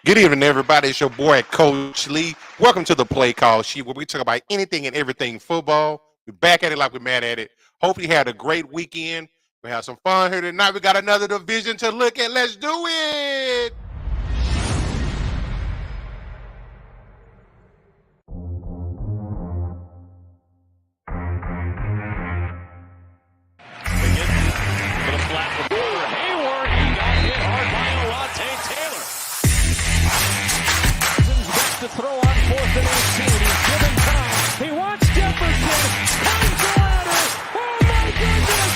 Good evening, everybody. It's your boy, Coach Lee. Welcome to the Playcall sheet where we talk about anything and everything football. We're back at it like we're mad at it. Hopefully, you had a great weekend. We had some fun here tonight. We got another division to look at. Let's do it. For the flat for Hayward, he got hit hard by Alante Taylor. Back to throw on 4th and 18. He's given time. He wants Jefferson. Climbs the ladder. Oh my goodness!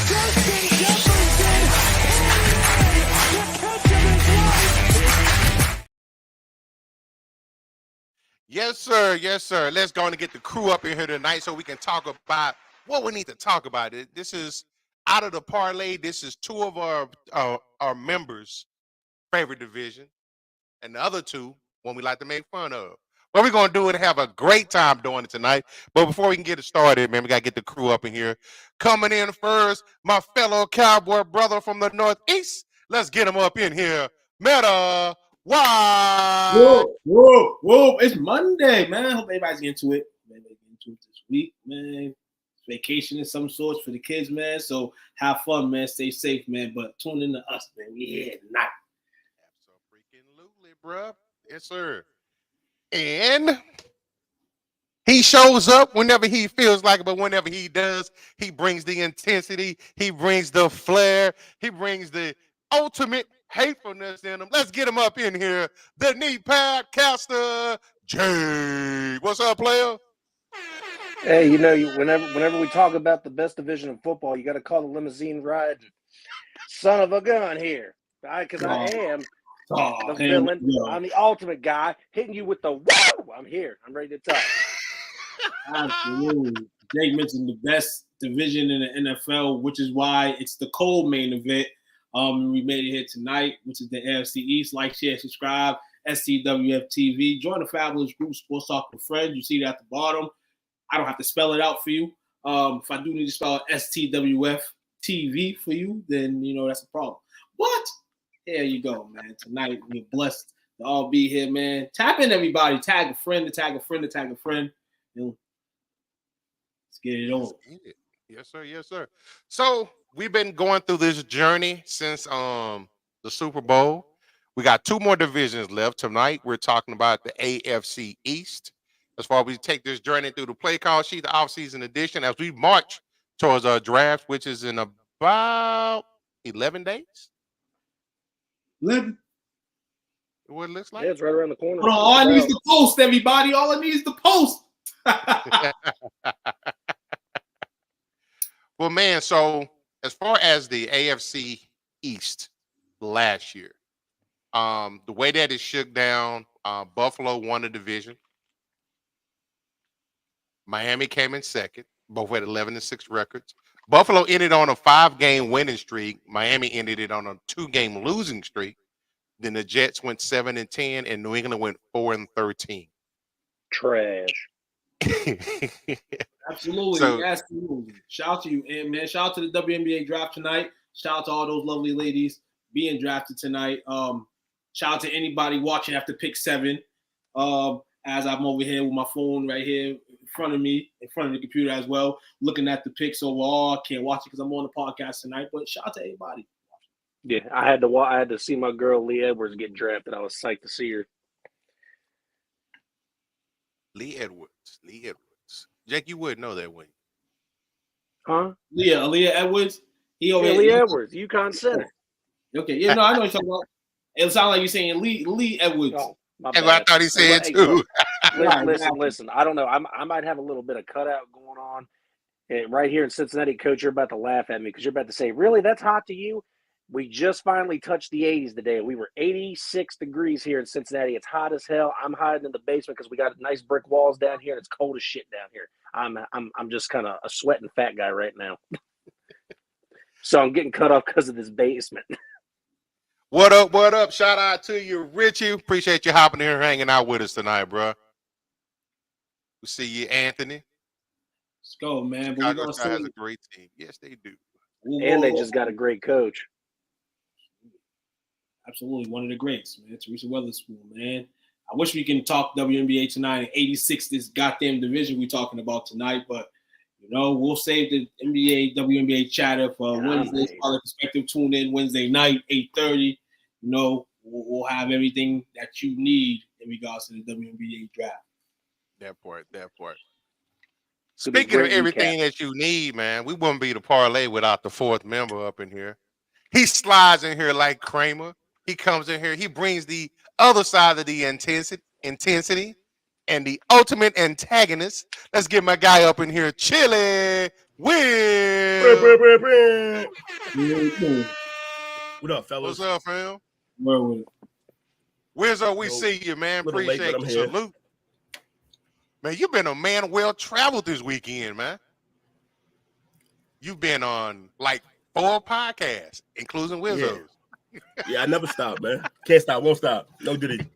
Justin Jefferson. The catch of his life. Yes, sir. Yes, sir. Let's go and get the crew up in here tonight so we can talk about what we need to talk about. This is out of the parlay. This is two of our members' favorite division, and the other two one we like to make fun of. But we're gonna do it and have a great time doing it tonight. But before we can get it started, man, we gotta get the crew up in here. Coming in first, my fellow cowboy brother from the Northeast. Let's get him up in here. Meta. Why? Whoa. It's Monday, man. Hope everybody's getting to it. Man, they getting to it this week, man. Vacation of some sorts for the kids, man. So have fun, man. Stay safe, man. But tune in to us, man. We here tonight. Absolutely, bruh. Yes, sir. And he shows up whenever he feels like it, but whenever he does, he brings the intensity, he brings the flair, he brings the ultimate hatefulness in him. Let's get him up in here. The knee pad caster, Jay. What's up, player? Hey, whenever we talk about the best division of football, you got to call the limousine ride son of a gun here. Because I am the villain. Yeah. I'm the ultimate guy hitting you with the woo. I'm here. I'm ready to talk. Absolutely. Jake mentioned the best division in the NFL, which is why it's the cold main event. We made it here tonight, which is the AFC EAST. Like, share, subscribe, STWF TV. Join the fabulous group, Sports Talk with Friends. You see it at the bottom. I don't have to spell it out for you. If I do need to spell it STWF TV for you, then, that's a problem. But there you go, man. Tonight, we're blessed to all be here, man. Tap in, everybody. Tag a friend, to tag a friend, to tag a friend. Let's get it on. Yes, sir. Yes, sir. So we've been going through this journey since the Super Bowl. We got two more divisions left. Tonight, we're talking about the AFC East. As far as we take this journey through the play call sheet, the offseason edition, as we march towards our draft, which is in about 11 days. 11. What it looks like? Yeah, it's right around the corner. Hold on, all I need is the post, everybody. All I need is the post. Well, man, so as far as the AFC East last year, the way that it shook down, Buffalo won the division. Miami came in second, both had 11-6 records. Buffalo ended on a 5-game winning streak. Miami ended it on a 2-game losing streak. Then the Jets went 7-10, and New England went 4-13. Trash. Absolutely. Absolutely. Shout out to you, and man. Shout out to the WNBA draft tonight. Shout out to all those lovely ladies being drafted tonight. Shout out to anybody watching after pick 7. As I'm over here with my phone right here in front of me, in front of the computer as well, looking at the picks overall. I can't watch it because I'm on the podcast tonight, but shout out to everybody. Yeah, I had to see my girl Lee Edwards get drafted. I was psyched to see her. Lee Edwards. Jake, you wouldn't know that, wouldn't you? Huh? Aaliyah Edwards. Lee Edwards, UConn Center. Okay, yeah, no, I know you're talking about. It sounds like you're saying Lee Edwards. Oh, that's what I thought he said too. Listen. I don't know. I might have a little bit of cutout going on. And right here in Cincinnati, Coach, you're about to laugh at me because you're about to say, really, that's hot to you? We just finally touched the 80s today. We were 86 degrees here in Cincinnati. It's hot as hell. I'm hiding in the basement because we got nice brick walls down here, and it's cold as shit down here. I'm just kind of a sweating fat guy right now. So I'm getting cut off because of this basement. What up? What up? Shout out to you, Richie. Appreciate you hopping in here, hanging out with us tonight, bro. We see you, Anthony. Let's go, man. But Chicago Sky has a great team. Yes, they do. And they just got a great coach. Absolutely, one of the greats, man. Teresa Weatherspoon, man. I wish we can talk WNBA tonight and 86 this goddamn division we're talking about tonight, but we'll save the WNBA chatter for Wednesday's Scholar Perspective. Tune in Wednesday night, 8:30. We'll have everything that you need in regards to the WNBA draft. That part. Speaking of everything recap that you need, man, we wouldn't be the parlay without the fourth member up in here. He slides in here like Kramer. He comes in here. He brings the other side of the intensity and the ultimate antagonist. Let's get my guy up in here, Chili Will. What up, fellas? What's up, fam? Well, We see you, man. Little late, Appreciate but the I'm here. salute. Man, you've been a man well-traveled this weekend, man. You've been on like 4 podcasts, including Wizzo's. Yeah, I never stop, man. Can't stop, won't stop. No duty.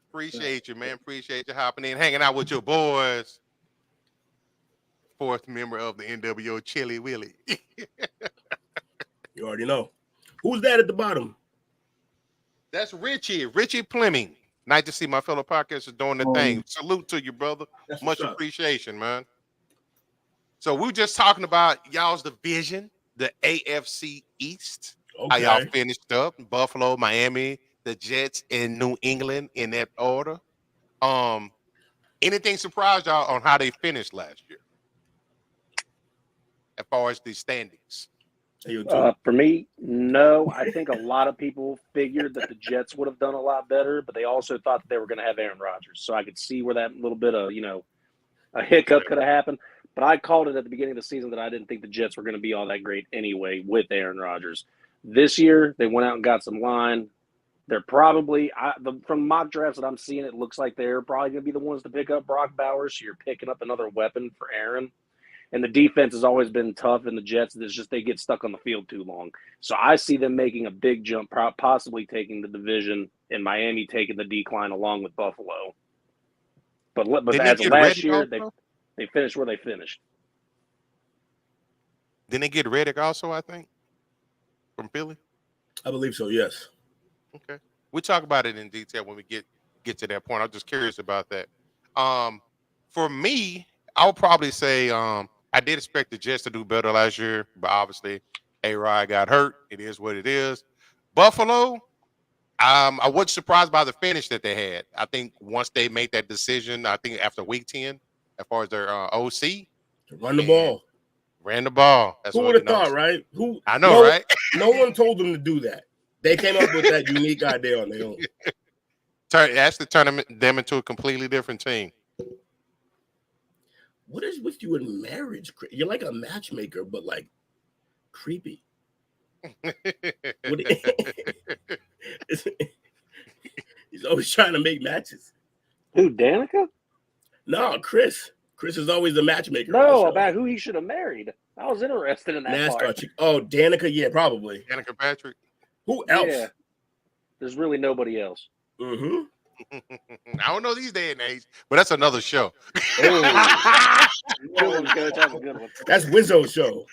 Appreciate you, man. Appreciate you hopping in, hanging out with your boys. Fourth member of the NWO, Chili Willie. You already know. Who's that at the bottom? That's Richie Fleming. Nice to see my fellow podcasters doing their thing. Salute to you, brother. Much appreciation, man. So we were just talking about y'all's division, the AFC East. Okay. How y'all finished up. Buffalo, Miami, the Jets, and New England in that order. Anything surprised y'all on how they finished last year? As far as the standings. For me, no. I think a lot of people figured that the Jets would have done a lot better, but they also thought that they were going to have Aaron Rodgers. So I could see where that little bit of, a hiccup could have happened. But I called it at the beginning of the season that I didn't think the Jets were going to be all that great anyway with Aaron Rodgers. This year, they went out and got some line. They're probably, from mock drafts that I'm seeing, it looks like they're probably going to be the ones to pick up Brock Bowers. So you're picking up another weapon for Aaron. And the defense has always been tough in the Jets. It's just they get stuck on the field too long. So I see them making a big jump, possibly taking the division, and Miami taking the decline along with Buffalo. But as of last year, they finished where they finished. Didn't they get Reddick also, I think, from Philly? I believe so, yes. Okay. We'll talk about it in detail when we get to that point. I'm just curious about that. For me, I'll probably say I did expect the Jets to do better last year, but obviously A-Rod got hurt. It is what it is. Buffalo, I wasn't surprised by the finish that they had. I think once they made that decision, I think after week 10, as far as their OC. Run the ball. Ran the ball. That's who would have thought, right? I know, right? No one told them to do that. They came up with that unique idea on their own. That's to turn them into a completely different team. What is with you in marriage? You're like a matchmaker, but like creepy. He's always trying to make matches. Who, Danica? No, Chris. Chris is always a matchmaker. No, about who he should have married. I was interested in that NASCAR part. chick. Oh, Danica, yeah, probably. Danica Patrick. Who else? Yeah. There's really nobody else. Mm-hmm. I don't know these day and age, but that's another show. Good one, Coach. That's a good one. That's Wizzo's show.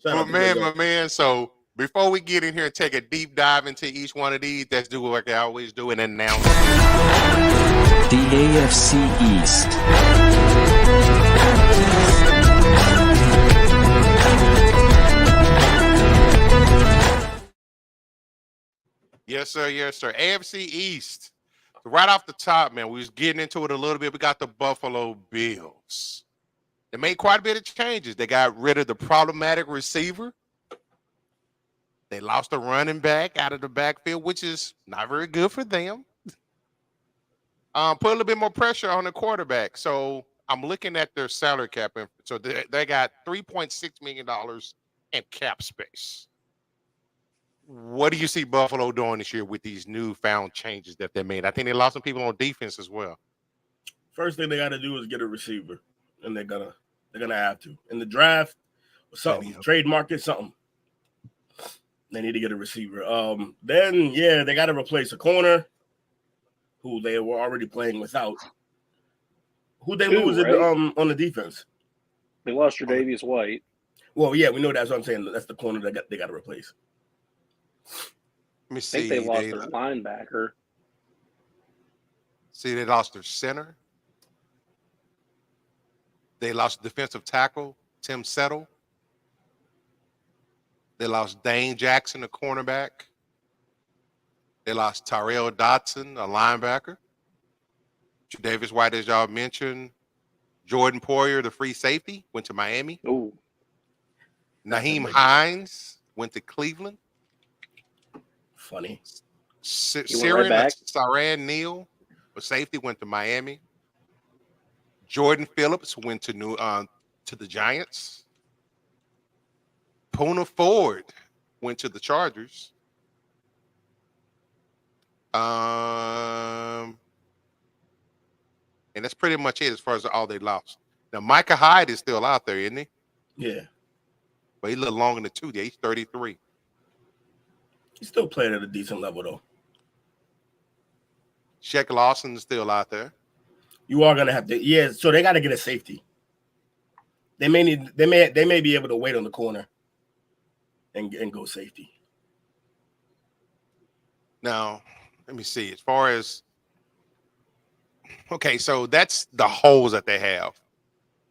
My man. So before we get in here and take a deep dive into each one of these, let's do what I always do and announce the AFC East. Yes, sir. Yes, sir. AFC East. Right off the top, man, we was getting into it a little bit. We got the Buffalo Bills. They made quite a bit of changes. They got rid of the problematic receiver. They lost a running back out of the backfield, which is not very good for them. Put a little bit more pressure on the quarterback. So I'm looking at their salary cap. So they got $3.6 million in cap space. What do you see Buffalo doing this year with these newfound changes that they made? I think they lost some people on defense as well. First thing they got to do is get a receiver, and they're gonna have to in the draft or something, trade market, something. They need to get a receiver. Then they got to replace a corner who they were already playing without. Who they lose on the defense? They lost Tre'Davious White. Well, yeah, we know that's what I'm saying. That's the corner they got to replace. Let me I see. think they lost their linebacker. See, they lost their center. They lost defensive tackle, Tim Settle. They lost Dane Jackson, a cornerback. They lost Tyrell Dodson, a linebacker. Tre'Davious White, as y'all mentioned. Jordan Poyer, the free safety, went to Miami. Ooh. Naheem Hines went to Cleveland. Funny. Saran Neal, a safety, went to Miami. Jordan Phillips went to the Giants. Poona Ford went to the Chargers. And that's pretty much it as far as all they lost. Now, Micah Hyde is still out there, isn't he? Yeah. But he a little longer than the 2 days. He's 33. He's still playing at a decent level, though. Shaq Lawson is still out there. You are gonna have to, yeah. So they got to get a safety. They may be able to wait on the corner and go safety. Now, let me see. As far as so that's the holes that they have.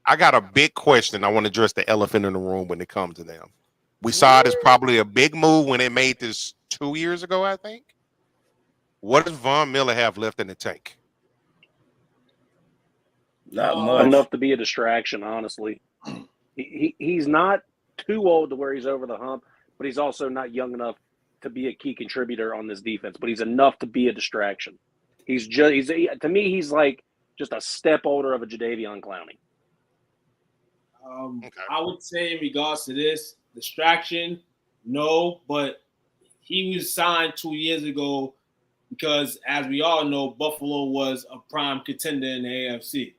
I got a big question. I want to address the elephant in the room when it comes to them. We saw it as probably a big move when they made this 2 years ago, I think. What does Von Miller have left in the tank? Not much. Enough to be a distraction, honestly. He's not too old to where he's over the hump, but he's also not young enough to be a key contributor on this defense. But he's enough to be a distraction. To me, he's like just a step older of a Jadeveon Clowney. I would say in regards to this distraction, no, but he was signed 2 years ago because, as we all know, Buffalo was a prime contender in the AFC.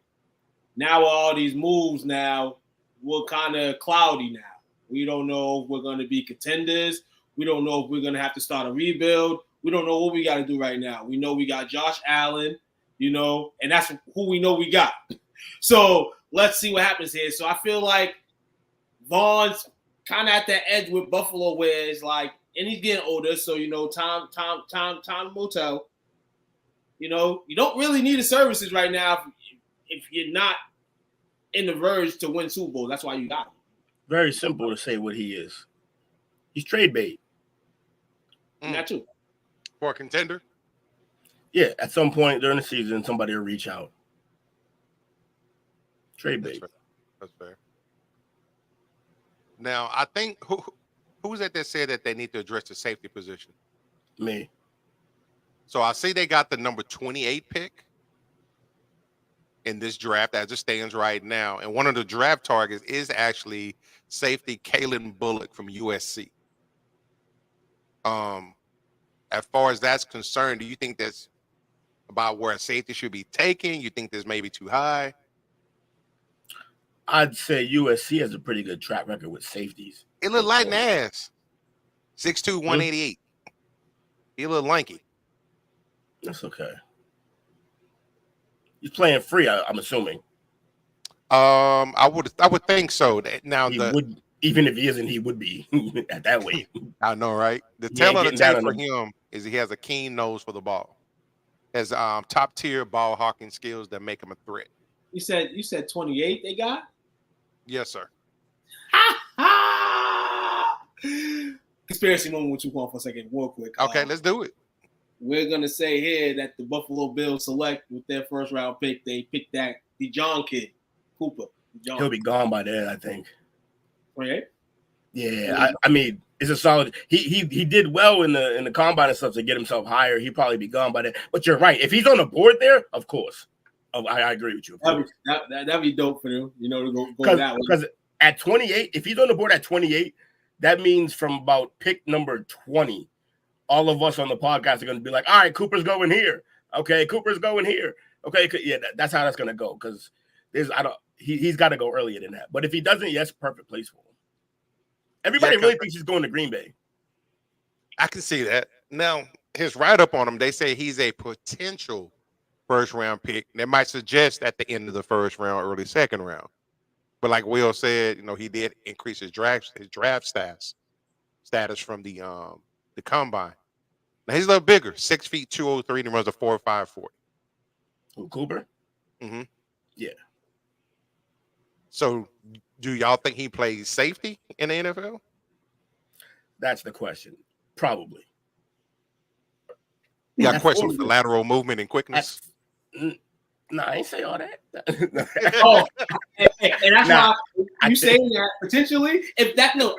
Now, all these moves now, we're kind of cloudy now. We don't know if we're going to be contenders. We don't know if we're going to have to start a rebuild. We don't know what we got to do right now. We know we got Josh Allen, and that's who we know we got. So let's see what happens here. So I feel like Vaughn's kind of at that edge with Buffalo where it's like, and he's getting older, so, time will tell. You don't really need his services right now if you're not in the verge to win Super Bowl. That's why you got him. Very simple to say what he is. He's trade bait. Not too. For a contender? Yeah, at some point during the season, somebody will reach out. Trade bait. That's fair. Now, I think who's that said that they need to address the safety position? Me. So I see they got the number 28 pick in this draft as it stands right now. And one of the draft targets is actually safety Kalen Bullock from USC. As far as that's concerned, do you think that's about where a safety should be taken? You think this may be too high? I'd say USC has a pretty good track record with safeties. It look like an ass. 6'2", 188. He a little lanky. That's okay. He's playing free, I'm assuming. I would think so. Now would, even if he isn't, he would be at that weight. I know, right? The tell of the tape for him is he has a keen nose for the ball. Has top tier ball hawking skills that make him a threat. You said 28 they got? Yes, sir. Conspiracy moment with you for a second, real quick. Okay, let's do it. We're gonna say here that the Buffalo Bills select with their first round pick. They picked that DeJohn kid, Cooper. He'll be gone by then, I think. Right? Yeah, I mean, it's a solid. He did well in the combine and stuff to get himself higher. He'd probably be gone by then. But you're right. If he's on the board there, of course. I agree with you. That'd be dope for them, to go that way. Because at 28, if he's on the board at 28, that means from about pick number 20, all of us on the podcast are going to be like, all right, Cooper's going here. Okay, Cooper's going here. Okay, yeah, that's how that's going to go. Because he's got to go earlier than that. But if he doesn't, yes, perfect place for him. Everybody really thinks he's going to Green Bay. I can see that. Now, his write-up on him, they say he's a potential first-round pick. That might suggest at the end of the first round, early second round. But like Will said, he did increase his draft status from the combine. Now he's a little bigger, 6 feet 203, and runs a 4.54. Who, Cooper? Mm-hmm. Yeah. So, do y'all think he plays safety in the NFL? That's the question. Probably. You got questions for lateral movement and quickness? No, I ain't say all that. And that's why you saying that potentially, if that not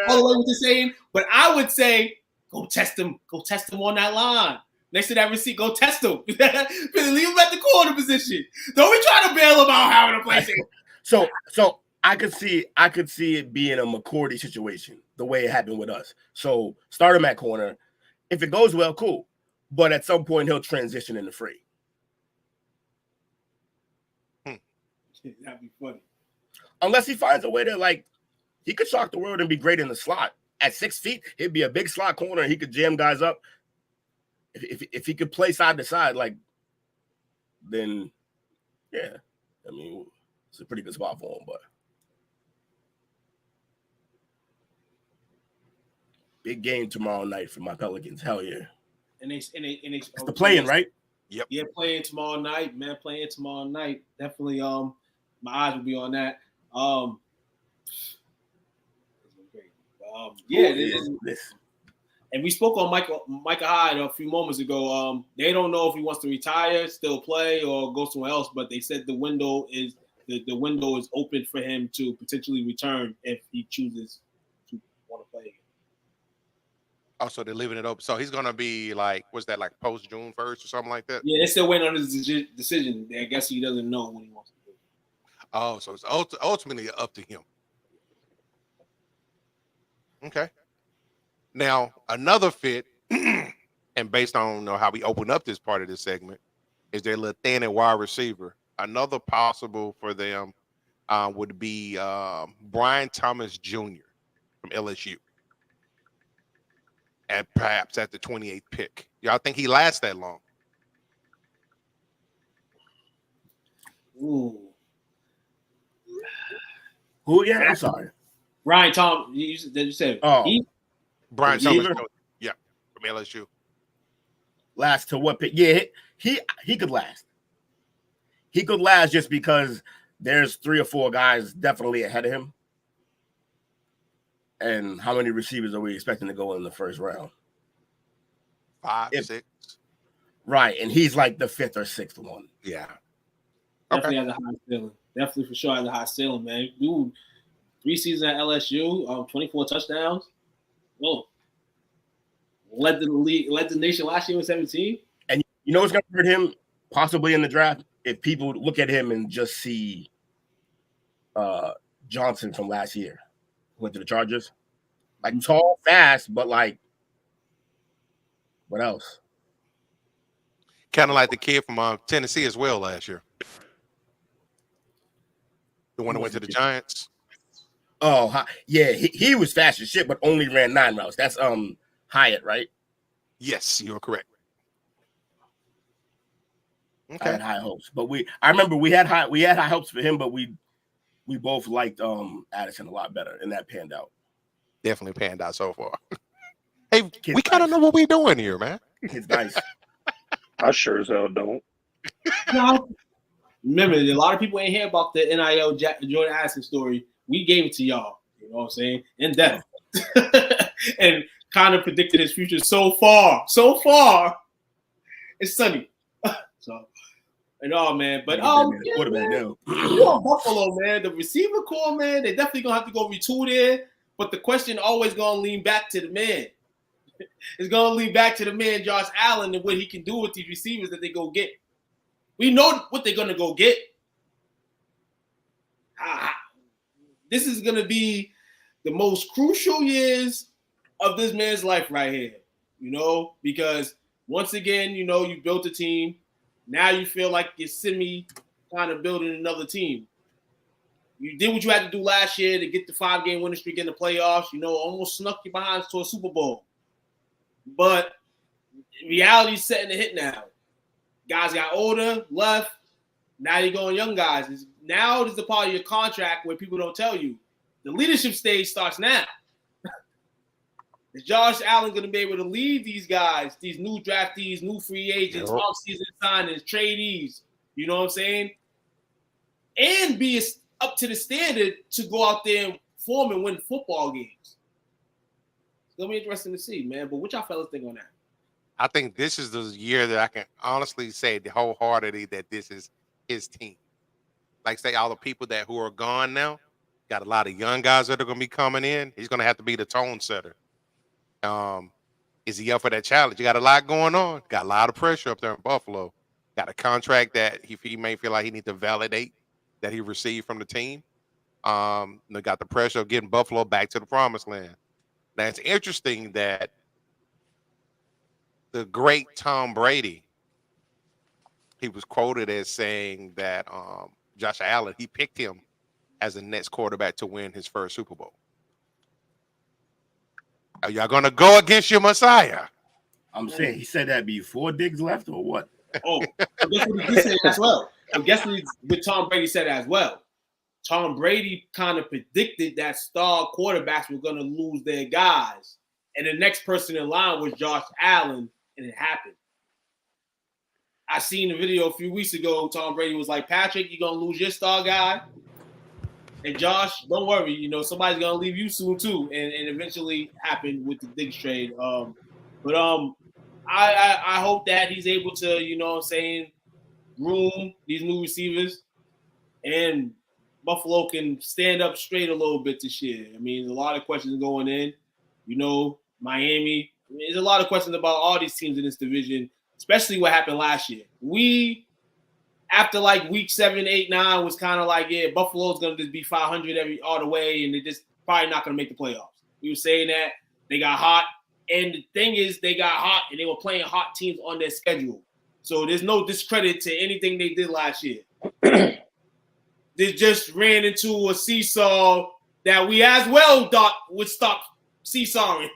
all the way what you're saying, but I would say go test him on that line. Next to that receipt, go test him. Leave him at the corner position. Don't be trying to bail him out having a place. So I could see it being a McCourty situation, the way it happened with us. So start him at corner. If it goes well, cool. But at some point he'll transition into free. That'd be funny. Unless he finds a way to he could shock the world and be great in the slot. At 6 feet, he'd be a big slot corner. He could jam guys up. If he could play side to side, then yeah, I mean, it's a pretty good spot for him. But big game tomorrow night for my Pelicans. Hell yeah! And it's the playing, right? Yep. Yeah, playing tomorrow night, man. Playing tomorrow night. Definitely. My eyes will be on that. And we spoke on Micah Hyde a few moments ago. They don't know if he wants to retire, still play, or go somewhere else. But they said the window is open for him to potentially return if he chooses to want to play again. Also, they're leaving it open. So he's gonna be post June 1st or something like that. Yeah, they're still waiting on his decision. I guess he doesn't know when he wants to do it. Oh, so it's ultimately up to him. Okay. Now, another fit, and based on how we open up this part of this segment, is their little thin and wide receiver. Another possible for them would be Brian Thomas Jr. from LSU. And perhaps at the 28th pick. Y'all think he lasts that long? Ooh. Who? Yeah, I'm sorry. Brian Thomas. You said Brian Thomas Jr. Yeah, from LSU. Last to what pick? Yeah, he could last. He could last just because there's 3 or 4 guys definitely ahead of him. And how many receivers are we expecting to go in the first round? 5, 6. Right, and he's like the 5th or 6th one. Yeah. Definitely has a high ceiling. Definitely for sure has a high ceiling, man. Dude, 3 seasons at LSU, 24 touchdowns. Whoa. Led the nation last year with 17. And you know what's going to hurt him possibly in the draft? If people look at him and just see Johnson from last year, who went to the Chargers. Tall, fast, but what else? Kind of like the kid from Tennessee as well last year. The one that went to the Giants. Oh, yeah, he was fast as shit, but only ran 9 routes. That's Hyatt, right? Yes, you're correct. Okay. I had high hopes, but I remember we had high hopes for him, but we both liked Addison a lot better, and that panned out. Definitely panned out so far. Hey, we kind of know what we're doing here, man. It's nice. I sure as hell don't. Remember, a lot of people ain't hear about the NIL Jordan Addison story. We gave it to y'all. You know what I'm saying? In depth. And kind of predicted his future so far. It's sunny. So, and all, man. But quarterback now. You're Buffalo, man. The receiver core, man. They definitely gonna have to go retool there. But the question always gonna lean back to the man. It's gonna lean back to the man, Josh Allen, and what he can do with these receivers that they go get. We know what they're gonna go get. This is gonna be the most crucial years of this man's life right here. Because once again, you built a team. Now you feel like you're semi kind of building another team. You did what you had to do last year to get the 5-game winning streak in the playoffs. Almost snuck you behind to a Super Bowl. But reality's setting to hit now. Guys got older, left. Now you're going young guys. Now is the part of your contract where people don't tell you. The leadership stage starts now. Is Josh Allen going to be able to lead these guys, these new draftees, new free agents, off-season signings, tradies, you know what I'm saying? And be up to the standard to go out there and perform and win football games. It's going to be interesting to see, man. But what y'all fellas think on that? I think this is the year that I can honestly say wholeheartedly that this is his team. Like say all the people who are gone now, got a lot of young guys that are going to be coming in. He's going to have to be the tone setter. Is he up for that challenge? You got a lot going on. Got a lot of pressure up there in Buffalo. Got a contract that he may feel like he needs to validate that he received from the team. They got the pressure of getting Buffalo back to the promised land. Now it's interesting that the great Tom Brady, he was quoted as saying that Josh Allen, he picked him as the next quarterback to win his first Super Bowl. Are y'all going to go against your Messiah? I'm saying he said that before Diggs left or what? Oh, I guess what he said as well. I guess what Tom Brady said as well. Tom Brady kind of predicted that star quarterbacks were going to lose their guys. And the next person in line was Josh Allen, and it happened. I seen a video a few weeks ago. Tom Brady was like, Patrick, you're going to lose your star guy. And Josh, don't worry, you know, somebody's going to leave you soon too. And eventually happened with the Diggs trade. I hope that he's able to, you know what I'm saying, groom these new receivers. And Buffalo can stand up straight a little bit this year. I mean, there's a lot of questions going in. You know, Miami. I mean, there's a lot of questions about all these teams in this division, especially what happened last year. After like week 7, 8, 9 was kind of like, yeah, Buffalo's going to just be 500 all the way, and they're just probably not going to make the playoffs. We were saying that. They got hot. And the thing is, they got hot, and they were playing hot teams on their schedule. So there's no discredit to anything they did last year. They just ran into a seesaw that we as well thought would stop seesawing.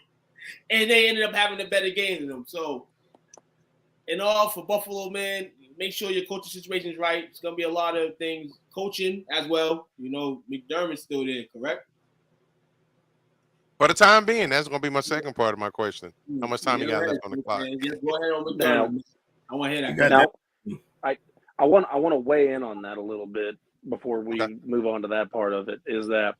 And they ended up having a better game than them. So, in all, for Buffalo, man, make sure your coaching situation is right. It's going to be a lot of things. Coaching as well. You know, McDermott's still there, correct? For the time being, that's going to be my second part of my question. How much time you got left on the clock? Just go ahead on McDermott. I want to hear that. Now, I want to weigh in on that a little bit before we move on to that part of it. Is that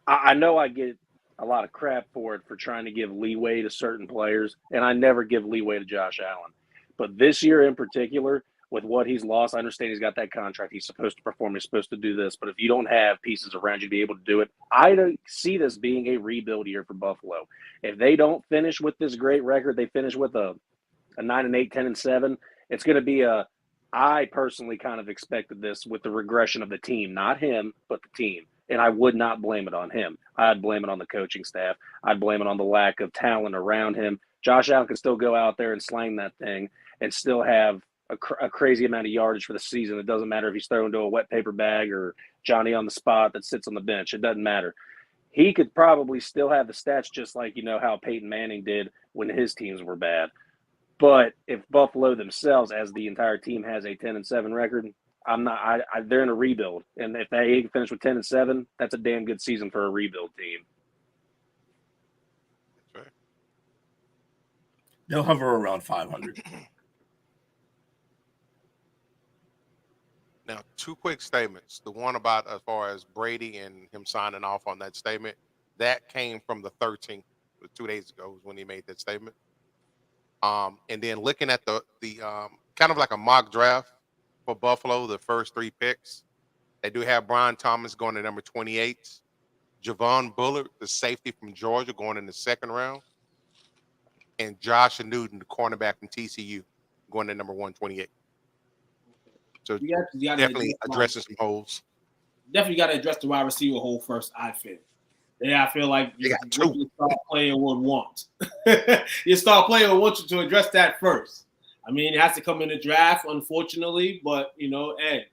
I know I get a lot of crap for trying to give leeway to certain players, and I never give leeway to Josh Allen. But this year in particular, with what he's lost, I understand he's got that contract. He's supposed to perform. He's supposed to do this. But if you don't have pieces around you to be able to do it, I don't see this being a rebuild year for Buffalo. If they don't finish with this great record, they finish with a 9-8, 10-7, it's going to be I personally kind of expected this with the regression of the team, not him, but the team. And I would not blame it on him. I'd blame it on the coaching staff. I'd blame it on the lack of talent around him. Josh Allen can still go out there and slang that thing and still have a crazy amount of yardage for the season. It doesn't matter if he's thrown to a wet paper bag or Johnny on the spot that sits on the bench. It doesn't matter. He could probably still have the stats just like, you know, how Peyton Manning did when his teams were bad. But if Buffalo themselves, as the entire team, has a 10-7 record, they're in a rebuild. And if they can finish with 10-7, that's a damn good season for a rebuild team. That's right. They'll hover around 500. Now, two quick statements. The one about as far as Brady and him signing off on that statement, that came from the 13th, 2 days ago was when he made that statement. And then looking at the kind of like a mock draft for Buffalo, the first 3 picks, they do have Brian Thomas going to number 28, Javon Bullard, the safety from Georgia, going in the 2nd round, and Josh Newton, the cornerback from TCU, going to number 128. So You gotta definitely addressing some holes. Definitely got to address the wide receiver hole first, I feel. Yeah, I feel like You got what 2. your star player would want. Your star player would want you to address that first. I mean, it has to come in the draft, unfortunately, but, you know, hey,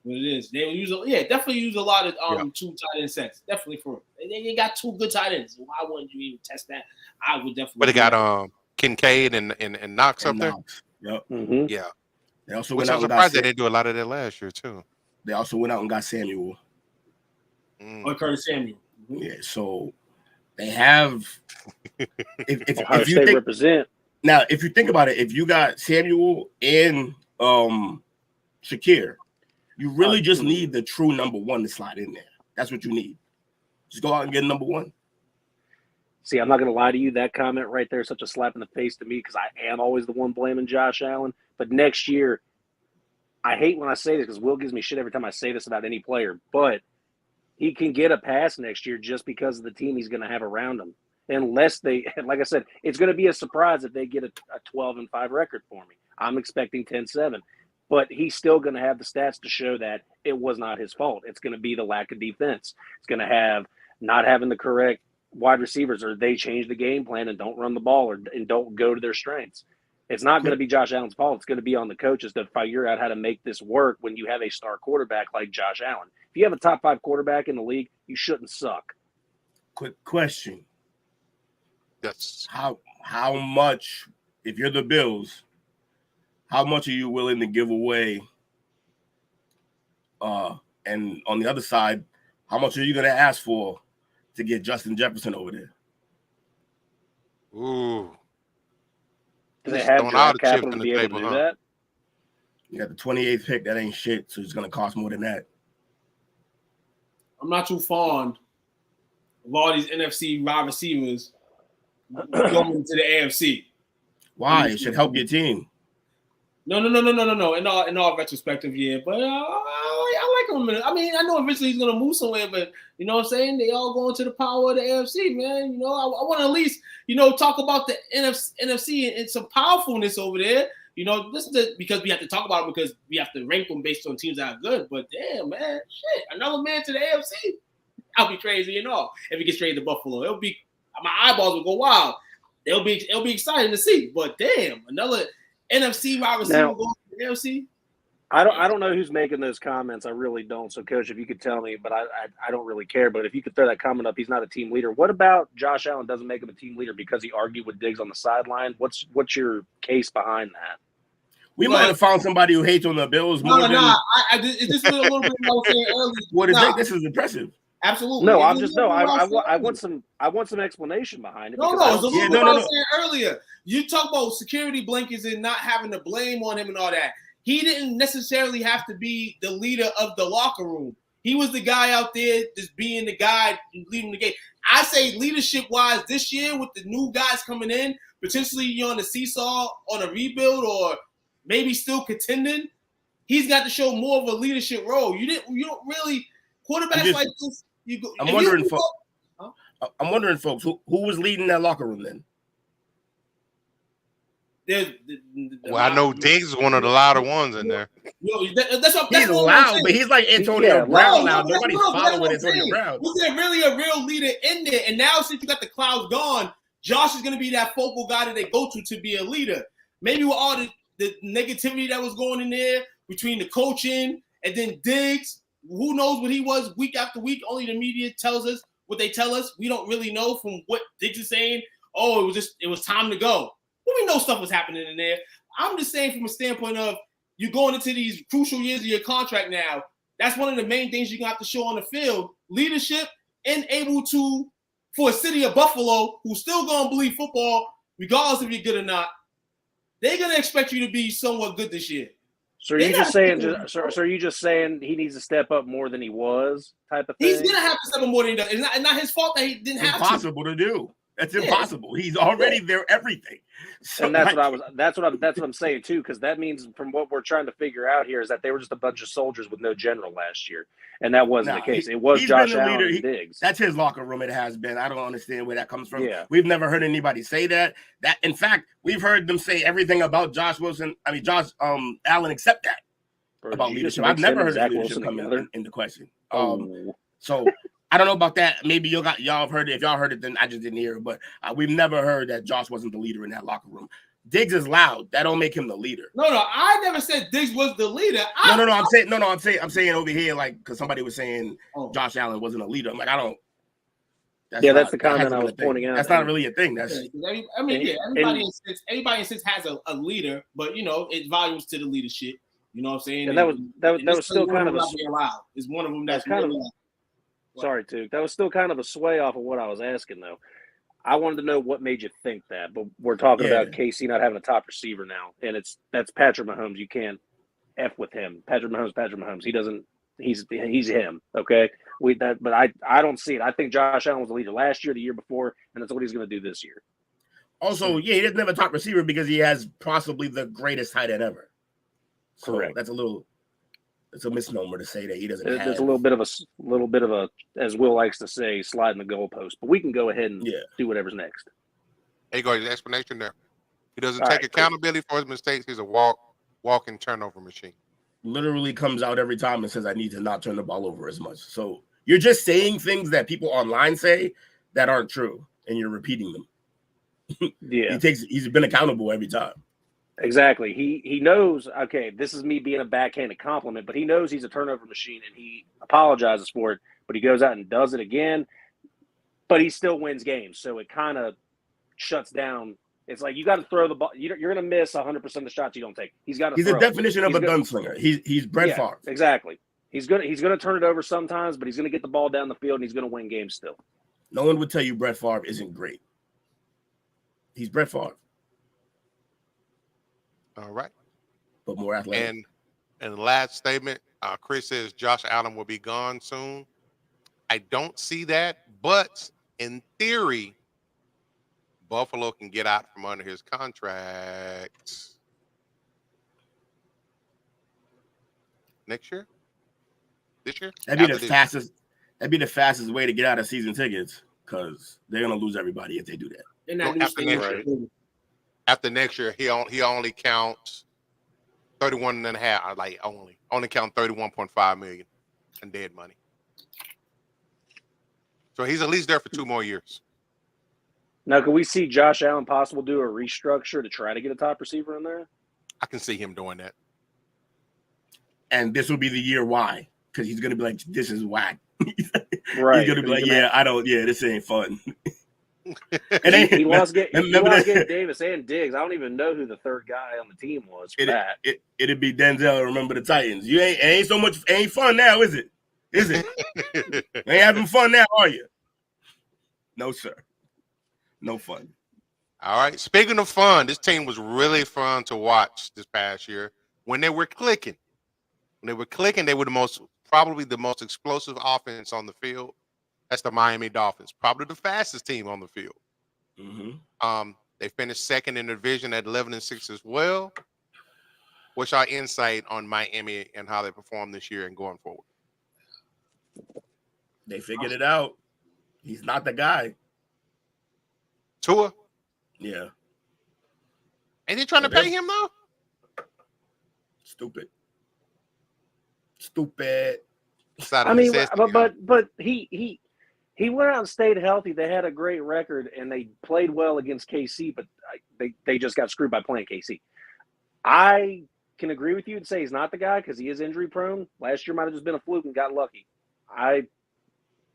what it is. They will definitely use a lot of 2 tight end sets. Definitely for it. They got 2 good tight ends. Why wouldn't you even test that? I would definitely. But they got Kincaid and Knox up there. Yep. Mm-hmm. Yeah. They also Which went out I'm and got surprised they didn't do a lot of that last year too. They also went out and got Samuel. Or Curtis Samuel. Yeah, so they have. Ohio If you State think represent. now, if you think about it, if you got Samuel and Shakir, you really just need the true number one to slide in there. That's what you need. Just go out and get number one. See, I'm not going to lie to you. That comment right there is such a slap in the face to me because I am always the one blaming Josh Allen. But next year, I hate when I say this because Will gives me shit every time I say this about any player. But he can get a pass next year just because of the team he's going to have around him. Unless they, like I said, it's going to be a surprise if they get a 12-5 record for me. I'm expecting 10-7. But he's still going to have the stats to show that it was not his fault. It's going to be the lack of defense. It's going to have not having the correct wide receivers, or they change the game plan and don't run the ball and don't go to their strengths. It's not going to be Josh Allen's fault. It's going to be on the coaches to figure out how to make this work when you have a star quarterback like Josh Allen. If you have a top 5 quarterback in the league, you shouldn't suck. Quick question. Yes. How much, if you're the Bills, how much are you willing to give away? And on the other side, how much are you going to ask for to get Justin Jefferson over there? Ooh. Do they have draft capital to be able to do that? You got the 28th pick. That ain't shit, so it's going to cost more than that. I'm not too fond of all these NFC wide receivers going to the AFC. Why? It should help your team. No. In all retrospective, yeah. But I like him. I mean, I know eventually he's gonna move somewhere, but you know what I'm saying? They all going to the power of the AFC, man. You know, I want to at least, talk about the NFC and some powerfulness over there. Because we have to talk about it because we have to rank them based on teams that are good. But damn, man, shit, another man to the AFC. I'll be crazy and all if he gets traded to Buffalo. It'll be, my eyeballs will go wild. It'll be exciting to see. But damn, another NFC wide receiver going to the AFC. I don't know who's making those comments. I really don't. So, Coach, if you could tell me, but I don't really care. But if you could throw that comment up, he's not a team leader. What about Josh Allen doesn't make him a team leader because he argued with Diggs on the sideline? What's your case behind that? We might have found somebody who hates on the Bills more than. It's just a little bit what I was saying earlier. What is it? This is impressive. Absolutely. No, I want some explanation behind it. No, it's a little bit what I was saying earlier. You talk about security blankets and not having the blame on him and all that. He didn't necessarily have to be the leader of the locker room. He was the guy out there just being the guy leading the game. I say leadership-wise this year with the new guys coming in, potentially you're on the seesaw on a rebuild or maybe still contending, he's got to show more of a leadership role. You don't really quarterbacks like this. I'm wondering, folks, who was leading that locker room then? I know Diggs is one of the louder ones in there. That's he's loud, but he's like Antonio Brown now. Nobody's following Antonio Brown. Was there really a real leader in there? And now since you got the clouds gone, Josh is going to be that focal guy that they go to be a leader. Maybe with all the negativity that was going in there between the coaching and then Diggs, who knows what he was week after week? Only the media tells us what they tell us. We don't really know from what Diggs is saying. Oh, it was time to go. Well, we know stuff was happening in there. I'm just saying from a standpoint of you going into these crucial years of your contract now, that's one of the main things you're going to have to show on the field. Leadership and able to, for a city of Buffalo, who's still going to believe football, regardless if you're good or not, they're going to expect you to be somewhat good this year. So are you just saying he needs to step up more than he was type of thing? He's going to have to step up more than he does. It's not his fault that he didn't have to. Impossible to do. That's impossible. He's already there, everything. So and that's what I'm saying too, because that means from what we're trying to figure out here is that they were just a bunch of soldiers with no general last year, and that wasn't the case. It was Josh Allen and Diggs. That's his locker room. It has been. I don't understand where that comes from. Yeah. We've never heard anybody say that. That in fact, we've heard them say everything about Josh Allen except that about leadership. I've never heard his leadership come into question. So. I don't know about that. Maybe y'all have heard it. If y'all heard it, then I just didn't hear it. But we've never heard that Josh wasn't the leader in that locker room. Diggs is loud. That don't make him the leader. No. I never said Diggs was the leader. I'm saying over here, like, because somebody was saying Josh Allen wasn't a leader. I'm like, That's the comment I was pointing out. That's not really a thing. That's everybody in sense has a leader, but it volumes to the leadership. You know what I'm saying? And that was still kind of allowed. It's one of them that's kind of. Sorry, Tuke. That was still kind of a sway off of what I was asking, though. I wanted to know what made you think that, but we're talking about KC not having a top receiver now, and that's Patrick Mahomes. You can't F with him. Patrick Mahomes. He doesn't. He's him. Okay. But I don't see it. I think Josh Allen was the leader last year, the year before, and that's what he's going to do this year. Also, he doesn't have a top receiver because he has possibly the greatest tight end ever. So correct. It's a misnomer to say that he doesn't. There's a little bit of a, as Will likes to say, sliding the goalpost. But we can go ahead and do whatever's next. There you go. The explanation there. He doesn't take accountability for his mistakes. He's a walking turnover machine. Literally comes out every time and says, I need to not turn the ball over as much. So you're just saying things that people online say that aren't true, and you're repeating them. He's been accountable every time. Exactly. He knows, okay, this is me being a backhanded compliment, but he knows he's a turnover machine, and he apologizes for it, but he goes out and does it again, but he still wins games. So it kind of shuts down. It's like you got to throw the ball. You're going to miss 100% of the shots you don't take. He's got to. He's a definition of a gunslinger. He's Brett Favre. Exactly. He's gonna turn it over sometimes, but he's gonna get the ball down the field and he's gonna win games still. No one would tell you Brett Favre isn't great. He's Brett Favre. All right. But more athletic. And the last statement, Chris says Josh Allen will be gone soon. I don't see that, but in theory, Buffalo can get out from under his contract next year. This year? That'd be the fastest way to get out of season tickets because they're gonna lose everybody if they do that. After next year, he only counts 31 and a half. Like only count 31.5 million in dead money. So he's at least there for 2 more years. Now, can we see Josh Allen possible do a restructure to try to get a top receiver in there? I can see him doing that. And this will be the year why, because he's gonna be like, "This is whack." Right. He's gonna be like, this ain't fun." He lost Gabe Davis and Diggs. I don't even know who the third guy on the team was for that. It'd be Denzel. Remember the Titans. You ain't fun now, is it? Is it? Ain't having fun now, are you? No, sir. No fun. All right. Speaking of fun, this team was really fun to watch this past year when they were clicking. When they were clicking, they were probably the most explosive offense on the field. That's the Miami Dolphins, probably the fastest team on the field. Mm-hmm. They finished second in the division at 11-6 as well. What's our insight on Miami and how they perform this year and going forward? They figured it out. He's not the guy. Tua? Yeah. Ain't they trying to pay him though? Stupid. I mean, but he went out and stayed healthy. They had a great record and they played well against KC, but they just got screwed by playing KC. I can agree with you and say he's not the guy because he is injury prone. Last year might have just been a fluke and got lucky. I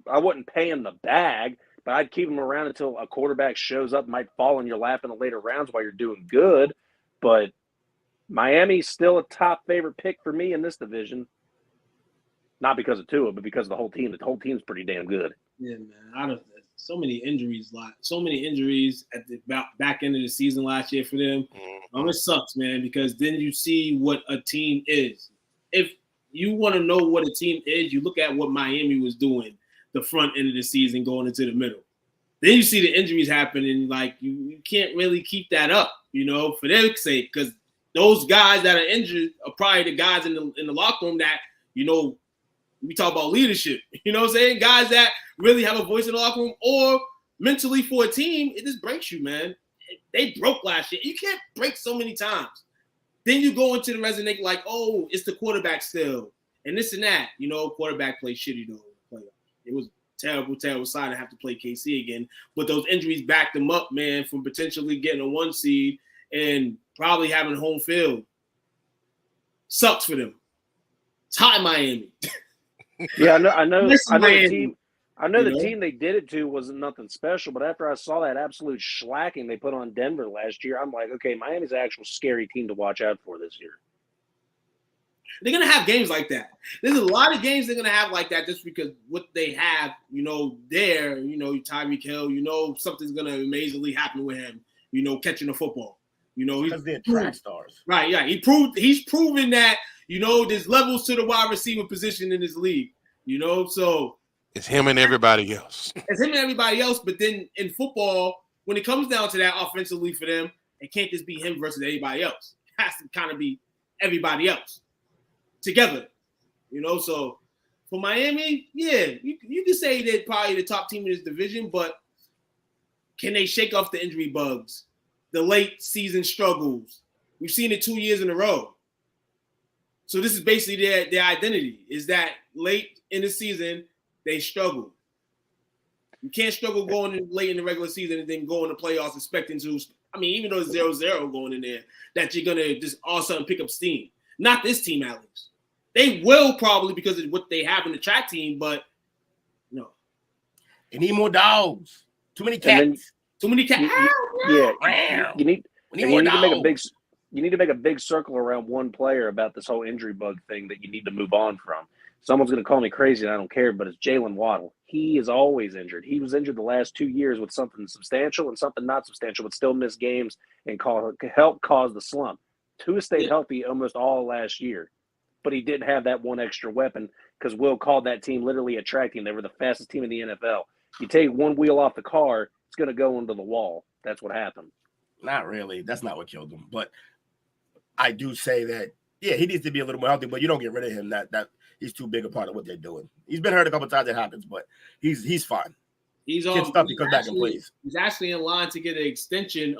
wouldn't pay him the bag, but I'd keep him around until a quarterback shows up, might fall in your lap in the later rounds while you're doing good. But Miami's still a top favorite pick for me in this division. Not because of Tua, but because of the whole team. The whole team's pretty damn good. Yeah, man. So many injuries at the back end of the season last year for them. It sucks, man, because then you see what a team is. If you want to know what a team is, you look at what Miami was doing the front end of the season going into the middle. Then you see the injuries happen, and like you can't really keep that up, for their sake, because those guys that are injured are probably the guys in the locker room that, we talk about leadership, you know what I'm saying? Guys that really have a voice in the locker room or mentally for a team, it just breaks you, man. They broke last year. You can't break so many times. Then you go into the resonate like, oh, it's the quarterback still. And this and that, quarterback played shitty though. It was terrible sign to have to play KC again. But those injuries backed them up, man, from potentially getting a 1 seed and probably having home field. Sucks for them. It's hot in Miami. Yeah, I know the I know You the know? team they did it to wasn't nothing special, but after I saw that absolute shellacking they put on Denver last year, I'm like, okay, Miami's an actual scary team to watch out for this year. They're gonna have games like that. There's a lot of games they're gonna have like that just because what they have, there, Tyreek Hill, something's gonna amazingly happen with him, catching the football. Because they're track stars. Right, yeah. He's proven that, there's levels to the wide receiver position in this league. So it's him and everybody else. it's him and everybody else, but then in football, when it comes down to that offensively for them, it can't just be him versus anybody else. It has to kind of be everybody else together, So for Miami, yeah, you can say they're probably the top team in this division, but can they shake off the injury bugs, the late season struggles? We've seen it 2 years in a row. So this is basically their identity, is that late in the season, they struggle. You can't struggle going in late in the regular season and then go in the playoffs expecting to, even though it's 0-0 going in there, that you're going to just all of a sudden pick up steam. Not this team, at least. They will probably because of what they have in the track team, but no. They need more dogs. Too many cats. Too many cats. You need more dogs. You need to make a big circle around one player about this whole injury bug thing that you need to move on from. Someone's going to call me crazy, and I don't care, but it's Jalen Waddle. He is always injured. He was injured the last 2 years with something substantial and something not substantial, but still missed games and help cause the slump. Tua stayed healthy almost all last year, but he didn't have that one extra weapon because Will called that team literally a track team. They were the fastest team in the NFL. You take one wheel off the car, it's going to go into the wall. That's what happened. Not really. That's not what killed him. But I do say that, yeah, he needs to be a little more healthy, but you don't get rid of him. That he's too big a part of what they're doing. He's been hurt a couple of times. It happens, but he's fine. He's stuff. He comes back and plays. He's actually in line to get an extension.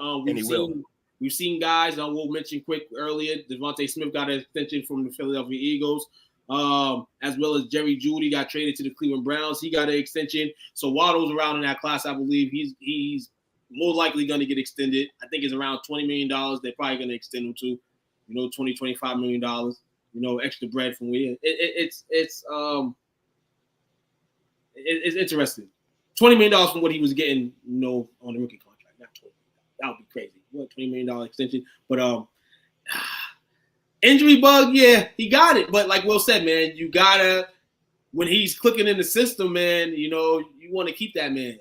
We've seen guys. We'll mention quick earlier. Devontae Smith got an extension from the Philadelphia Eagles, as well as Jerry Jeudy got traded to the Cleveland Browns. He got an extension. So Waddle's around in that class, I believe. He's more likely going to get extended. I think it's around $20 million. They're probably going to extend him to, $20-25 million. Extra bread from where it's interesting. $20 million from what he was getting, on the rookie contract. Not 20. That would be crazy. What, $20 million extension? But injury bug, yeah, he got it. But like Will said, man, you gotta, when he's clicking in the system, man, you want to keep that man.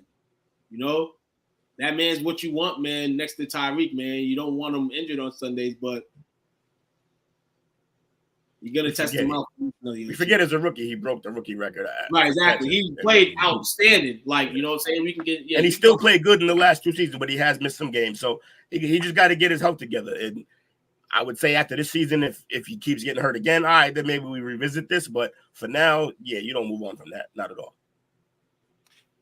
That man's what you want, man. Next to Tyreek, man, you don't want him injured on Sundays, but you're gonna test him out. We forget as a rookie, he broke the rookie record. Right, exactly. He played outstanding. Like, what I'm saying? We can get and he still played good in the last 2 seasons, but he has missed some games. So he just got to get his health together. And I would say after this season, if he keeps getting hurt again, all right, then maybe we revisit this. But for now, yeah, you don't move on from that. Not at all.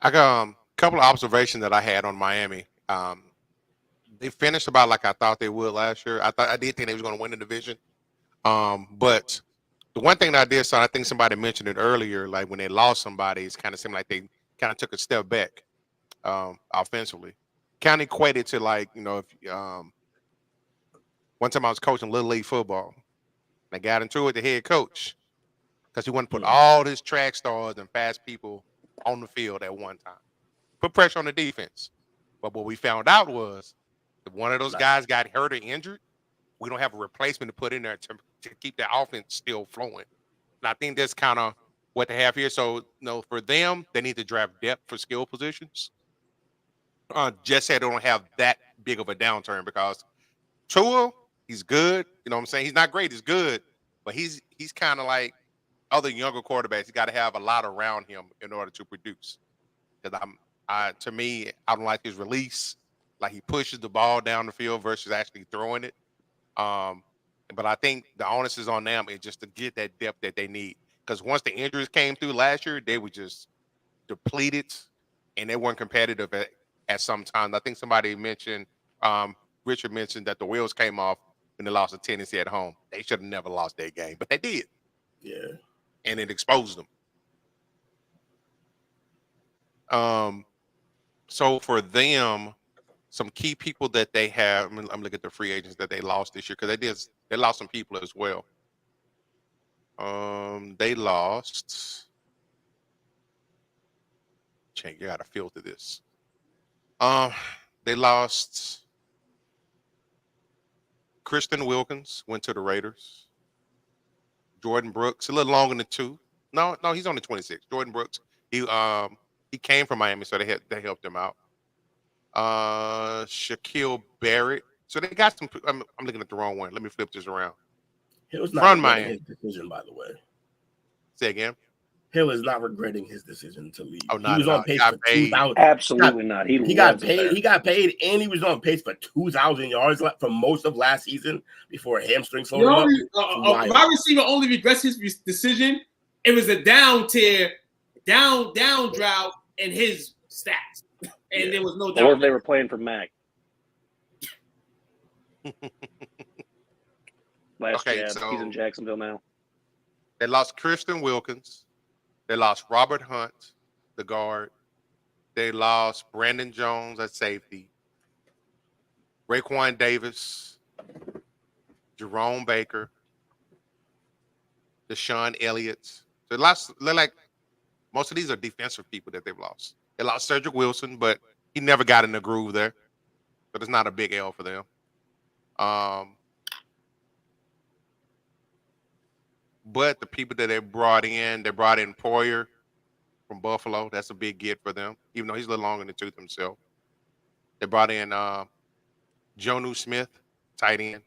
I got a couple of observations that I had on Miami. They finished about like I thought they would last year. I did think they was going to win the division. But the one thing that I did, so I think somebody mentioned it earlier, like when they lost somebody, it's kind of seemed like they kind of took a step back offensively. Kind of equated to like, if one time I was coaching Little League football. And I got into it with the head coach because he wanted to put all his track stars and fast people on the field at one time. Put pressure on the defense. But what we found out was if one of those guys got hurt or injured, we don't have a replacement to put in there to keep the offense still flowing. And I think that's kind of what they have here. So, for them, they need to draft depth for skill positions. Just said they don't have that big of a downturn because Tua, he's good. You know what I'm saying? He's not great. He's good. But he's kind of like other younger quarterbacks. He's got to have a lot around him in order to produce. Because to me, I don't like his release. Like he pushes the ball down the field versus actually throwing it. But I think the onus is on them is just to get that depth that they need. Because once the injuries came through last year, they were just depleted and they weren't competitive at some time. I think somebody mentioned, Richard mentioned that the wheels came off when they lost to Tennessee at home. They should have never lost that game, but they did. Yeah. And it exposed them. So for them, some key people that they have, I'm looking at the free agents that they lost this year because they lost some people as well. They lost Check, you got to filter this. They lost Kristen Wilkins, went to the Raiders. Jordan Brooks, a little longer than 2. No, he's only 26. Jordan Brooks, he came from Miami, so they helped him out. Shaquille Barrett. So they got some. I'm looking at the wrong one. Let me flip this around. Hill is not From regretting Miami. his decision, by the way. Say again. Hill is not regretting his decision to leave. Oh, he not was at on all. pace Got for paid. 2,000. Absolutely not. He got paid. He got paid, and he was on pace for 2,000 yards for most of last season before a hamstring slowed him up. My receiver only regrets his decision. It was a down tier, down drought in his stats, and there was no doubt. Or if they were playing for Mac. He's in Jacksonville now. They lost Kristen Wilkins. They lost Robert Hunt, the guard. They lost Brandon Jones at safety. Raekwon Davis, Jerome Baker, Deshaun Elliott. So they lost. Like most of these are defensive people that they've lost. They lost Cedric Wilson, but he never got in the groove there, so it's not a big L for them. But the people that they brought in Poyer from Buffalo. That's a big get for them, even though he's a little long in the tooth himself. They brought in Jonnu Smith, tight end.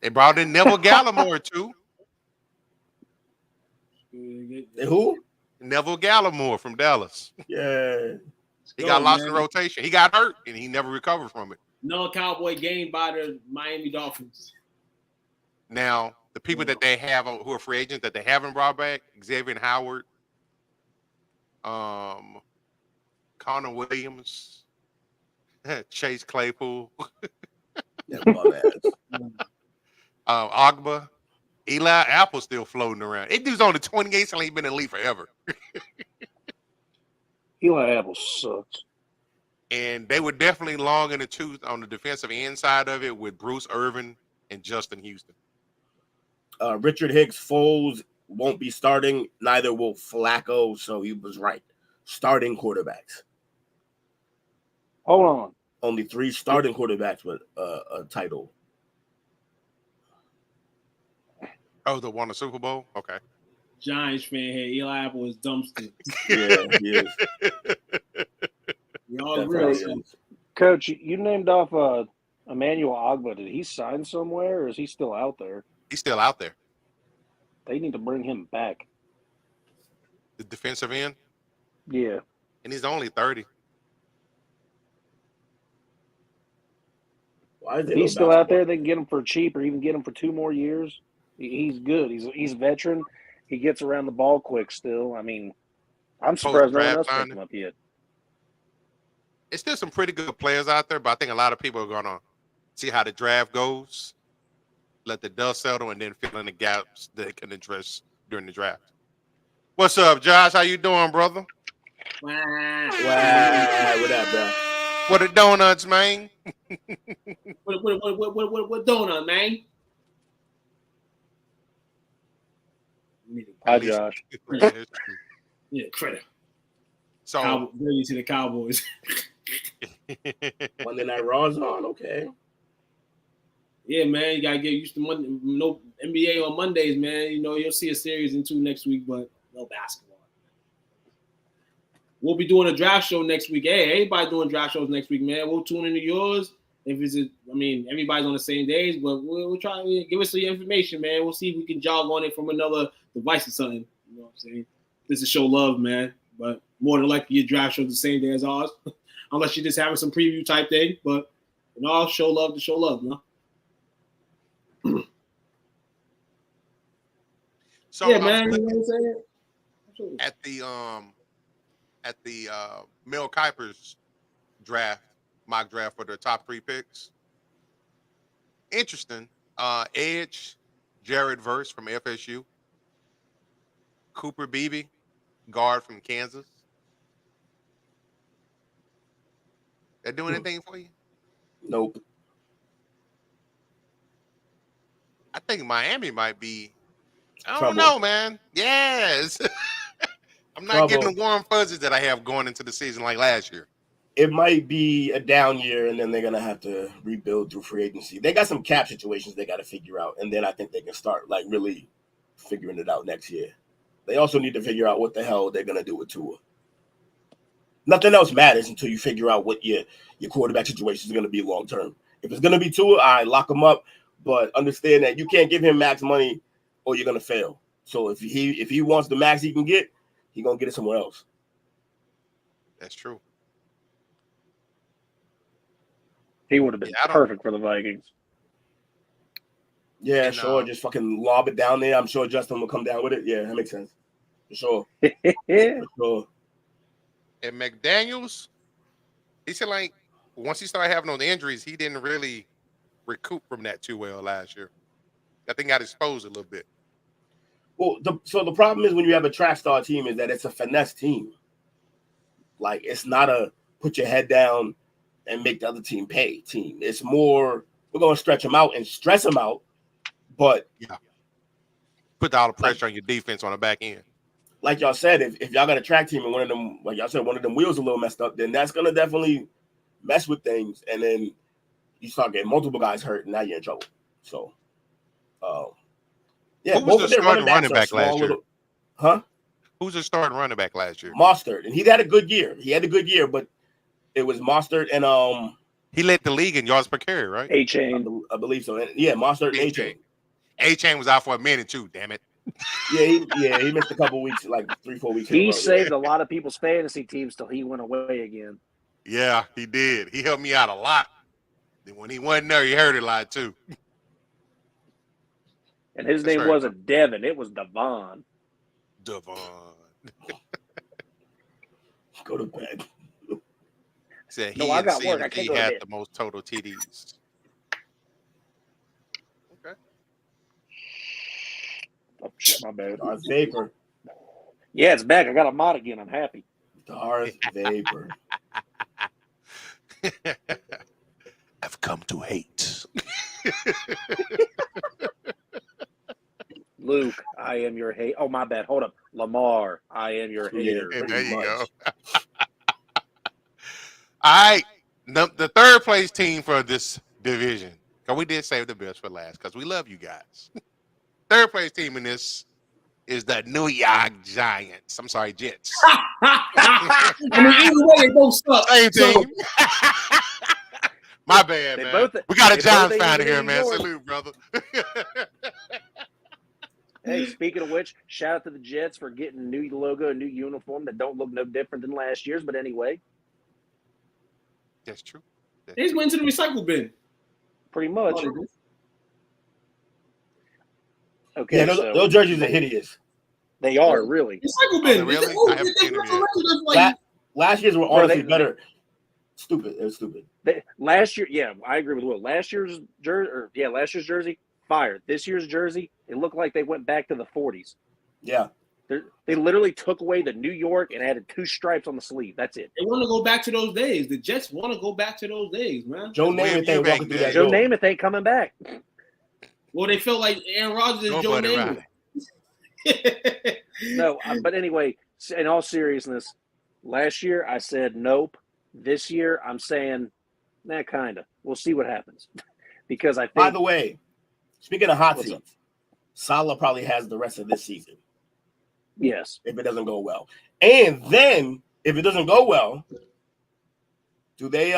They brought in Neville Gallimore, too. Who? Neville Gallimore from Dallas. Yeah. He got lost in rotation. He got hurt, and he never recovered from it. No Cowboy game by the Miami Dolphins. Now, the people that they have who are free agents that they haven't brought back, Xavier Howard, Connor Williams, Chase Claypool, Ogba, Eli Apple still floating around. It dude's only 28, so he's been in the league forever. Eli Apple sucks. And they were definitely long in the tooth on the defensive end side of it with Bruce Irvin and Justin Houston. Richard Hicks Foles won't be starting. Neither will Flacco. So he was right. Starting quarterbacks. Hold on. Only 3 starting quarterbacks with a title. Oh, the won the Super Bowl? Okay. Giants fan here. Eli Apple is dumpster. Yeah, he is. We all agree. Coach, you named off Emmanuel Ogba. Did he sign somewhere, or is he still out there? He's still out there. They need to bring him back. The defensive end? Yeah. And he's only 30. Why is He's still out there. They can get him for cheap or even get him for 2 more years. He's good. He's a veteran. He gets around the ball quick still. I mean, I'm surprised no one else picked him up yet. It's still some pretty good players out there, but I think a lot of people are going to see how the draft goes, let the dust settle, and then fill in the gaps that they can address during the draft. What's up, Josh? How you doing, brother? Wow. What up, bro? What the donuts, man? What donut, man? Hi, Josh. Yeah, credit. So, dirty to the Cowboys. Monday Night Raw's on, okay. Yeah, man, you gotta get used to Monday. No NBA on Mondays, man. You know, you'll see a series in 2 next week, but no basketball. We'll be doing a draft show next week. Hey, everybody doing draft shows next week, man. We'll tune into yours. If it's, everybody's on the same days, but we'll try to give us some information, man. We'll see if we can jog on it from another device or something. You know what I'm saying? This is show love, man. But more than likely, your draft show's the same day as ours, unless you're just having some preview type thing. But show love to show love, no? So yeah, man. You know what I'm saying? At the Mel Kiper's mock draft for their top 3 picks. Interesting. Edge, Jared Verse from FSU. Cooper Beebe, guard from Kansas. That doing anything for you? Nope. I think Miami might be. I don't know, man. Yes. I'm not getting the warm fuzzies that I have going into the season like last year. It might be a down year, and then they're gonna have to rebuild through free agency. They got some cap situations they got to figure out, and then I think they can start like really figuring it out next year. They also need to figure out what the hell they're gonna do with Tua. Nothing else matters until you figure out what your quarterback situation is gonna be long term. If it's gonna be Tua, I lock him up, but understand that you can't give him max money or you're gonna fail. So if he wants the max he can get, he's gonna get it somewhere else. That's true. He would have been perfect for the Vikings. Yeah, sure. Just fucking lob it down there. I'm sure Justin will come down with it. Yeah, that makes sense. For sure. For sure. And McDaniels, he said like once he started having those injuries, he didn't really recoup from that too well last year. I think got exposed a little bit. Well, so the problem is when you have a track star team is that it's a finesse team. Like it's not a put your head down and make the other team pay team. It's more we're going to stretch them out and stress them out, but put all the pressure on your defense on the back end. Like y'all said, if y'all got a track team and one of them, like y'all said, one of them wheels a little messed up, then that's going to definitely mess with things, and then you start getting multiple guys hurt, and now you're in trouble. So, yeah. Who was the starting running back last year? Huh? Who's the starting running back last year? Mostert, and he had a good year. But it was Mostert and he led the league in yards per carry, right? A-Chain, I believe so. And, yeah, Mostert and A-Chain. A-Chain was out for a minute too. Damn it. He missed a couple weeks, like 3-4 weeks. He saved a lot of people's fantasy teams till he went away again. Yeah, he did. He helped me out a lot. Then when he wasn't there, he hurt a lot too. And his name wasn't Devin; it was Devon. Go to bed. Said I got work. I can't go to had bed. the most total TDs. Okay. Oh shit, my bad. Darth Vapor. Yeah, it's back. I got a mod again. I'm happy. Darth Vapor. I've come to hate. Luke, I am your hate. Oh, my bad. Hold up. Lamar, I am your hater. And there you go. All right. The third place team for this division. Because we did save the best for last because we love you guys. Third place team in this is the New York Giants. I'm sorry, Jets. I mean, either way, they both suck. Same team. My bad, man. We got a Giants fan here, man. Salute, brother. Hey, speaking of which, shout out to the Jets for getting a new logo, a new uniform that don't look no different than last year's. But anyway. That's true. They just went to the recycle bin. Pretty much. Okay. Yeah, those jerseys are hideous. They are, really. Recycle bin. Really? I haven't seen them yet. Last year's were honestly better. Stupid. It was stupid. Last year, yeah, I agree with Will. Last year's jersey, fire. This year's jersey, it looked like they went back to the 40s. Yeah. They literally took away the New York and added 2 stripes on the sleeve. That's it. They want to go back to those days. The Jets want to go back to those days, man. Joe Namath ain't walking through that Joe door. Namath ain't coming back. Well, they felt like Aaron Rodgers and Joe Namath. No, but anyway, in all seriousness, last year I said nope. This year I'm saying, kind of. We'll see what happens. Because I think. By the way, speaking of hot seats, Salah probably has the rest of this season. Yes. If it doesn't go well. And then, if it doesn't go well, do they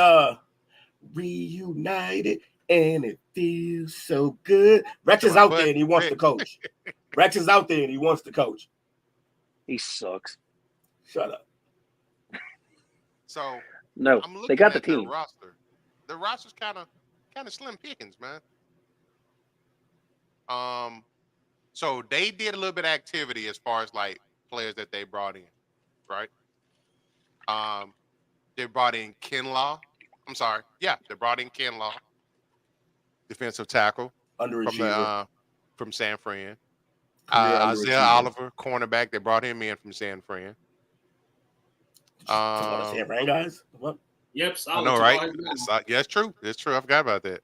reunited and it feels so good? Rex is out there and he wants to coach. Rex is out there and he wants to coach. He sucks. Shut up. So no, they got the team. The roster. The roster's kind of slim pickings, man. So they did a little bit of activity as far as like players that they brought in, right? They brought in Kinlaw. They brought in Kinlaw, defensive tackle from San Fran. Isaiah Oliver, cornerback. They brought him in from San Fran. San Fran guys. What? Yep, I know, right? Yeah, it's true. It's true. I forgot about that.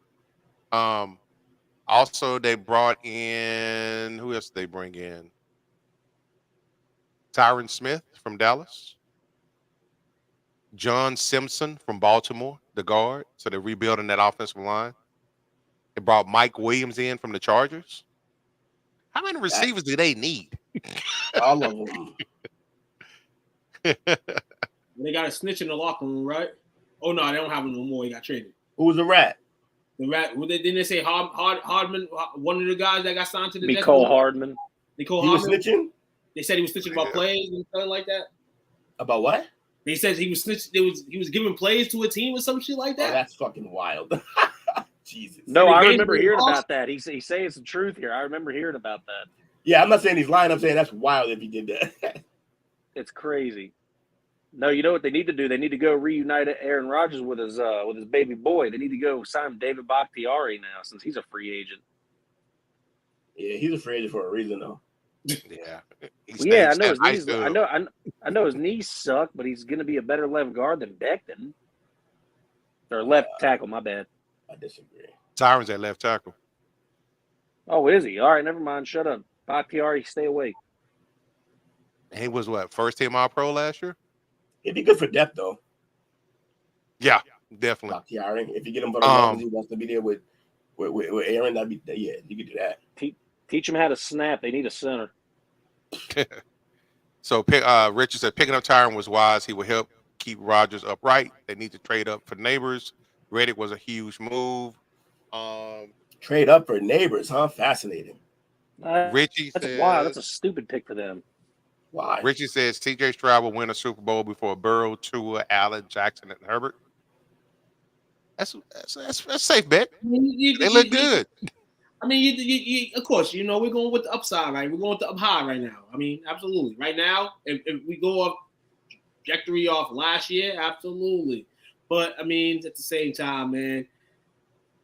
Also, they brought in who else did they bring in? Tyron Smith from Dallas. John Simpson from Baltimore, the guard. So they're rebuilding that offensive line. They brought Mike Williams in from the Chargers. How many receivers do they need? All of them. They got a snitch in the locker room, right? Oh no, they don't have him no more. He got traded. Who was the rat? The rat. Didn't they say Hardman? One of the guys that got signed to the Nicole Hardman. Nicole He was Hardman. snitching? They said he was snitching about plays and something like that. About what? They said he was snitching. He was giving plays to a team or some shit like that. Oh, that's fucking wild. Jesus. No, Any I game remember they hearing lost? about that. He's saying some truth here. I remember hearing about that. Yeah, I'm not saying he's lying. I'm saying that's wild if he did that. It's crazy. No, you know what they need to do? They need to go reunite Aaron Rodgers with his baby boy. They need to go sign David Bakhtiari now since he's a free agent. Yeah, he's a free agent for a reason, though. Yeah. Yeah, I know his knees. I know his knees suck, but he's going to be a better left guard than Becton. Or left tackle. My bad. I disagree. Tyron's at left tackle. Oh, is he? All right, never mind. Shut up. Bakhtiari, stay away. He was what, first team All Pro last year? It'd be good for depth, though. Yeah, definitely. Bakhtiari. If you get him for the Rams, he wants to be there with Aaron. That'd be you could do that. Teach him how to snap. They need a center. So Richard said picking up Tyron was wise. He will help keep Rodgers upright. They need to trade up for Neighbors. Reddick was a huge move. Trade up for Neighbors, huh? Fascinating. Richie That's says, wow. That's a stupid pick for them. Why? Richie says CJ Stroud will win a Super Bowl before Burrow, Tua, Allen, Jackson, and Herbert. That's a safe bet. They look good. I mean, you, of course, you know, we're going with the upside, right? We're going with the up high right now. I mean, absolutely. Right now, if we go up trajectory off last year, absolutely. But, I mean, at the same time, man,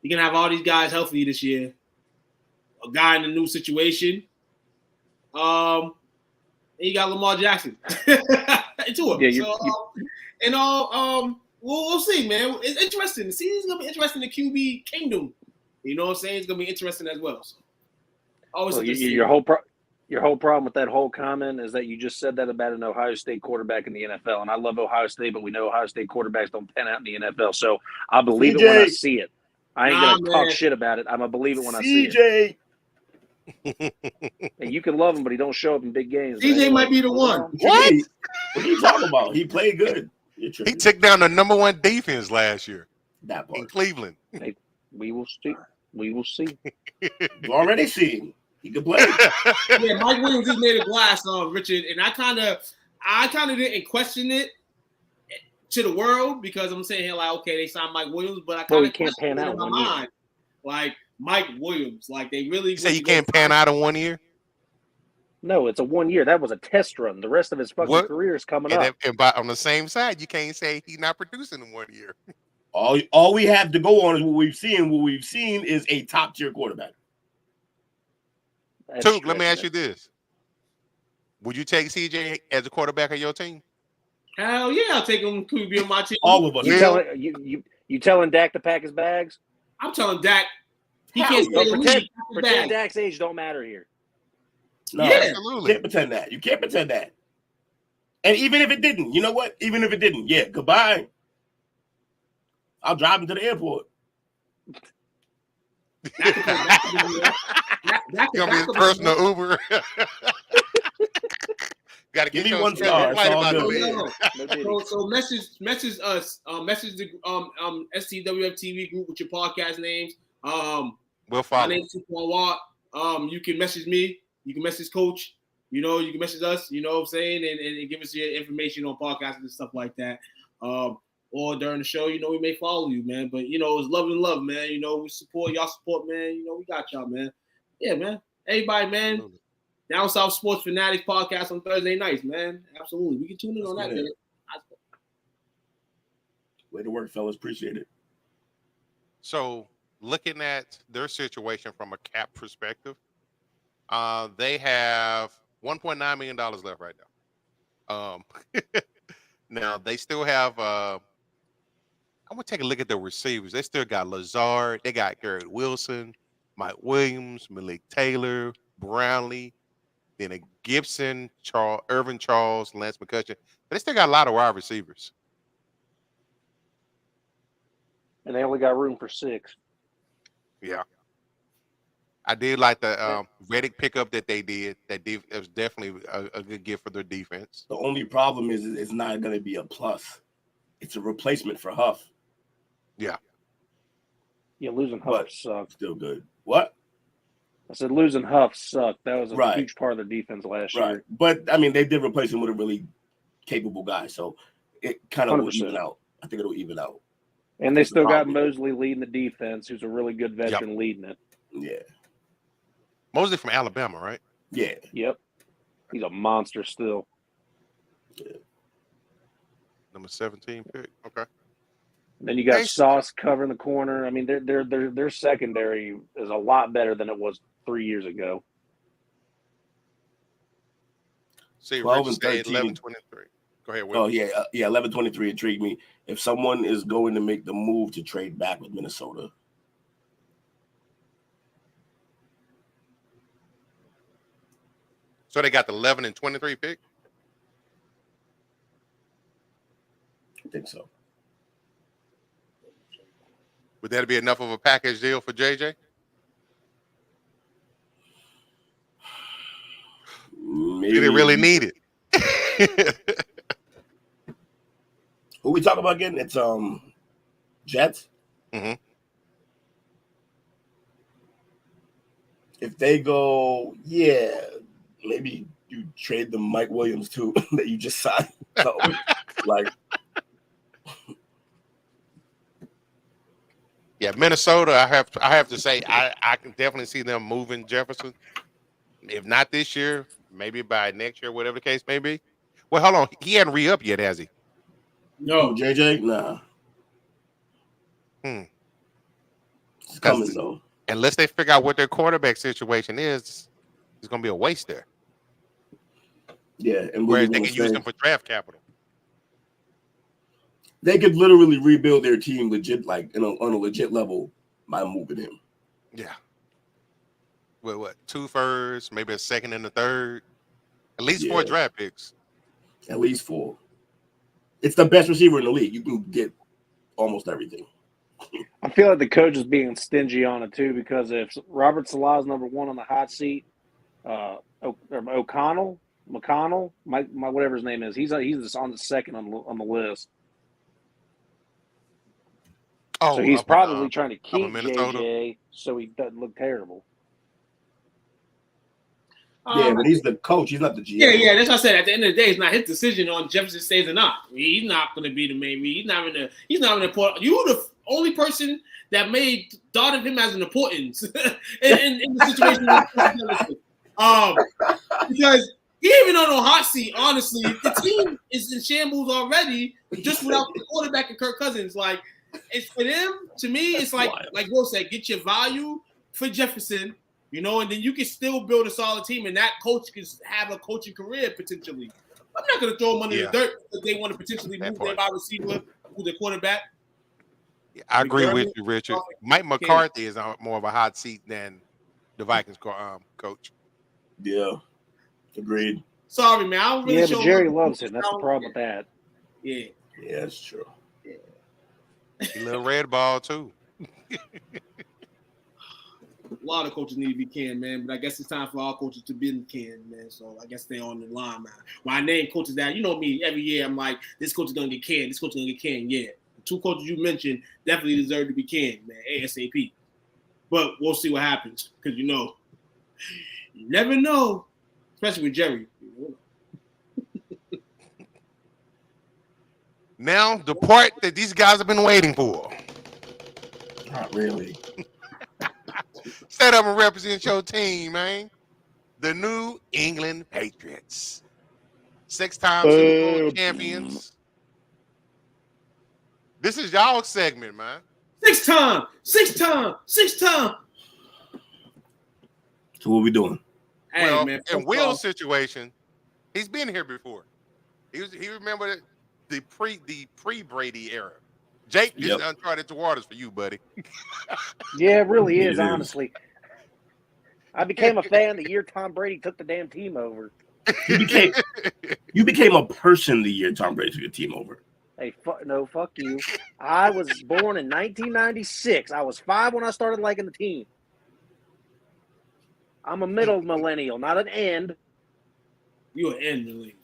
you're going to have all these guys healthy this year. A guy in a new situation. And you got Lamar Jackson. Into him. Yeah, we'll see, man. It's interesting. The season's going to be interesting in QB Kingdom. You know what I'm saying? It's gonna be interesting as well. So, your whole problem with that whole comment is that you just said that about an Ohio State quarterback in the NFL, and I love Ohio State, but we know Ohio State quarterbacks don't pan out in the NFL. So I believe it when I see it. I ain't gonna talk shit about it. I'm gonna believe it when I see it. And you can love him, but he don't show up in big games. CJ might be the one. What? What are you talking about? He played good. He took down the #1 defense last year that in Cleveland. Hey, we will see. We will see. You already see. He can play. Yeah, Mike Williams just made a glass on Richard, and I kind of didn't question it to the world because I'm saying, like, okay, they signed Mike Williams, but I kind of can't pan out in my mind, like Mike Williams, like they really. You say you can't pan out in 1 year? No, it's a 1 year. That was a test run. The rest of his fucking career is coming up. And on the same side, you can't say he's not producing in 1 year. All we have to go on is what we've seen. What we've seen is a top tier quarterback. Took, let me ask you this: would you take CJ as a quarterback of your team? Hell yeah, I'll take him to be on my team. All of us. You telling Dak to pack his bags? I'm telling Dak he can't stay in the league. Pretend Dak's age don't matter here. No, yeah, absolutely. You can't pretend that. You can't pretend that. And even if it didn't, you know what? Even if it didn't, yeah, goodbye. I'll drive him to the airport. That gonna be his personal Uber. Got to give me 1 star. So message us. Message the STWF TV group with your podcast names. We'll follow. My name's Super Watt. You can message me. You can message Coach. You know, you can message us. You know what I'm saying, and give us your information on podcasts and stuff like that. Or during the show, you know, we may follow you, man. But, you know, it's love and love, man. You know, we support y'all support, man. You know, we got y'all, man. Yeah, man. Everybody, man. Down South Sports Fanatics podcast on Thursday nights, man. Absolutely. We can tune in on that, man. Way to work, fellas. Appreciate it. So, looking at their situation from a cap perspective, they have $1.9 million left right now. Now, they still have I'm going to take a look at the receivers. They still got Lazard. They got Garrett Wilson, Mike Williams, Malik Taylor, Brownlee. then a Gibson, Irvin Charles, Lance McCutcheon. But they still got a lot of wide receivers. And they only got room for 6. Yeah. I did like the Reddick pickup that they did. It was definitely a good gift for their defense. The only problem is it's not going to be a plus. It's a replacement for Huff. Yeah. Yeah, losing Huff sucked. Still good. What? I said losing Huff sucked. That was a Right. huge part of their defense last Right. year. But, I mean, they did replace him with a really capable guy, so it kind of will 100%. even out. I think it'll even out. And they still got Probably. Mosley leading the defense, who's a really good veteran leading it. Yeah. Mostly from Alabama, right? Yeah. Yep. He's a monster still. Yeah. Number 17 pick. Okay. And then you got Sauce covering the corner. I mean, their secondary is a lot better than it was 3 years ago. See, 12 Rich and said 13. 11-23. Go ahead, Will. Oh, yeah. 11-23 intrigued me. If someone is going to make the move to trade back with Minnesota, So they got the 11 and 23 pick? I think so. Would that be enough of a package deal for JJ? Maybe. Did it really need it? Who we talking about again? It's Jets. Mm-hmm. If they go, yeah, maybe you trade the Mike Williams too that you just signed. So, like, Yeah, Minnesota. I have to say I can definitely see them moving Jefferson. If not this year, maybe by next year, whatever the case may be. Well, hold on, he hadn't re-up yet, has he? no, JJ, nah. It's coming though. Unless they figure out what their quarterback situation is, it's going to be a waste there. Yeah, and whereas they can use them for draft capital. They could literally rebuild their team legit, like on a legit level by moving him. Yeah. Well, what 2 firsts, maybe a second and a third, at least 4 draft picks. At least 4. It's the best receiver in the league. You can get almost everything. I feel like the coach is being stingy on it too, because if Robert Saleh's number 1 on the hot seat, McConnell, whatever his name is, he's on the second on the list. Oh, so he's probably trying to keep JJ so he doesn't look terrible. Yeah, but he's the coach. He's not the GM. Yeah. That's what I said. At the end of the day, it's not his decision on Jefferson stays or not. He's not going to be the main read. He's not in the important. You're the only person that thought of him as an importance in the situation. Because he even on a hot seat. Honestly, the team is in shambles already, just without the quarterback and Kirk Cousins. Like, it's for them. To me, it's like Will said, get your value for Jefferson. And then you can still build a solid team, and that coach can have a coaching career potentially. I'm not going to throw money in the dirt because they want to potentially move their wide receiver to the quarterback. Yeah, I agree with you, Richard. Mike McCarthy is more of a hot seat than the Vikings coach. Yeah, agreed. Sorry, man. I don't really but Jerry loves him. That's the problem with that. Yeah, that's true. Yeah. A little red ball too. A lot of coaches need to be canned, man. But I guess it's time for all coaches to be canned, man. So I guess they're on the line, man. When I name coaches that, me, every year I'm like, this coach is going to get canned. This coach is going to get canned. Yeah. The 2 coaches you mentioned definitely deserve to be canned, man, ASAP. But we'll see what happens because, you never know, especially with Jerry. Now, the part that these guys have been waiting for. Not really. Set up and represent your team, man. The New England Patriots. 6-time Super Bowl champions. This is y'all segment, man. 6 time. So what we doing? Hey, well, man, in Will's situation, he's been here before. He remembered the pre-Brady era. Jake, this is uncharted waters for you, buddy. Yeah, it really is, honestly. I became a fan the year Tom Brady took the damn team over. You became a person the year Tom Brady took your team over. Hey, fuck you. I was born in 1996. I was 5 when I started liking the team. I'm a middle millennial, not an end. You're an end millennial.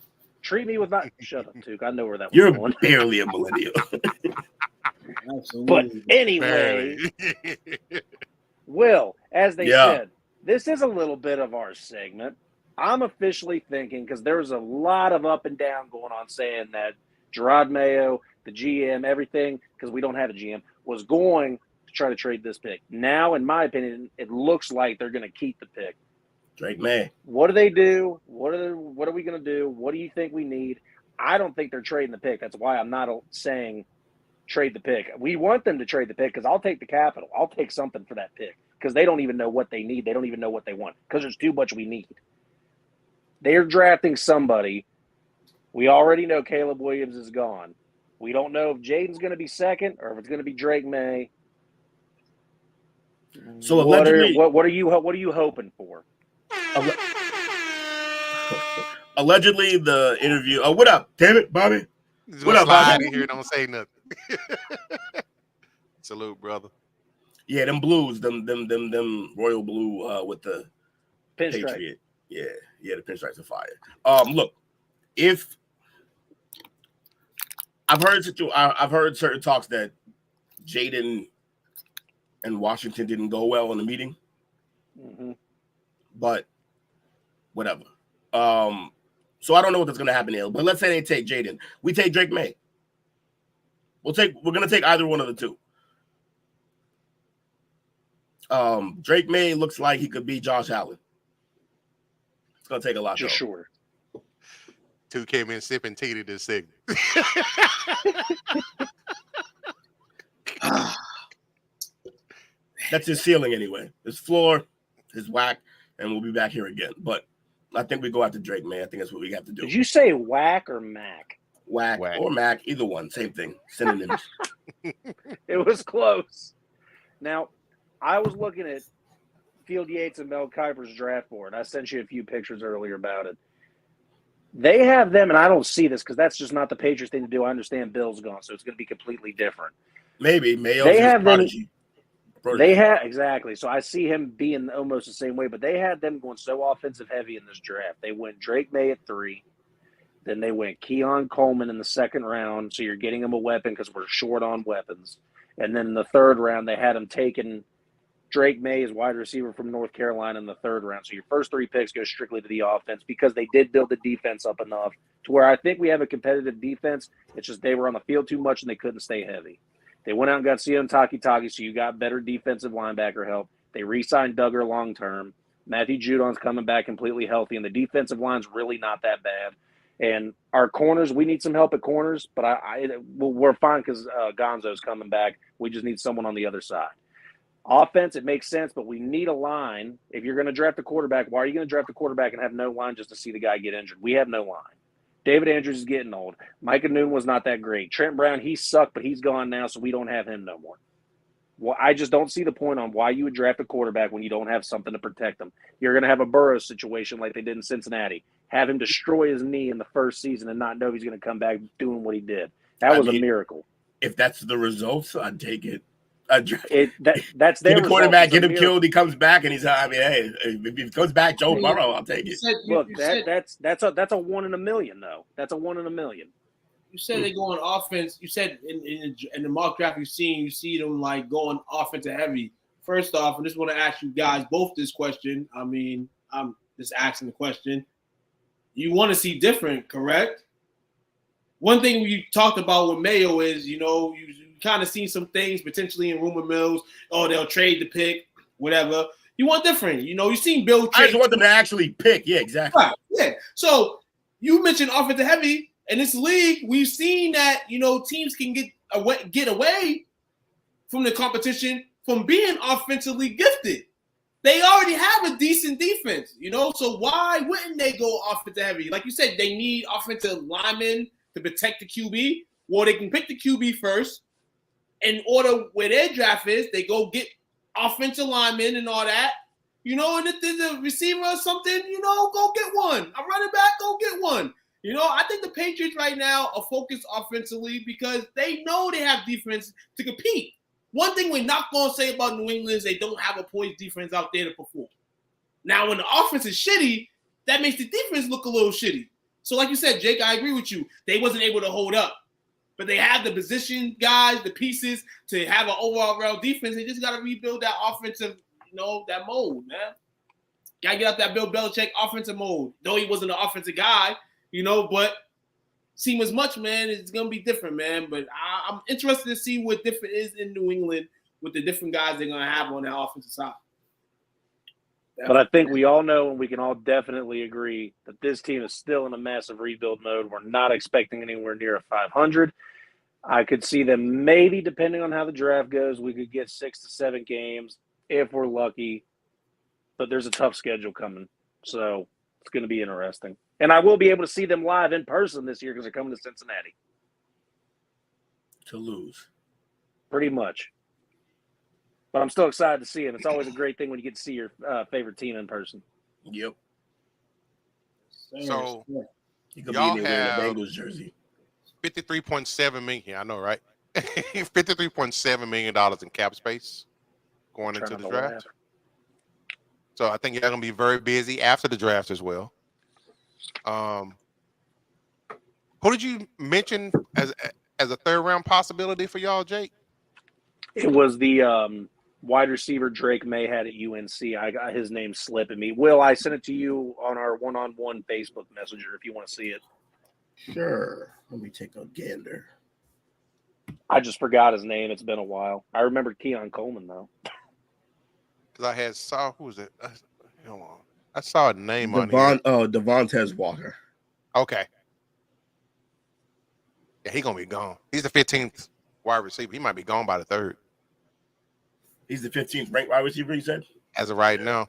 Treat me with my shut up, Tuke. I know where that was You're going. barely a millennial. Absolutely. But anyway, Will, as they said, this is a little bit of our segment. I'm officially thinking, because there's a lot of up and down going on, saying that Gerard Mayo, the GM, everything, because we don't have a GM, was going to try to trade this pick. Now, in my opinion, it looks like they're going to keep the pick. Drake May. What do they do? What are we going to do? What do you think we need? I don't think they're trading the pick. That's why I'm not saying trade the pick. We want them to trade the pick because I'll take the capital. I'll take something for that pick because they don't even know what they need. They don't even know what they want because there's too much we need. They're drafting somebody. We already know Caleb Williams is gone. We don't know if Jaden's going to be second or if it's going to be Drake May. So what allegedly, are you hoping for? Allegedly, the interview. Oh, what up? Damn it, Bobby. What up, Bobby? Here, don't say nothing. Salute, brother. Yeah, them blues, them royal blue with the Pinstripe. Patriot. Yeah, the pinstripes are fire. Look, if I've heard certain talks that Jaden and Washington didn't go well in the meeting, but whatever. So I don't know what's going to happen here. But let's say they take Jaden, we take Drake May. We're going to take either one of the two. Drake May looks like he could be Josh Allen. It's going to take a lot. For sure. Two came in sipping tea to this segment. That's his ceiling anyway. His floor, his whack, and we'll be back here again. But I think we go after Drake, man. I think that's what we have to do. Did you say whack or Mac? Whack or Mac, either one, same thing. Synonyms. It was close. Now, I was looking at Field Yates and Mel Kiper's draft board. I sent you a few pictures earlier about it. They have them, and I don't see this because that's just not the Patriots thing to do. I understand Bill's gone, so it's going to be completely different. Maybe Mayo's they have prodigy. They have exactly. So I see him being almost the same way, but they had them going so offensive heavy in this draft. They went Drake May at 3. Then they went Keon Coleman in the second round. So you're getting him a weapon because we're short on weapons. And then in the third round, they had him taking Drake May as wide receiver from North Carolina in the third round. So your first 3 picks go strictly to the offense because they did build the defense up enough to where I think we have a competitive defense. It's just they were on the field too much and they couldn't stay heavy. They went out and got Sion Takitaki, so you got better defensive linebacker help. They re-signed Duggar long-term. Matthew Judon's coming back completely healthy, and the defensive line's really not that bad. And our corners, we need some help at corners, but we're fine because Gonzo's coming back. We just need someone on the other side. Offense, it makes sense, but we need a line. If you're going to draft a quarterback, why are you going to draft a quarterback and have no line just to see the guy get injured? We have no line. David Andrews is getting old. Micah Noon was not that great. Trent Brown, he sucked, but he's gone now, so we don't have him no more. Well, I just don't see the point on why you would draft a quarterback when you don't have something to protect him. You're going to have a Burrows situation like they did in Cincinnati. Have him destroy his knee in the first season and not know he's going to come back doing what he did. That was a miracle. If that's the results, I'd take it. That's their get the quarterback, get him miracle. Killed, he comes back, and he's. I mean, hey, if he comes back, Joe Burrow, I'll take it. That's a 1 in a million, though. That's a 1 in a million. You said they go on offense. You said in the mock draft you see them like going offensive heavy. First off, I just want to ask you guys both this question. I mean, I'm just asking the question. You want to see different, correct? One thing we talked about with Mayo is, you kind of seen some things potentially in rumor mills. Oh, they'll trade the pick, whatever. You want different. You've seen Bill trade. I just want them to actually pick. Yeah, exactly. Right. Yeah. So you mentioned offensive heavy. In this league, we've seen that, teams can get away from the competition from being offensively gifted. They already have a decent defense, so why wouldn't they go offensive heavy? Like you said, they need offensive linemen to protect the QB. Well, they can pick the QB first. In order where their draft is, they go get offensive linemen and all that. You know, and if there's a receiver or something, you know, go get one. A running back, go get one. You know, I think the Patriots right now are focused offensively because they know they have defense to compete. One thing we're not going to say about New England is they don't have a poised defense out there to perform. Now, when the offense is shitty, that makes the defense look a little shitty. So like you said, Jake, I agree with you. They wasn't able to hold up. But they have the position guys, the pieces to have an overall round defense. They just got to rebuild that offensive, you know, that mode, man. Got to get out that Bill Belichick offensive mode. Though he wasn't an offensive guy, you know, but seem as much, man. It's going to be different, man. But I'm interested to see what different is in New England with the different guys they're going to have on that offensive side. But I think we all know and we can all definitely agree that this team is still in a massive rebuild mode. We're not expecting anywhere near a 500. I could see them maybe, depending on how the draft goes, we could get 6 to 7 games if we're lucky. But there's a tough schedule coming. So it's going to be interesting. And I will be able to see them live in person this year because they're coming to Cincinnati. To lose. Pretty much. But I'm still excited to see him. It's always a great thing when you get to see your favorite team in person. Yep. So You could y'all be in there have wearing a Bengals jersey. $53.7 million. I know, right? $53.7 million in cap space going into the draft. So I think you're going to be very busy after the draft as well. Who did you mention as a third round possibility for y'all, Jake? It was the wide receiver Drake May had at UNC. I got his name slipping me. Will, I sent it to you on our one-on-one Facebook Messenger if you want to see it. Sure. Let me take a gander. I just forgot his name. It's been a while. I remember Keon Coleman, though. Because who was it? Hold on. I saw a name on here. Devontae Walker. Okay. Yeah, he's going to be gone. He's the 15th wide receiver. He might be gone by the 3rd. He's the 15th ranked wide receiver, you said? As of right now.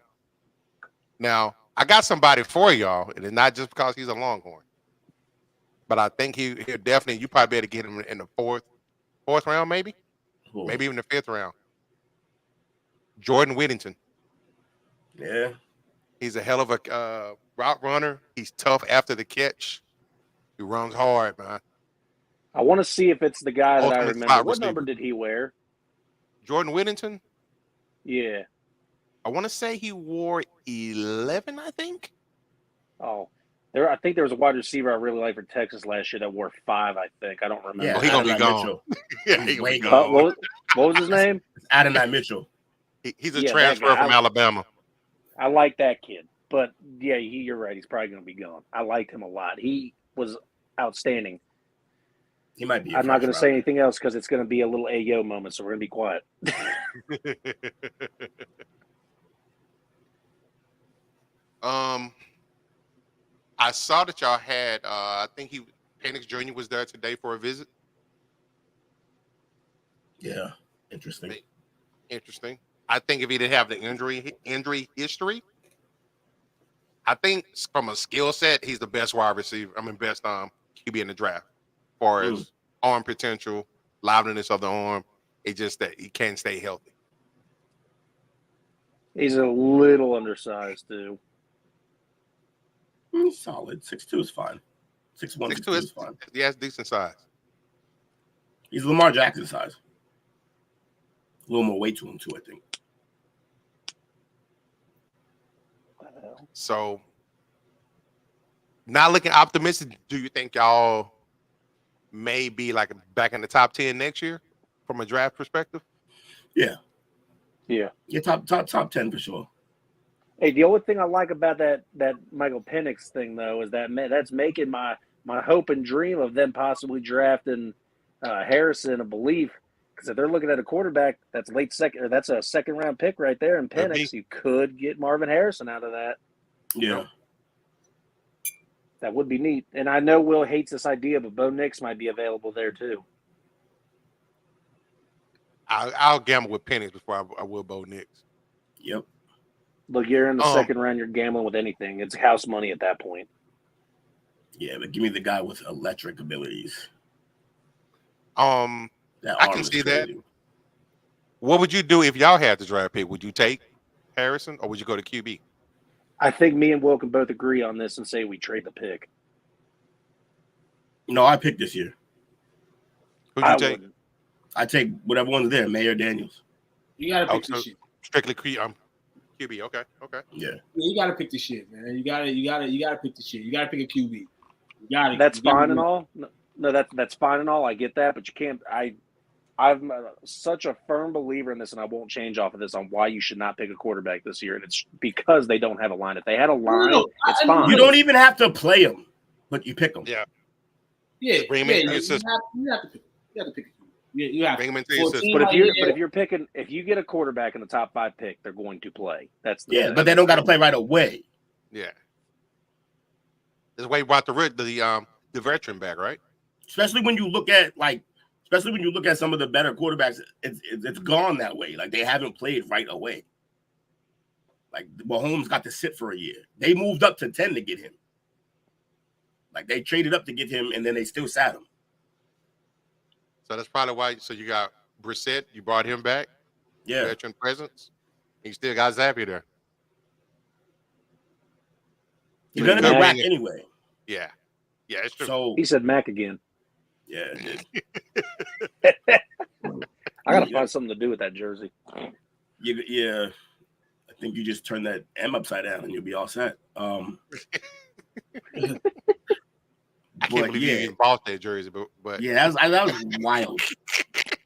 Now, I got somebody for y'all, and it's not just because he's a Longhorn. But I think he'll definitely, you probably better get him in the fourth round, maybe? Cool. Maybe even the 5th round. Jordan Whittington. Yeah. He's a hell of a route runner. He's tough after the catch. He runs hard, man. I want to see if it's the guy that I Ultimate remember. slot What receiver. number did he wear? Jordan Whittington? Yeah. I want to say he wore 11, I think. Oh. I think there was a wide receiver I really liked for Texas last year that wore 5, I think. I don't remember. Yeah, He gonna be Adonai gone. Mitchell. Yeah, he gonna be Way gone. What was his name? It's Adonai Mitchell. He's a Yeah, that transfer guy. from Alabama. I like that kid. But, yeah, you're right. He's probably going to be gone. I liked him a lot. He was outstanding. He might be. I'm not going to say anything else because it's going to be a little Ayo moment, so we're going to be quiet. I saw that y'all had. I think Penix Jr. was there today for a visit. Yeah, interesting. Interesting. I think if he didn't have the injury history, I think from a skill set, he's the best wide receiver. Best QB in the draft. As far as arm potential, liveliness of the arm, it's just that he can't stay healthy. He's a little undersized, too. Solid. 6'2" is fine. 6'1", 6'2" is fine. He has decent size. He's Lamar Jackson size. A little more weight to him, too, I think. So, not looking optimistic, do you think y'all may be like back in the top 10 next year from a draft perspective? Yeah. Yeah. Yeah, top 10 for sure. Hey, the only thing I like about that Michael Penix thing, though, is that's making my hope and dream of them possibly drafting Harrison a belief. Because if they're looking at a quarterback, that's late second, or that's a second round pick right there in Penix. You could get Marvin Harrison out of that. Yeah. That would be neat. And I know Will hates this idea, but Bo Nix might be available there too. I'll gamble with Penix before I will Bo Nix. Yep. Look, you're in the second round. You're gambling with anything. It's house money at that point. Yeah, but give me the guy with electric abilities. I can see that. What would you do if y'all had the draft pick? Would you take Harrison, or would you go to QB? I think me and Will can both agree on this and say we trade the pick. No, I picked this year. Who'd you take? Wouldn't. I take whatever one's there, Mayor Daniels. You gotta pick so this shit. Strictly QB. Okay. Yeah. You gotta pick the shit, man. You gotta pick the shit. You gotta pick a QB. You gotta. That's fine and all. No, that's fine and all. I get that, but you can't. I'm such a firm believer in this, and I won't change off of this on why you should not pick a quarterback this year, and it's because they don't have a line. If they had a line, it's fine. You don't even have to play them, but you pick them. Yeah. Yeah. Bring him into your system. You have to pick. You have to pick. You have Bring to. him into your system. But if you get a quarterback in the top 5 pick, they're going to play. That's But they don't got to play right away. Yeah. This way, brought the veteran back, right? Especially when you look at some of the better quarterbacks, it's gone that way. Like, they haven't played right away. Like, Mahomes got to sit for a year. They moved up to 10 to get him. Like, they traded up to get him, and then they still sat him. So that's probably why. So you got Brissett, you brought him back. Yeah. Veteran presence. You still got Zappy there. You're going to go back anyway. Yeah. Yeah, it's true. So He said Mac again. yeah. I got to find something to do with that jersey. Yeah. I think you just turn that M upside down and you'll be all set. I can't believe you even bought that jersey, but yeah, that was wild.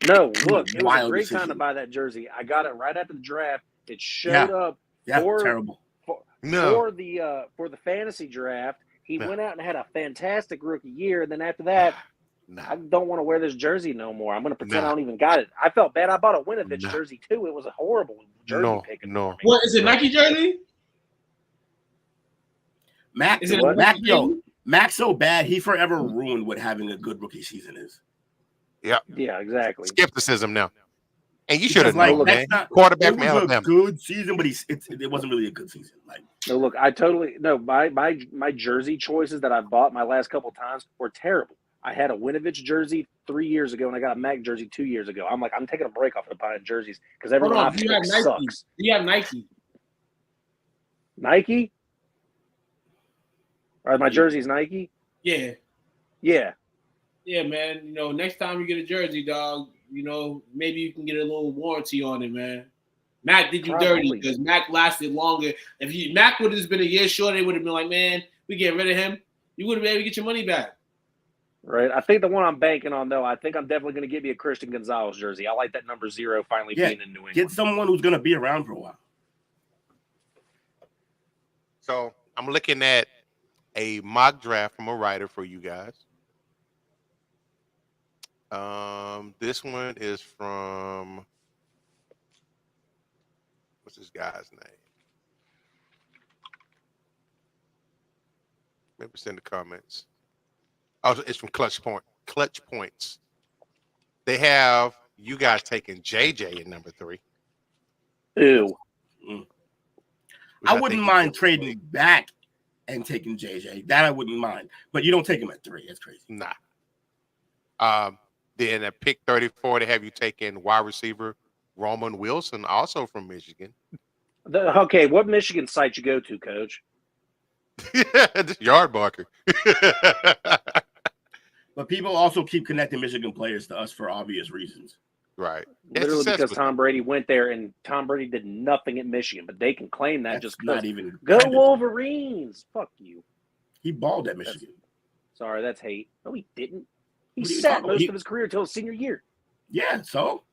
No, look, it was Wild a great decision. time to buy that jersey. I got it right after the draft. It showed up Terrible. for the fantasy draft. He No. went out and had a fantastic rookie year, and then after that, I don't want to wear this jersey no more. I'm going to pretend I don't even got it. I felt bad. I bought a Winovich jersey too. It was a horrible jersey picking. No. What is it? Nike jersey? Mac, Is it Mac's so bad, he forever ruined what having a good rookie season is. Yeah. Yeah, exactly. Skepticism now. And you should have Because, known, man. that's Quarterback from it was a Alabama. good season, but it wasn't really a good season. Like, No, look, my jersey choices that I've bought my last couple times were terrible. I had a Winovich jersey 3 years ago, and I got a Mac jersey 2 years ago. I'm like, I'm taking a break off of buying jerseys because everyone Hold I on, do you have pick Nike? sucks. Do you have Nike? Nike? Are my jerseys Nike? Yeah. Yeah. Yeah, man. You know, next time you get a jersey, dog, you know, maybe you can get a little warranty on it, man. Mac did you dirty because Mac lasted longer. If Mac would have just been a year short, they would have been like, man, we get rid of him. You would have been able to get your money back. Right. I think the one I'm banking on, though, I think I'm definitely going to get me a Christian Gonzalez jersey. I like that number 0 finally being in New England. Get someone who's going to be around for a while. So I'm looking at a mock draft from a writer for you guys. This one is from, what's this guy's name? Maybe it's in the comments. Oh, it's from Clutch Points. They have you guys taking JJ at number 3. Ew. I wouldn't mind trading back and taking JJ. That I wouldn't mind. But you don't take him at 3. That's crazy. Nah. Then at pick 34, they have you taking wide receiver Roman Wilson, also from Michigan. Okay, what Michigan site you go to, Coach? Yard barker. But people also keep connecting Michigan players to us for obvious reasons. Right. Literally because Tom Brady went there and Tom Brady did nothing at Michigan, but they can claim that just not because. even Go Wolverines! Fuck you. He balled at Michigan. Sorry, that's hate. No, he didn't. He What are you sat talking about? most of his career until his senior year. Yeah, so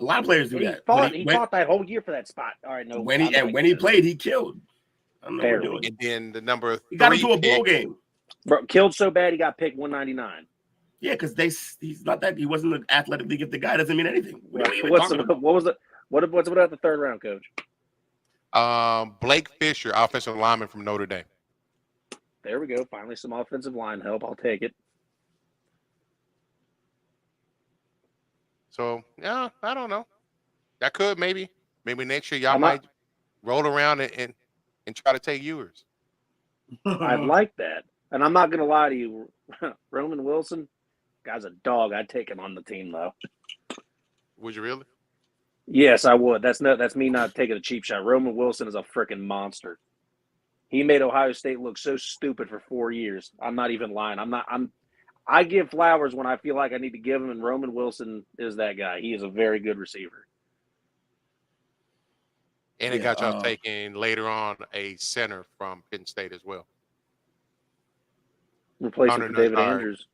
a lot of players do And that. he fought that whole year for that spot. All right, no. When he played, he killed. I don't know what we're doing. And then the number 3 He got into a bowl game. Bro, killed so bad he got picked 199. Yeah, because he's not that he wasn't an athletically gifted guy. Doesn't mean anything. What are we even What's talking about? what was it? What's about the third round, Coach? Blake Fisher, offensive lineman from Notre Dame. There we go. Finally, some offensive line help. I'll take it. So yeah, I don't know. That could maybe next year y'all might roll around and try to take yours. I'd like that, and I'm not gonna lie to you, Roman Wilson, guy's a dog. I'd take him on the team though. Would you really? Yes, I would. That's me not taking a cheap shot. Roman Wilson is a freaking monster. He made Ohio State look so stupid for 4 years. I'm not even lying. I give flowers when I feel like I need to give them, and Roman Wilson is that guy. He is a very good receiver. And it got y'all taking later on a center from Penn State as well. Replacing for David Andrews.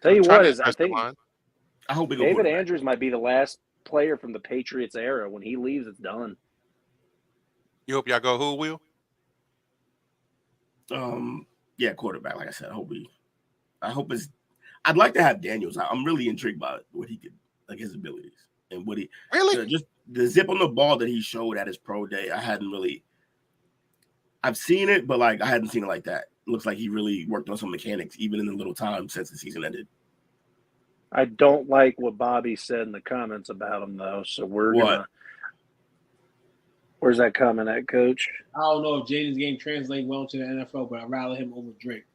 Tell you what is, I think I hope David Andrews might be the last player from the Patriots era. When he leaves, it's done. You hope y'all go who, Will? Yeah, quarterback. Like I said, I'd like to have Daniels. I'm really intrigued by what he could, like his abilities and what he really just the zip on the ball that he showed at his pro day. I've seen it, but like I hadn't seen it like that. It looks like he really worked on some mechanics, even in the little time since the season ended. I don't like what Bobby said in the comments about him, though. So where's that comment at, Coach? I don't know if Jaden's game translates well to the NFL, but I'd rather him over Drake.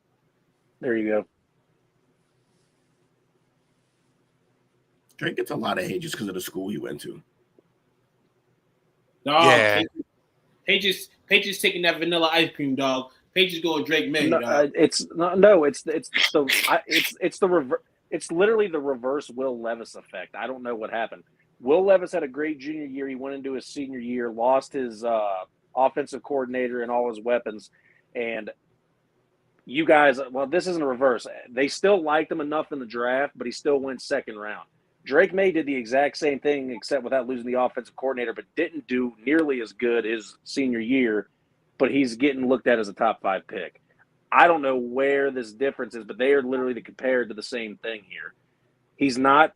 There you go. Drake gets a lot of hate just because of the school he went to. Dog, yeah. Paige is taking that vanilla ice cream, dog. Paige is going Drake May. It's literally the reverse Will Levis effect. I don't know what happened. Will Levis had a great junior year. He went into his senior year, lost his offensive coordinator and all his weapons. And you guys, well, this isn't a reverse. They still liked him enough in the draft, but he still went second round. Drake May did the exact same thing, except without losing the offensive coordinator, but didn't do nearly as good his senior year. But he's getting looked at as a top 5 pick. I don't know where this difference is, but they are literally compared to the same thing here. He's not,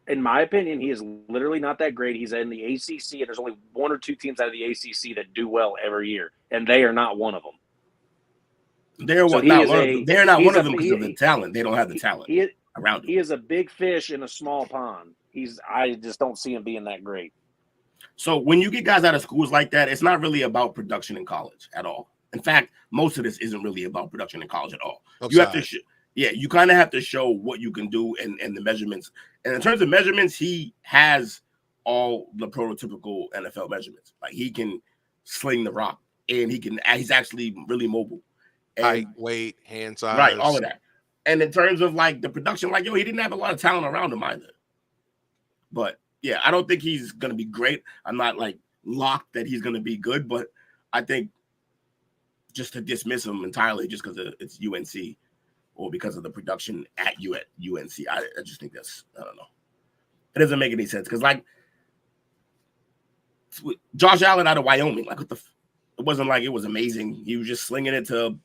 in my opinion, he is literally not that great. He's in the ACC, and there's only 1 or 2 teams out of the ACC that do well every year, and they are not one of them. They're not one of them because of the talent. They don't have the talent around him. He is a big fish in a small pond. I just don't see him being that great. So when you get guys out of schools like that, it's not really about production in college at all. In fact, most of this isn't really about production in college at all. You have to, you kind of have to show what you can do and the measurements. And in terms of measurements, he has all the prototypical NFL measurements. Like he can sling the rock, and he's actually really mobile. Height, weight, hand size, right, all of that. And in terms of like the production, like he didn't have a lot of talent around him either. But yeah, I don't think he's gonna be great. I'm not like locked that he's gonna be good, but I think just to dismiss him entirely just because it's UNC or because of the production at UNC, I just think that's, I don't know. It doesn't make any sense because like Josh Allen out of Wyoming, like it wasn't like it was amazing. He was just slinging it to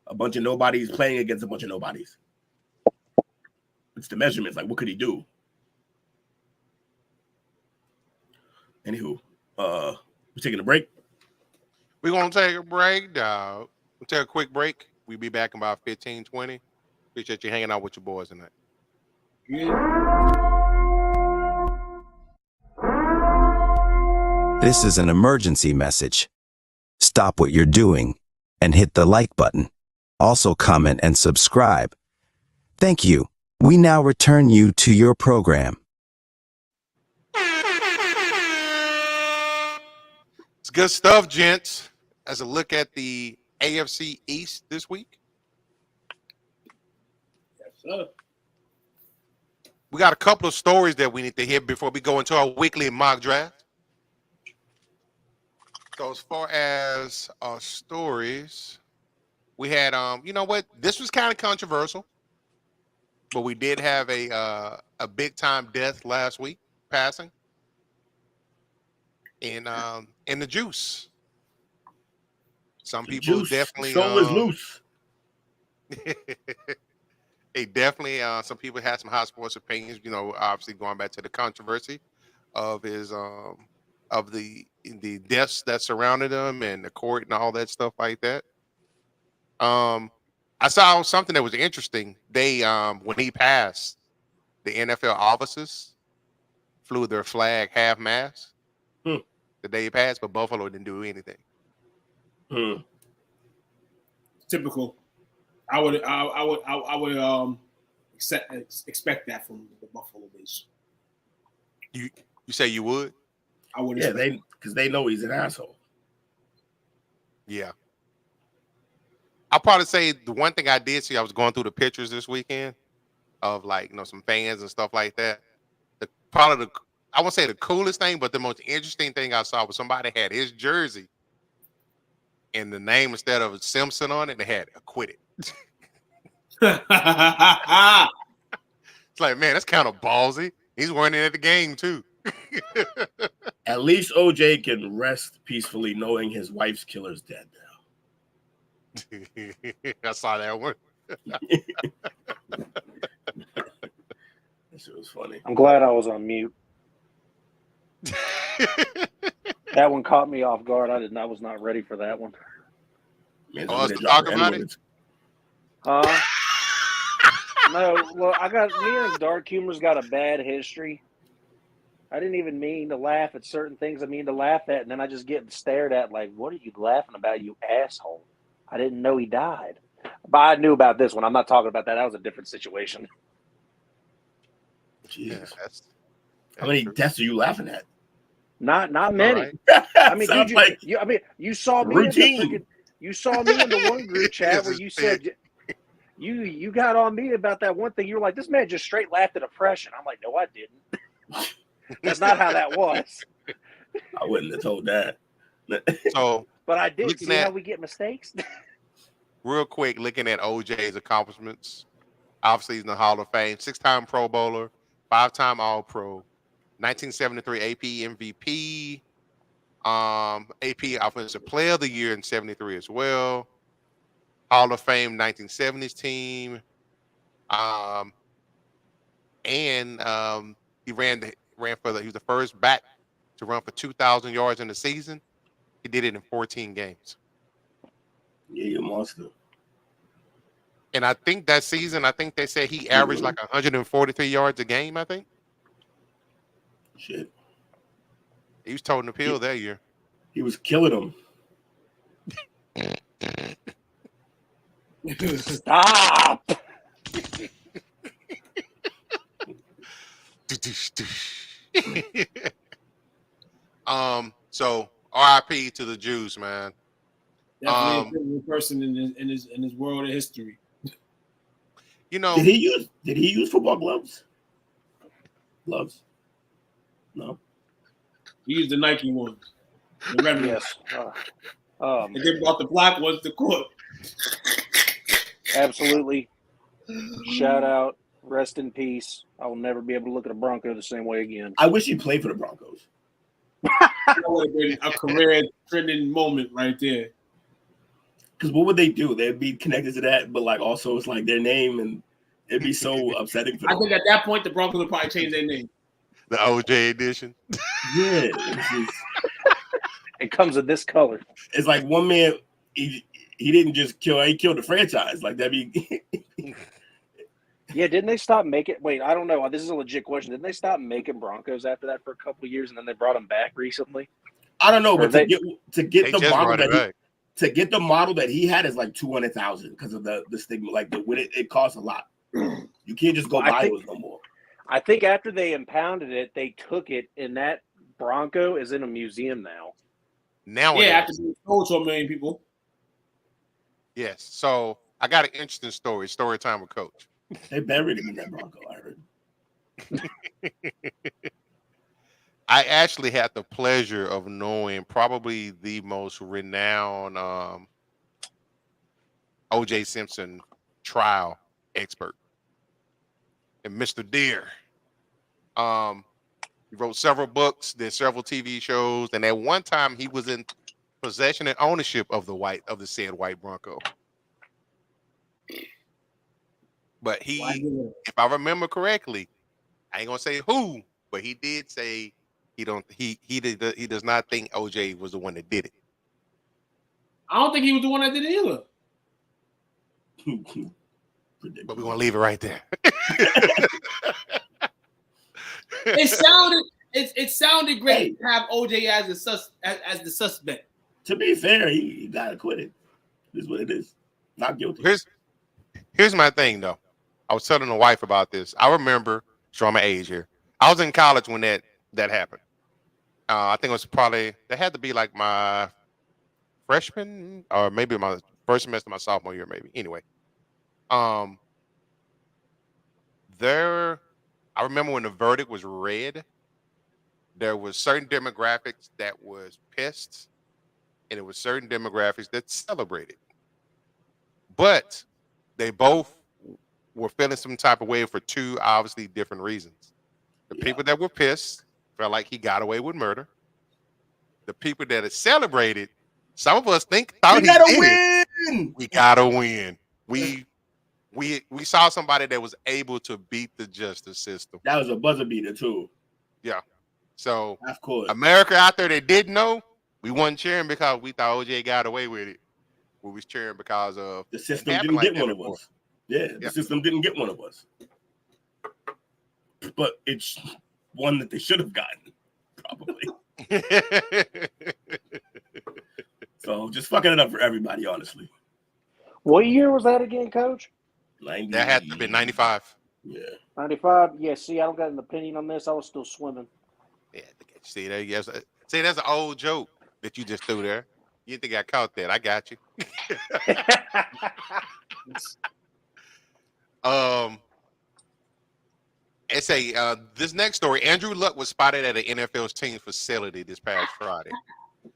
a bunch of nobodies, playing against a bunch of nobodies. It's the measurements. Like, what could he do? Anywho, we're taking a break. We're going to take a break, dog. We'll take a quick break. We'll be back in about 15, 20. Appreciate you hanging out with your boys tonight. This is an emergency message. Stop what you're doing and hit the like button. Also comment and subscribe. Thank you. We now return you to your program. It's good stuff, gents. As a look at the AFC East this week. Yes, sir. We got a couple of stories that we need to hit before we go into our weekly mock draft. So as far as our stories, we had you know what? This was kind of controversial, but we did have a big time death last week, passing in the juice. Some people definitely soul is loose. They definitely some people had some hot sports opinions, you know, obviously going back to the controversy of his of the deaths that surrounded him and the court and all that stuff like that. I saw something that was interesting. They when he passed, the NFL officers flew their flag half mast the day he passed, but Buffalo didn't do anything. Typical. I would expect that from the Buffalo Bills. You say you would? I would. Yeah, because they know he's an asshole. Yeah. I'll probably say the one thing I did see, I was going through the pictures this weekend of like, some fans and stuff like that. I won't say the coolest thing, but the most interesting thing I saw was somebody had his jersey and the name instead of Simpson on it, they had acquitted. It's like, man, that's kind of ballsy. He's wearing it at the game too. At least OJ can rest peacefully knowing his wife's killer's dead now. I saw that one. That shit was funny. I'm glad I was on mute. That one caught me off guard. I was not ready for that one. Man, Oh, us to talk about it? No, well, me and Dark Humor's got a bad history. I didn't even mean to laugh at certain things I mean to laugh at, and then I just get stared at like, what are you laughing about, you asshole? I didn't know he died. But I knew about this one. I'm not talking about that. That was a different situation. Jesus. Yeah, that's How many true. deaths are you laughing at? Not many. Right. I mean, Sounds dude, like you saw me routine. you saw me in the one group chat where you said you got on me about that one thing. You were like, this man just straight laughed at oppression. I'm like, no, I didn't. That's not how that was. I wouldn't have told that. So But I did. Looking See how at- we get mistakes? real quick, looking at OJ's accomplishments. Obviously, he's in the Hall of Fame. 6-time Pro Bowler, 5-time All-Pro, 1973 AP MVP, AP Offensive Player of the Year in 73 as well. Hall of Fame 1970s team. And he he was the first back to run for 2,000 yards in the season. He did it in 14 games. Yeah, you're a monster. And I think that season, they said he averaged like 143 yards a game, I think. Shit. He was toting the pill that year. He was killing them. Stop. So RIP to the Jews, man. Definitely a pivotal person in his world of history. You know, Did he use football gloves? Gloves? No. He used the Nike ones. The red ones. Yes. And then brought the black ones to court. Absolutely. Shout out. Rest in peace. I will never be able to look at a Bronco the same way again. I wish he played for the Broncos. That would have been a career-trending moment right there. Because what would they do? They'd be connected to that, but like also it's like their name, and it'd be so upsetting for them. I think at that point the Broncos would probably change their name. the OJ edition. Yeah, It comes in this color. it's like one man. He didn't just kill. He killed the franchise. Like that'd be. Yeah, didn't they stop making? Wait, I don't know. This is a legit question. Didn't they stop making Broncos after that for a couple of years, and then they brought them back recently? I don't know, but They to get the just model brought it that back. to get the model that he had is like 200,000 because of the stigma. Like it costs a lot. You can't just go buy those no more. I think after they impounded it, they took it, and that Bronco is in a museum now. Now, Yeah, after being sold to 1 million people. yes. So I got an interesting story. Story time with Coach. They buried him in that Bronco. I heard. I actually had the pleasure of knowing probably the most renowned O.J. Simpson trial expert, and Mr. Deere. He wrote several books, did several TV shows, and at one time he was in possession and ownership of the said white Bronco. But if I remember correctly, I ain't gonna say who, but he did say he does not think OJ was the one that did it. I don't think he was the one that did it either. But we're gonna leave it right there. It sounded great to have OJ as the suspect. To be fair, he got acquitted. This is what it is. Not guilty. Here's my thing though. I was telling the wife about this. I remember, showing my age here. I was in college when that happened. I think it was probably that had to be like my freshman or maybe my first semester, my sophomore year, maybe. Anyway, um, there. I remember when the verdict was read, there was certain demographics that was pissed, and it was certain demographics that celebrated. But they both were feeling some type of way for two obviously different reasons. The people that were pissed felt like he got away with murder. The people that had celebrated, some of us thought we gotta win. We gotta win. We saw somebody that was able to beat the justice system. That was a buzzer beater too. Yeah. So of course, America out there that didn't know, we wasn't cheering because we thought OJ got away with it. We was cheering because of the system didn't get one of us. Yeah, the system didn't get one of us. But it's one that they should have gotten, probably. So just fucking it up for everybody, honestly. What year was that again, Coach? 90. That had to be 95. Yeah. 95? Yeah, see, I don't got an opinion on this. I was still swimming. Yeah, see there, yes. See, that's an old joke that you just threw there. You think I caught that? I got you. It's this next story. Andrew Luck was spotted at an NFL's team facility this past Friday.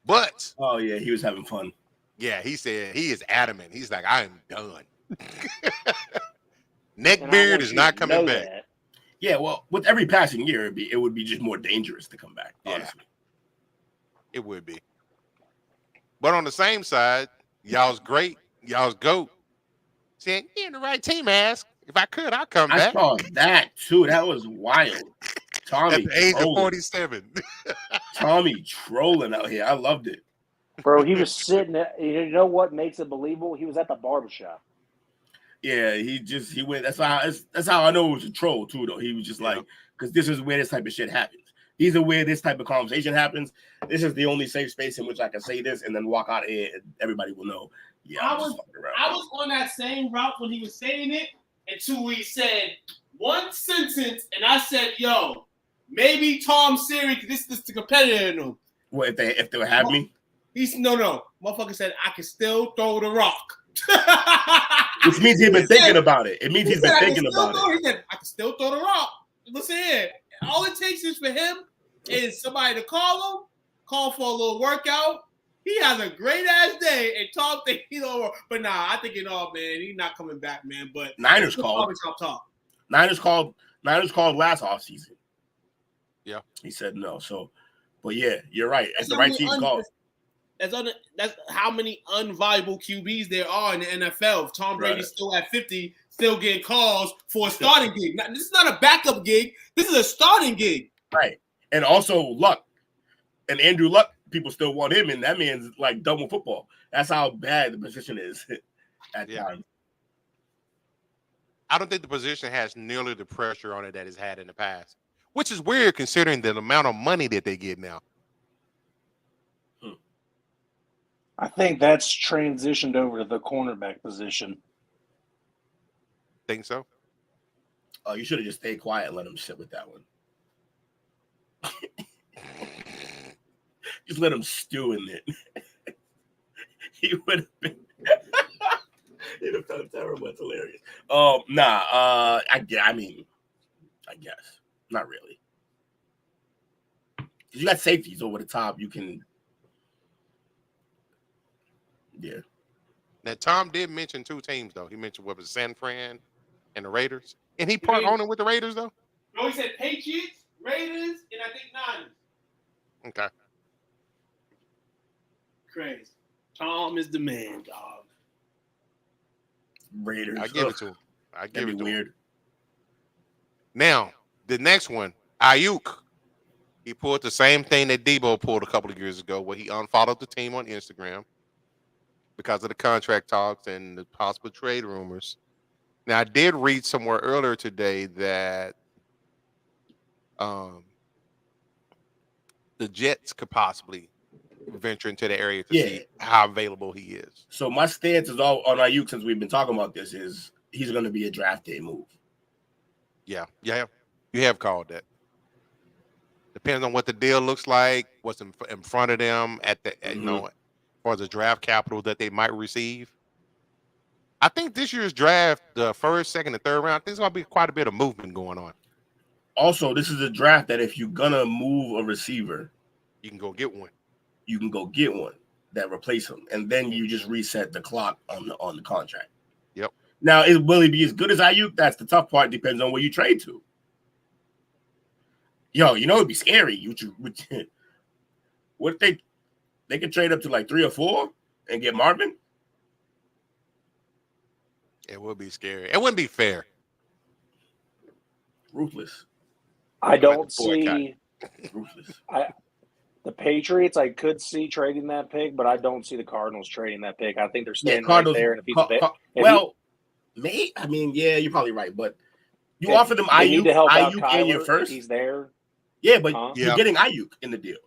But oh yeah, he was having fun. Yeah, he said he is adamant. He's like, I am done. Neckbeard is not coming back. That. Yeah, well, with every passing year, it would be just more dangerous to come back. Honestly, it would be. But on the same side, y'all's great, y'all's GOAT. Saying you're in the right team, ass. If I could, I'd come back. I saw that too. That was wild. Tommy at the age of 47. Tommy trolling out here. I loved it. Bro, he was sitting at, you know what makes it believable? He was at the barbershop. Yeah, he went. That's how I know it was a troll too, though. He was just like, because this is where this type of shit happens. These are where this type of conversation happens. This is the only safe space in which I can say this and then walk out of here and everybody will know. Yeah, I was on that same route when he was saying it until he said one sentence, and I said, "Yo, maybe Tom Siri, this is the competitor in him." Well, if they would have me, he's no, motherfucker said I can still throw the rock. Which means he's been thinking about it. It means he's been thinking about it. He said I can still throw the rock. Listen here, all it takes is for him is somebody to call for a little workout. He has a great ass day, and Tom think but nah, I think man, he's not coming back, man. But Niners called last offseason. Yeah, he said no. So, but yeah, you're right. It's the right team called. That's how many unviable QBs there are in the NFL. If Tom Brady's still at 50, still getting calls for a starting gig. Now, this is not a backup gig. This is a starting gig. Right. And also Luck. And Andrew Luck, people still want him, and that man's like double football. That's how bad the position is at times. I don't think the position has nearly the pressure on it that it's had in the past, which is weird considering the amount of money that they get now. I think that's transitioned over to the cornerback position. Think so? Oh, you should have just stayed quiet and let him sit with that one. Just let him stew in it. He would have been. He'd have done terrible. It's hilarious. I guess not really. You got safeties over the top. You can. Yeah. Now Tom did mention two teams though. He mentioned what was San Fran and the Raiders, and he part owning with the Raiders though. No, he said Patriots, Raiders, and I think Niners. Okay. Crazy. Tom is the man, dog. Raiders. I give it to him. I give it to weird. him. Now the next one, Ayuk. He pulled the same thing that Debo pulled a couple of years ago, where he unfollowed the team on Instagram because of the contract talks and the possible trade rumors. Now, I did read somewhere earlier today that the Jets could possibly venture into the area to see how available he is. So my stance is all on Ayuk since we've been talking about this is he's going to be a draft day move. Yeah, you have called that. Depends on what the deal looks like, what's in front of them at the as far as the draft capital that they might receive. I think this year's draft, the first, second, and third round, there's gonna be quite a bit of movement going on. Also, this is a draft that if you're gonna move a receiver, You can go get one. you can go get one that replace him, and then you just reset the clock on the contract. Yep. Now, will he be as good as Ayuk? That's the tough part. Depends on where you trade to. Yo, it'd be scary. What if they could trade up to like 3 or 4 and get Marvin? It would be scary. It wouldn't be fair. Ruthless. I don't see Ruthless. the Patriots. I could see trading that pick, but I don't see the Cardinals trading that pick. I think they're standing right there. And if he's you're probably right, but you if offer them they need to help out Ayuk Kyler, in your first. He's there. Yeah, but you're getting Ayuk in the deal.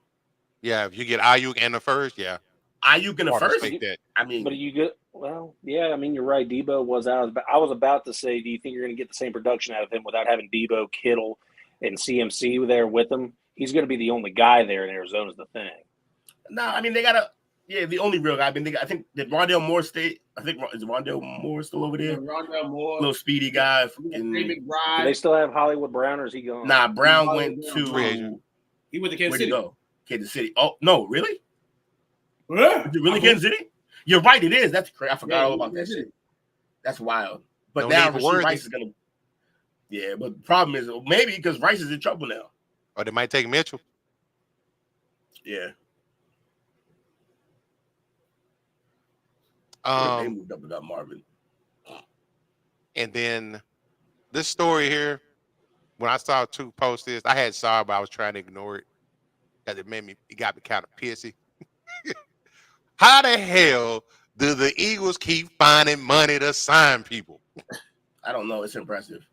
Yeah, if you get Ayuk in the first, Ayuk in the first. But you get you're right. Debo was out. I was about to say, do you think you're going to get the same production out of him without having Debo, Kittle, and CMC there with him? He's going to be the only guy there in Arizona is the thing. No, they gotta. Yeah, the only real guy. I think did Rondale Moore stay? I think is Rondale Moore still over there? Rondale Moore, little speedy guy. Do they still have Hollywood Brown, or is he gone? Nah, Brown went to. He went to Kansas Where'd City. he go? Kansas City. Oh no, really? Yeah. Is it really Kansas City? You're right. It is. That's crazy. I forgot all about that shit. That's wild. But now Rice is gonna. Yeah, but the problem is maybe because Rice is in trouble now. Or they might take Mitchell. Yeah. They moved up and got Marvin. And then this story here, when I saw two post this, I had saw it, but I was trying to ignore it because it got me kind of pissy. How the hell do the Eagles keep finding money to sign people? I don't know. It's impressive.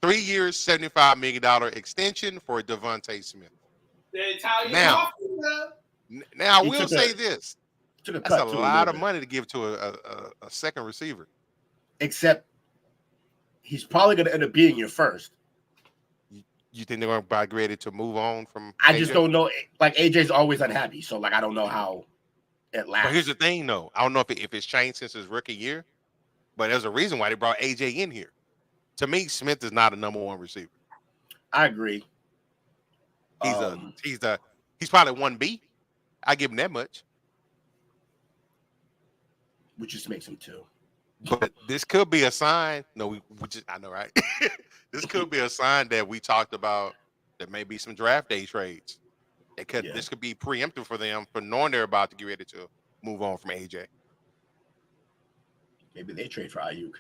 3 years, $75 million extension for Devontae Smith. Now I will say this. That's a lot of money to give to a second receiver. Except he's probably going to end up being your first. You think they're going to be ready to move on from I just don't know. Like, AJ's always unhappy. So, I don't know how it lasts. But here's the thing, though. I don't know if it's changed since his rookie year, but there's a reason why they brought AJ in here. To me, Smith is not a number one receiver. I agree. He's probably 1B. I give him that much. Which just makes him 2. But this could be a sign. No, I know, right? This could be a sign that we talked about. There may be some draft day trades. This could be preemptive for them for knowing they're about to get ready to move on from AJ. Maybe they trade for Ayuk.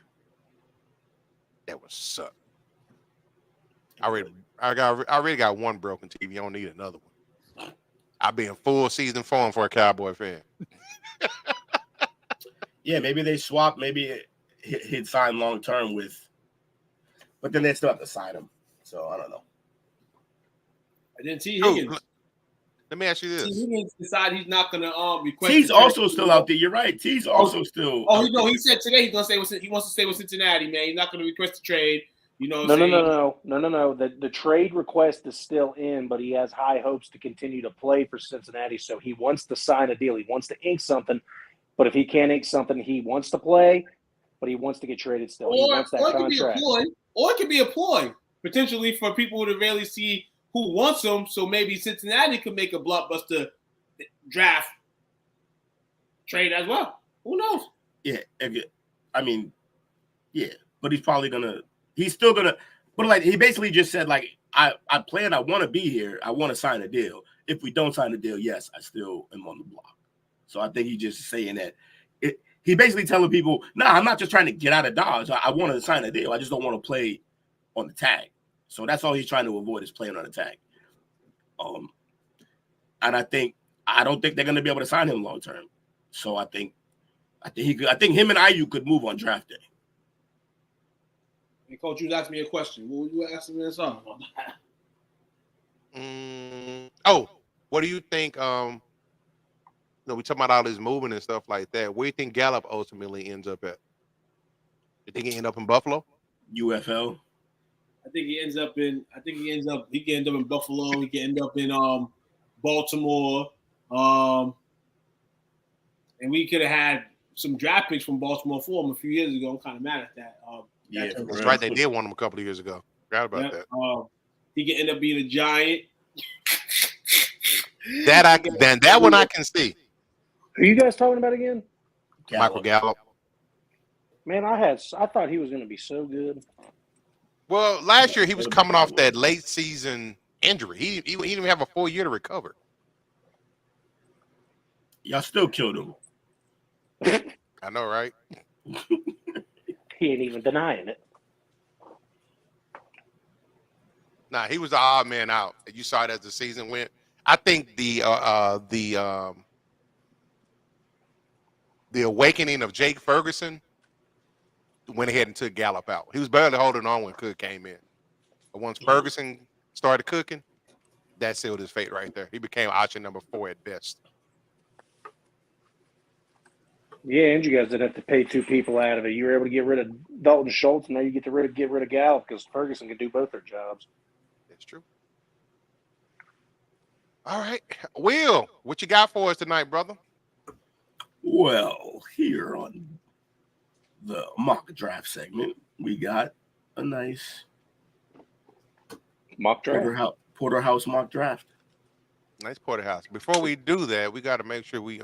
That would suck. I already got one broken TV. I don't need another one. I'll be in full season form for a Cowboy fan. Yeah, maybe they swap. Maybe he'd sign long term with, but then they still have to sign him. So I don't know. And then T. Higgins. Let me ask you this: T. Higgins decided he's not going to request. T's also still out there. You're right. T's also still. Oh, no. He said today he's going to stay. He wants to stay with Cincinnati, man. He's not going to request a trade. You know. No. The trade request is still in, but he has high hopes to continue to play for Cincinnati. So he wants to sign a deal. He wants to ink something. But if he can't ink something, he wants to play, but he wants to get traded still. He wants that contract. Or it could be a ploy, potentially for people to really see who wants him. So maybe Cincinnati could make a blockbuster draft trade as well. Who knows? Yeah. But he's still going to, but he basically just said, I want to be here. I want to sign a deal. If we don't sign a deal, yes, I still am on the block. So I think he's just saying that he basically telling people, I'm not just trying to get out of Dodge. I want to sign a deal. I just don't want to play on the tag. So that's all he's trying to avoid is playing on the tag. And I don't think they're going to be able to sign him long term. So I think him and Ayuk could move on draft day. Hey, Coach, you asked me a question. What were you asking me this on? What do you think? We talking about all this movement and stuff like that. Where do you think Gallup ultimately ends up at? You think he end up in Buffalo? UFL. I think he ends up in Buffalo. He can end up in Baltimore. And we could have had some draft picks from Baltimore for him a few years ago. I'm kind of mad at that. That's right. They did want him a couple of years ago. Forgot about that. He can end up being a Giant. That one I can see. Who are you guys talking about again? Michael Gallup. Man, I thought he was going to be so good. Well, last year he was coming off that late season injury. He didn't even have a full year to recover. Y'all still killed him. I know, right? He ain't even denying it. Nah, he was the odd man out. You saw it as the season went. I think the awakening of Jake Ferguson went ahead and took Gallup out. He was barely holding on when Cook came in. But once Ferguson started cooking, that sealed his fate right there. He became option number 4 at best. Yeah, and you guys didn't have to pay 2 people out of it. You were able to get rid of Dalton Schultz, and now you get rid of Gallup because Ferguson can do both their jobs. That's true. All right. Will, what you got for us tonight, brother? Well, here on the mock draft segment, we got a nice mock draft. Porterhouse mock draft. Nice Porterhouse. Before we do that, we got to make sure we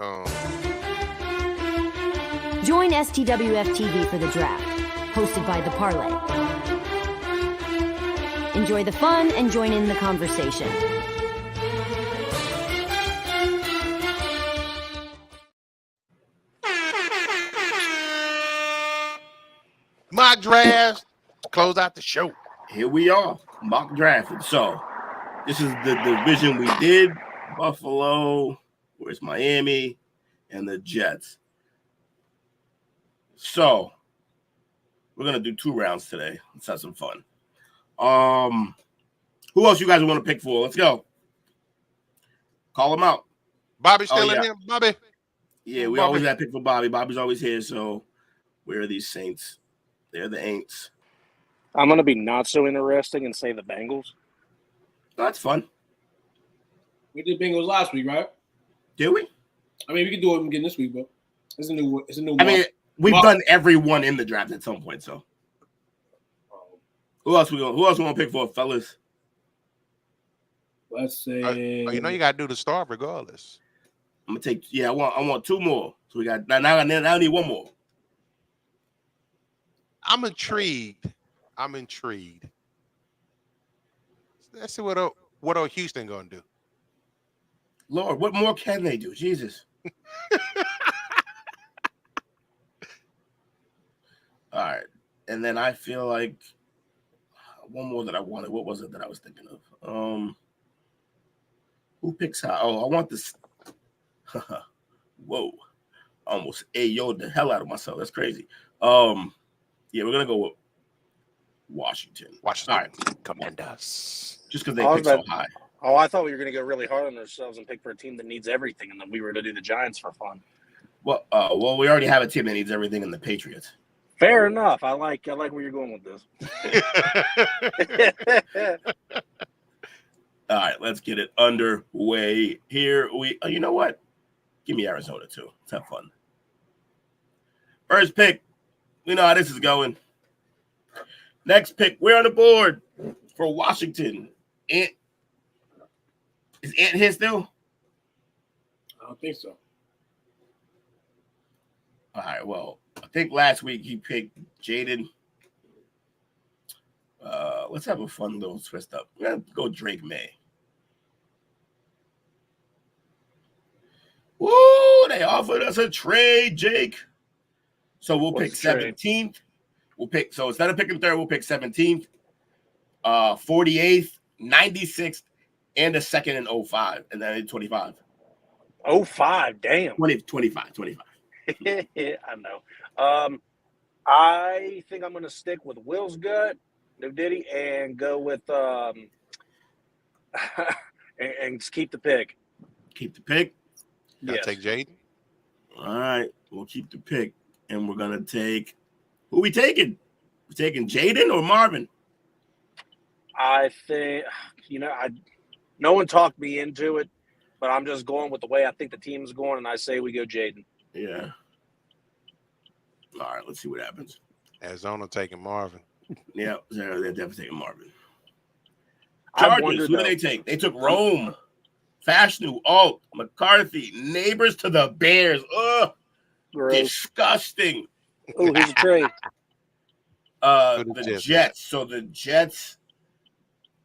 Join STWF TV for the draft, hosted by The Parlay. Enjoy the fun and join in the conversation. mock draft. Close out the show. Here we are, mock drafted. So this is the division we did. Buffalo, where's Miami, and the Jets. So we're gonna do 2 rounds today. Let's have some fun. Who else you guys want to pick for? Let's go. Call them out. Bobby's still in here, Bobby. Yeah, we always have to pick for Bobby. Bobby's always here. So where are these Saints? They're the Aints. I'm gonna be not so interesting and say the Bengals. That's fun. We did Bengals last week, right? Did we? I mean, we can do it again this week, but it's a new. I mean, we've done everyone in the draft at some point. So, who else we want to pick for, fellas? Let's say. You know you gotta do the star regardless. I'm gonna take. Yeah, I want 2 more. So we got now. I need 1 more. I'm intrigued. Let's see what old Houston gonna do. Lord, what more can they do? Jesus. All right. And then I feel like 1 more that I wanted. What was it that I was thinking of? Who picks how? Oh, I want this. Whoa. Almost AO'd the hell out of myself. That's crazy. Yeah, we're going to go with Washington. All right. Commanders. Just because they pick so high. Oh, I thought we were going to go really hard on ourselves and pick for a team that needs everything, and then we were to do the Giants for fun. Well, we already have a team that needs everything in the Patriots. Fair enough. I like where you're going with this. All right, let's get it underway. Here you know what? Give me Arizona too. Let's have fun. First pick. We know how this is going. Next pick. We're on the board for Washington. Is Ant here still? I don't think so. All right, well, I think last week he picked Jaden. Let's have a fun little twist up. We're going to go Drake May. Woo, they offered us a trade, Jake. So we'll pick 17th. So instead of picking 3rd, we'll pick 17th, 48th, 96th, and a 2nd in 05, and then 25. 05, damn. 25. I know. I think I'm going to stick with Will's gut, no Diddy, and go with and just keep the pick. Keep the pick. Yes. Take Jaden. All right, we'll keep the pick, and we're gonna take. Who we taking? We taking Jaden or Marvin? I think, no one talked me into it, but I'm just going with the way I think the team's going, and I say we go Jaden. Yeah. All right, let's see what happens. Arizona taking Marvin. Yeah, they're definitely taking Marvin. I Chargers, wonder, who though. did they take? They took Rome, Fashanu, Alt, McCarthy, neighbors to the Bears. Ugh, Gross. disgusting. Oh, here's a trade. The Jets. So the Jets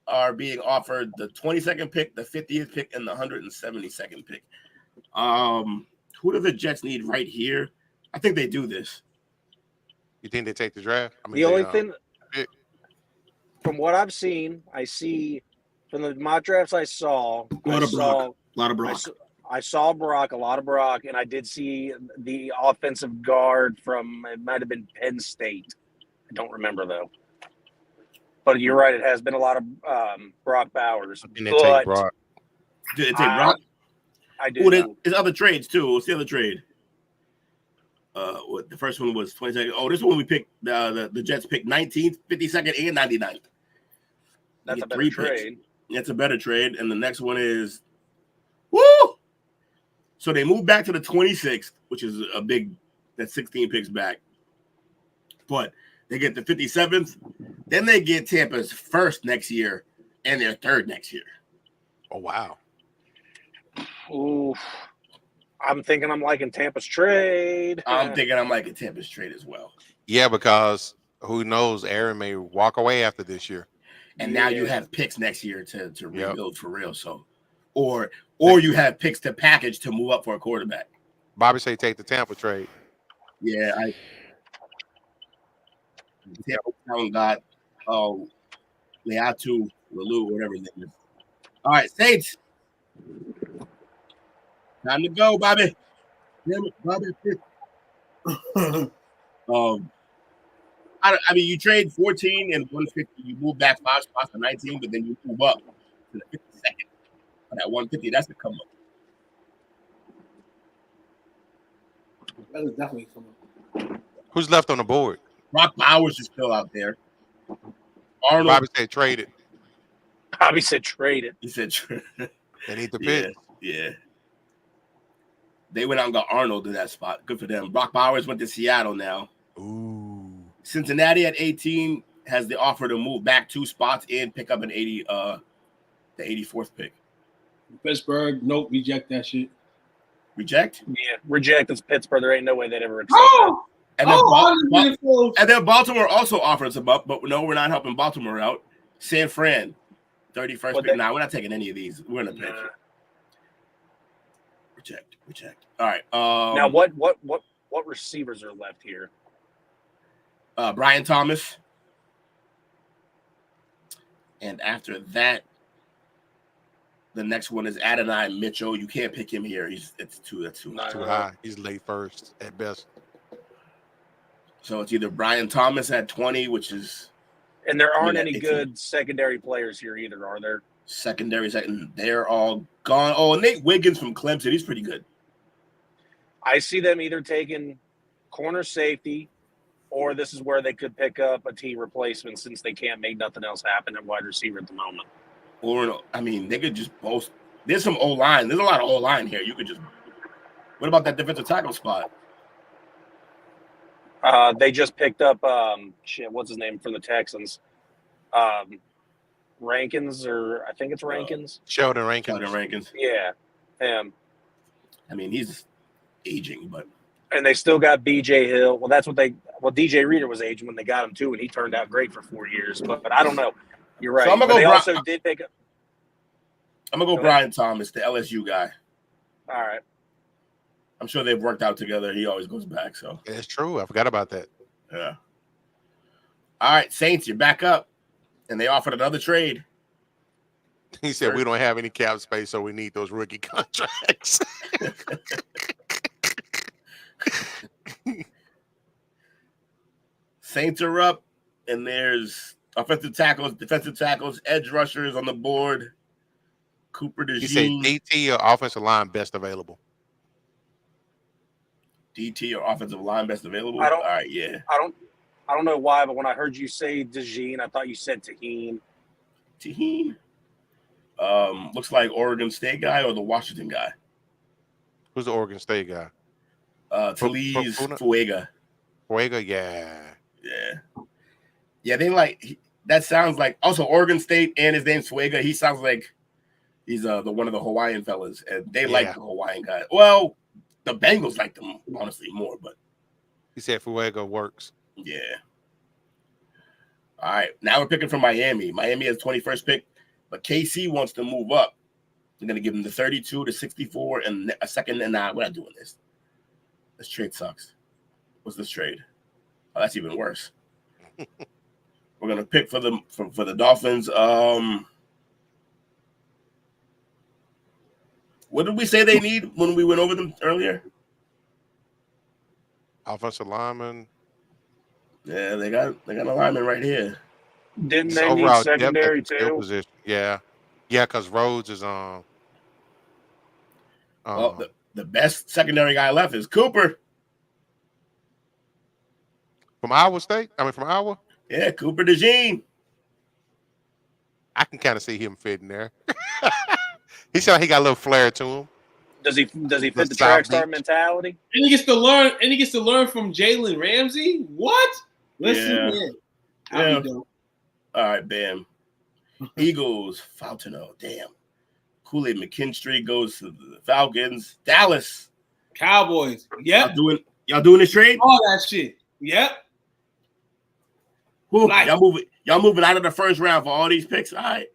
are being offered the 22nd pick, the 50th pick, and the 172nd pick. Who do the Jets need right here? I think they do this. You think they take the draft? I mean, The only thing, from what I've seen, I see from the mock drafts I saw, A lot of Brock. I saw Brock, a lot of Brock, and I did see the offensive guard from, it might have been Penn State. I don't remember, though. But you're right, it has been a lot of Brock Bowers. And they take Brock. Did they take Brock? I do. There's other trades, too. What's the other trade? The first one was 22nd. Oh, this one we picked. The Jets picked 19th, 52nd, and 99th. That's a better trade. That's a better trade. And the next one is, woo! So they moved back to the 26th, which is a big, that's 16 picks back. But they get the 57th. Then they get Tampa's first next year and their third next year. Oh, wow. Ooh. I'm thinking I'm liking Tampa's trade. I'm thinking I'm liking Tampa's trade as well. Yeah, because who knows? Aaron may walk away after this year. And now you have picks next year to rebuild for real. So, or you have picks to package to move up for a quarterback. Bobby say take the Tampa trade. Yeah, Tampa got Leatu, Lalu, whatever his name is. All right, Saints. Time to go, Bobby. Damn it, Bobby. I mean, you trade 14 and 150. You move back 5 spots to 19, but then you move up to the 52nd. On that 150, that's the come up. That is definitely coming. Who's left on the board? Brock Bowers is still out there. Arnold. Bobby said traded. Bobby said traded. He said they need the pick. Yeah. They went out and got Arnold in that spot. Good for them. Brock Bowers went to Seattle now. Ooh. Cincinnati at 18 has the offer to move back 2 spots and pick up the 84th pick. Pittsburgh, nope, reject that shit. Reject? Yeah, reject. It's Pittsburgh. There ain't no way they'd ever accept it. And then Baltimore also offered us a buck, but no, we're not helping Baltimore out. San Fran, 31st pick. Nah, we're not taking any of these. We're in a pinch. Reject. All right. Now, what receivers are left here? Brian Thomas. And after that, the next one is Adonai Mitchell. You can't pick him here. That's too high. He's late first at best. So it's either Brian Thomas at 20, which is. And there aren't any good secondary players here either, are there? Secondary, they're all gone. Oh, Nate Wiggins from Clemson. He's pretty good. I see them either taking corner safety, or this is where they could pick up a T replacement since they can't make nothing else happen at wide receiver at the moment. Or, I mean, they could just both. There's some O-line. There's a lot of O-line here. You could just. What about that defensive tackle spot? They just picked up, what's his name from the Texans? Rankins, or I think it's Rankins. Sheldon Rankins. Yeah, him. I mean, he's aging, but. And they still got B.J. Hill. Well, that's what DJ Reader was aging when they got him too, and he turned out great for 4 years. But I don't know. You're right. So they also did pick up. I'm gonna go Brian Thomas, the LSU guy. All right. I'm sure they've worked out together. He always goes back. So it's true. I forgot about that. Yeah. All right, Saints, you're back up, and they offered another trade. He said, "We don't have any cap space, so we need those rookie contracts." Saints are up, and there's offensive tackles, defensive tackles, edge rushers on the board. Cooper DeJean. He said DT or offensive line best available. DT or offensive line best available? All right, yeah. I don't know why, but when I heard you say DeJean, I thought you said Taheen. team. Looks like Oregon State guy or the Washington guy. Who's the Oregon State guy? Taliz Fuega. Fuega, yeah. Yeah, they like that sounds like also Oregon State and his name's Fuega. He sounds like he's the one of the Hawaiian fellas, and they like the Hawaiian guy. Well, the Bengals like them honestly more, but he said Fuega works. Yeah. All right, now we're picking for Miami. Miami has 21st pick, but KC wants to move up. They're gonna give him the 32 to 64 and a second and nine. We're not doing this. This trade sucks. What's this trade? Oh, that's even worse. We're gonna pick for the Dolphins. What did we say they need when we went over them earlier? Offensive lineman. Yeah, they got a lineman right here. Didn't they need secondary too? Position. Yeah, because Rhodes is on. Well, the best secondary guy left is Cooper from Iowa State. From Iowa. Yeah, Cooper DeJean. I can kind of see him fitting there. He sounds like he got a little flair to him. Does he fit the track star mentality? And he gets to learn. And he gets to learn from Jalen Ramsey. What? Let's see that. Yeah. All right, bam. Eagles, Fountaino. Damn. Kool-Aid McKinstry goes to the Falcons. Dallas. Cowboys. Yep. Y'all doing this trade? All that shit. Yep. Ooh, nice. Y'all moving out of the first round for all these picks? All right.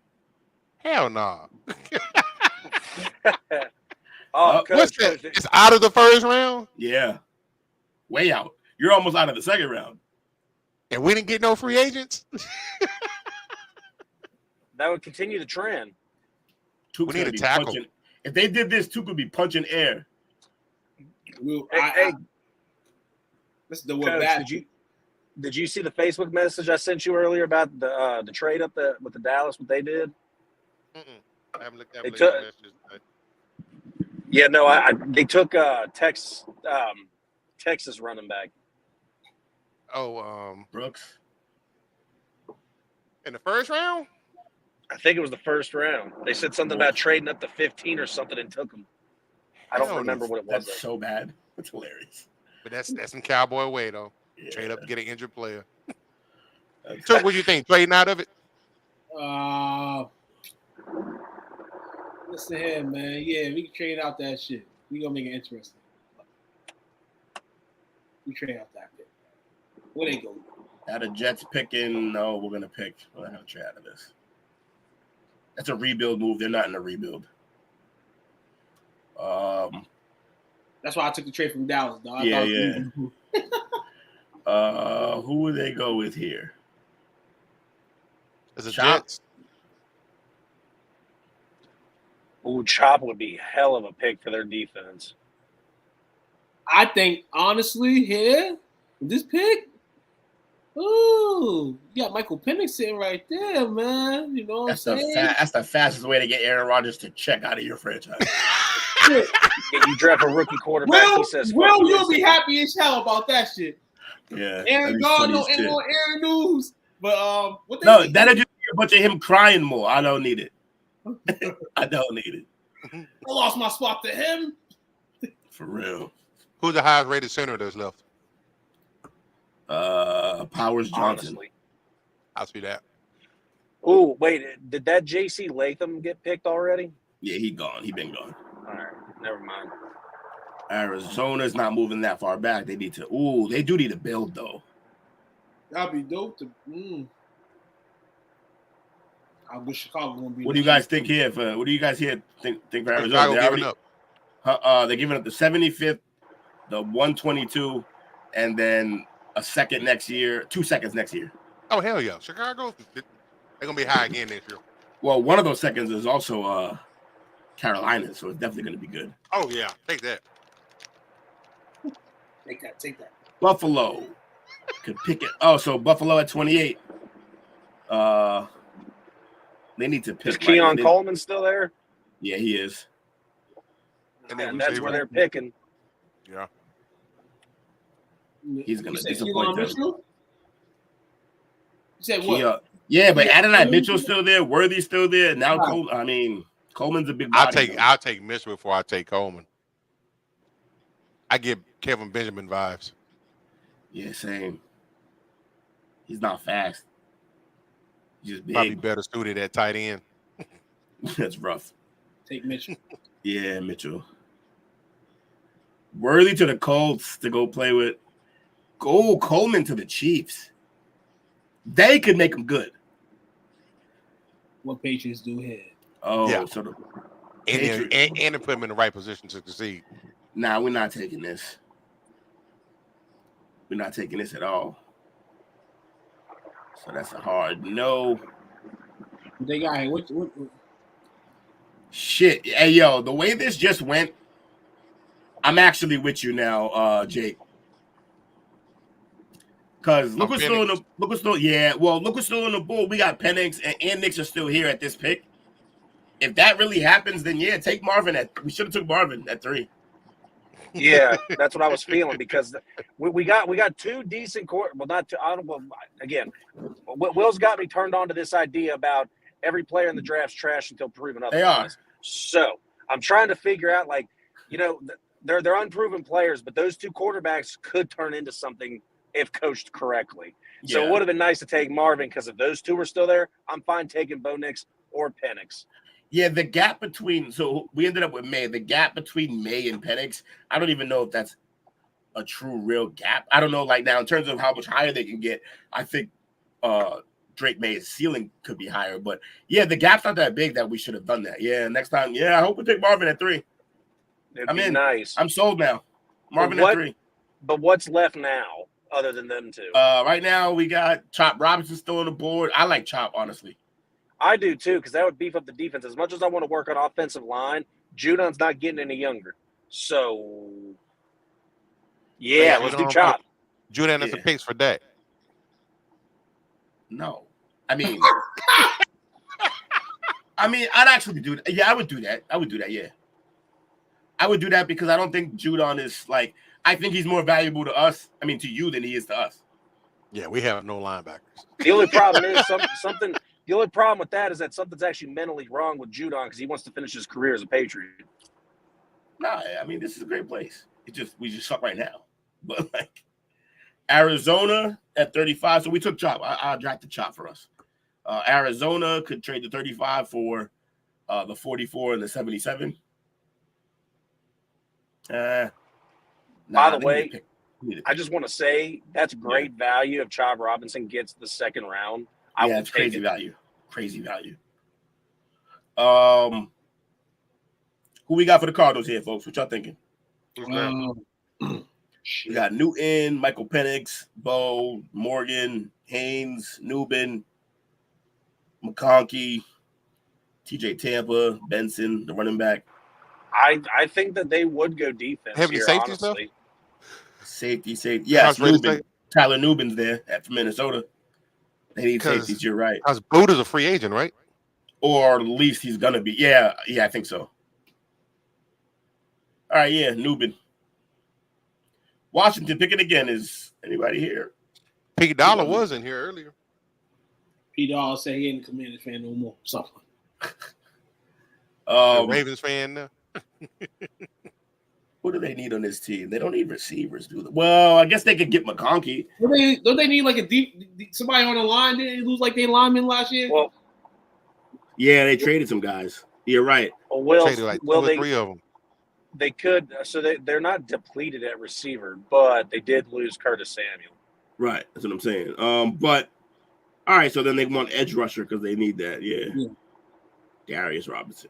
Hell no. Coach, it's out of the first round? Yeah. Way out. You're almost out of the second round. And we didn't get no free agents? That would continue the trend. We need a tackle. If they did this, Tuke would be punching air. This is the one bad. Did you see the Facebook message I sent you earlier about the trade up with the Dallas? What they did? I haven't looked at they took Texas running back. Brooks. In the first round? I think it was the first round. They said something about trading up to 15 or something and took them. I don't remember what it was. That's so bad. It's hilarious. But that's some cowboy way though. Yeah. Trade up to get an injured player. So what do you think? Trading out of it? Listen here, man. Yeah, we can trade out that shit. We gonna make it interesting. We trade out that pick. Where they go? Out of Jets picking, no, we're gonna pick. We're not gonna trade out of this. That's a rebuild move. They're not in a rebuild. That's why I took the trade from Dallas, dog. Who would they go with here? Is it Jets? Ooh, Chop would be hell of a pick for their defense. I think, honestly, here, this pick, ooh, you got Michael Penix sitting right there, man. You know what I'm saying? That's the fastest way to get Aaron Rodgers to check out of your franchise. You draft a rookie quarterback. Will, he says, you'll be happy as hell about that shit. Yeah. Aaron God, no Aaron News. But that'll just be a bunch of him crying more. I don't need it. I don't need it. I lost my spot to him. For real. Who's the highest rated center that's left? Powers Johnson. Honestly. I'll see that. Oh, wait. Did that J.C. Latham get picked already? Yeah, he gone. He been gone. All right. Never mind. Arizona's not moving that far back. They need to. Ooh, they do need to build though. That'd be dope. I wish Chicago won't be. What do you guys think here? What do you guys here think for Arizona? Chicago giving up. They're giving up the 75th, the 122, and then a second next year, 2 seconds next year. Oh hell yeah, Chicago. They're gonna be high again next year. Well, one of those seconds is also Carolina, so it's definitely gonna be good. Oh yeah, take that. Take that. Buffalo could pick it. Oh, so Buffalo at 28. They need to pick. Is Keon Coleman still there? Yeah, he is. And that's where they're picking. Yeah. He's gonna disappoint them. You said what? Yeah, but Adonai Mitchell's still there. Worthy's still there. Now Coleman's a big body. I'll take Mitchell before I take Coleman. I get Kevin Benjamin vibes. Yeah, same. He's not fast. He's just big. Probably better suited at tight end. That's rough. Take Mitchell. Yeah, Mitchell. Worthy to the Colts to go play with. Go Coleman to the Chiefs. They could make him good. What Patriots do here? Oh, Yeah. so the And to put him in the right position to succeed. Nah, we're not taking this. We're not taking this at all. So that's a hard no. They got here. What? Shit. Hey, yo, the way this just went, I'm actually with you now, Jake. Because look what's still in the look what's still in the board. We got Penix and Nix are still here at this pick. If that really happens, then yeah, take Marvin we should have took Marvin at 3. Yeah, that's what I was feeling because we got two decent court. Well, not two. Again, Will's got me turned on to this idea about every player in the draft's trash until proven otherwise. So I'm trying to figure out, they're unproven players, but those two quarterbacks could turn into something if coached correctly. Yeah. So it would have been nice to take Marvin because if those two were still there, I'm fine taking Bo Nix or Penix. Yeah, the gap between – so we ended up with May. The gap between May and Penix, I don't even know if that's a true real gap. I don't know, now in terms of how much higher they can get, I think Drake May's ceiling could be higher. But, yeah, the gap's not that big that we should have done that. Yeah, next time, I hope we take Marvin at 3. It'd be nice. I'm sold now. Marvin at 3. But what's left now other than them two? Right now we got Chop Robinson still on the board. I like Chop, honestly. I do too, because that would beef up the defense. As much as I want to work on offensive line, Judon's not getting any younger. So, let's do Chop. Judon has the picks for that. No. I'd actually do that. Yeah, I would do that. Yeah. I would do that because I don't think Judon is I think he's more valuable to us, to you than he is to us. Yeah, we have no linebackers. The only problem is something. The only problem with that is that something's actually mentally wrong with Judon because he wants to finish his career as a Patriot. Nah, this is a great place. We just suck right now. But Arizona at 35. So we took Chop. I'll drafted Chop for us. Arizona could trade the 35 for the 44 and the 77. By the way, I just want to say that's great value if Chop Robinson gets the second round. It's crazy value. Crazy value. Who we got for the Cardinals here, folks? What y'all thinking? We got Newton, Michael Penix, Bo, Morgan, Haynes, Newbin, McConkey, TJ Tampa, Benson, the running back. I think that they would go defense. Have any safety stuff? Safety. Yes, Newbin. Tyler Newbin's there from Minnesota. They need safeties. You're right. Because Boot is a free agent, right? Or at least he's gonna be. Yeah, I think so. All right, Newbin. Washington picking again. Is anybody here? Pete Dollar was in here earlier. Pete Dollar said he ain't a Commanders fan no more. Something. Ravens fan now. What do they need on this team? They don't need receivers, do they? Well, I guess they could get McConkey. Don't they need a deep somebody on the line? Did they lose their lineman last year? Well, yeah, they traded some guys. You're right. Well, traded three of them. They could. So they're not depleted at receiver, but they did lose Curtis Samuel. Right. That's what I'm saying. But all right. So then they want edge rusher because they need that. Yeah. Darius Robinson.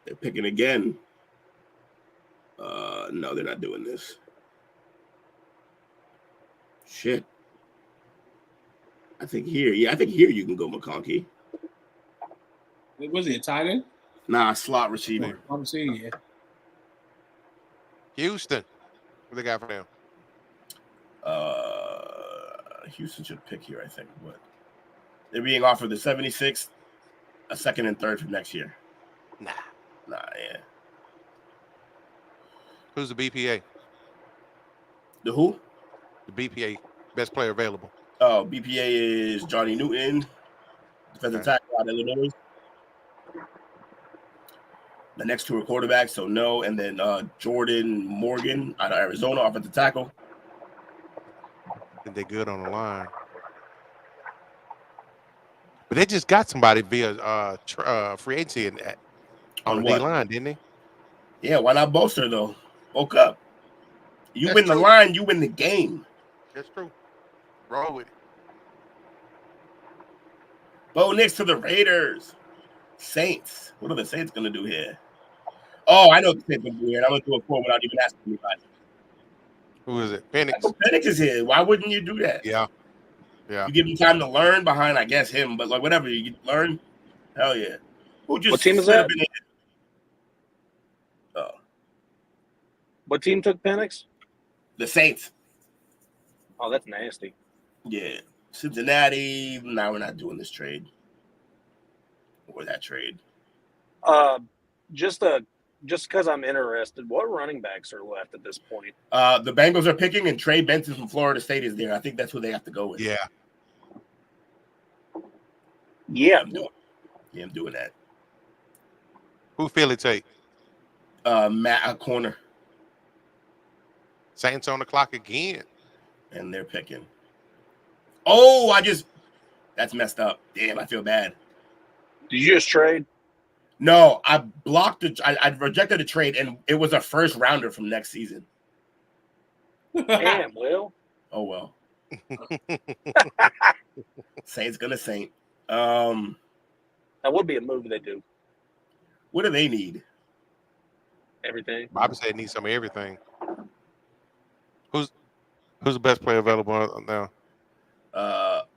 They're picking again. No, they're not doing this. Shit. I think here you can go McConkey. Was he a tight end? Nah, slot receiver. I'm seeing it. Houston. What they got for them? Houston should pick here, I think. But they're being offered the 76th, a second and third for next year. Nah, yeah. Who's the BPA? The who? The BPA best player available. Oh, BPA is Johnny Newton, defensive tackle out of Illinois. The next two are quarterbacks, so no. And then Jordan Morgan out of Arizona, offensive tackle. I think they're good on the line. But they just got somebody via free agency on the D line, didn't they? Yeah, why not bolster though? Woke up. You That's win true. the line, you win the game. That's true. Roll with it. Bo Nix to the Raiders. Saints. What are the Saints going to do here? Oh, I know what the Saints are going to do here. I'm going to do a quote without even asking anybody. Who is it? Penix. Penix is here. Why wouldn't you do that? Yeah. Yeah. You give him time to learn behind, I guess, him. But like whatever, you learn. Hell yeah. Who just What team is that? Oh. What team took Penix? The Saints. Oh, that's nasty. Yeah. Cincinnati. Now we're not doing this trade. Or that trade. Just because I'm interested, what running backs are left at this point? The Bengals are picking, and Trey Benson from Florida State is there. I think that's who they have to go with. Yeah. Yeah. I'm doing that. Who Philly take? Matt corner. Saints on the clock again. And they're picking. Oh, that's messed up. Damn, I feel bad. Did you just trade? No, I blocked I rejected a trade, and it was a first rounder from next season. Damn, Will. Oh well. Saint's gonna Saint. That would be a move they do. What do they need? Everything. Bobby said need some of everything. Who's the best player available now?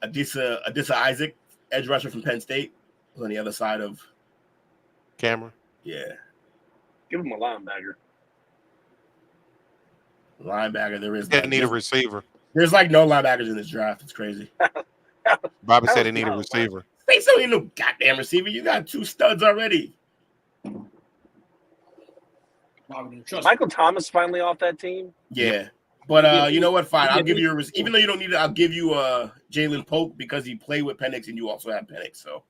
Adisa Isaac, edge rusher from Penn State, on the other side of Cameron. Yeah. Give him a linebacker. Linebacker, there is. They need a receiver. There's like no linebackers in this draft. It's crazy. Bobby said they need a receiver. They still need no goddamn receiver. You got two studs already. Michael Thomas finally off that team. Yeah. But you know what? Fine. I'll give you even though you don't need it, I'll give you Jalen Polk because he played with Penix and you also have Penix. So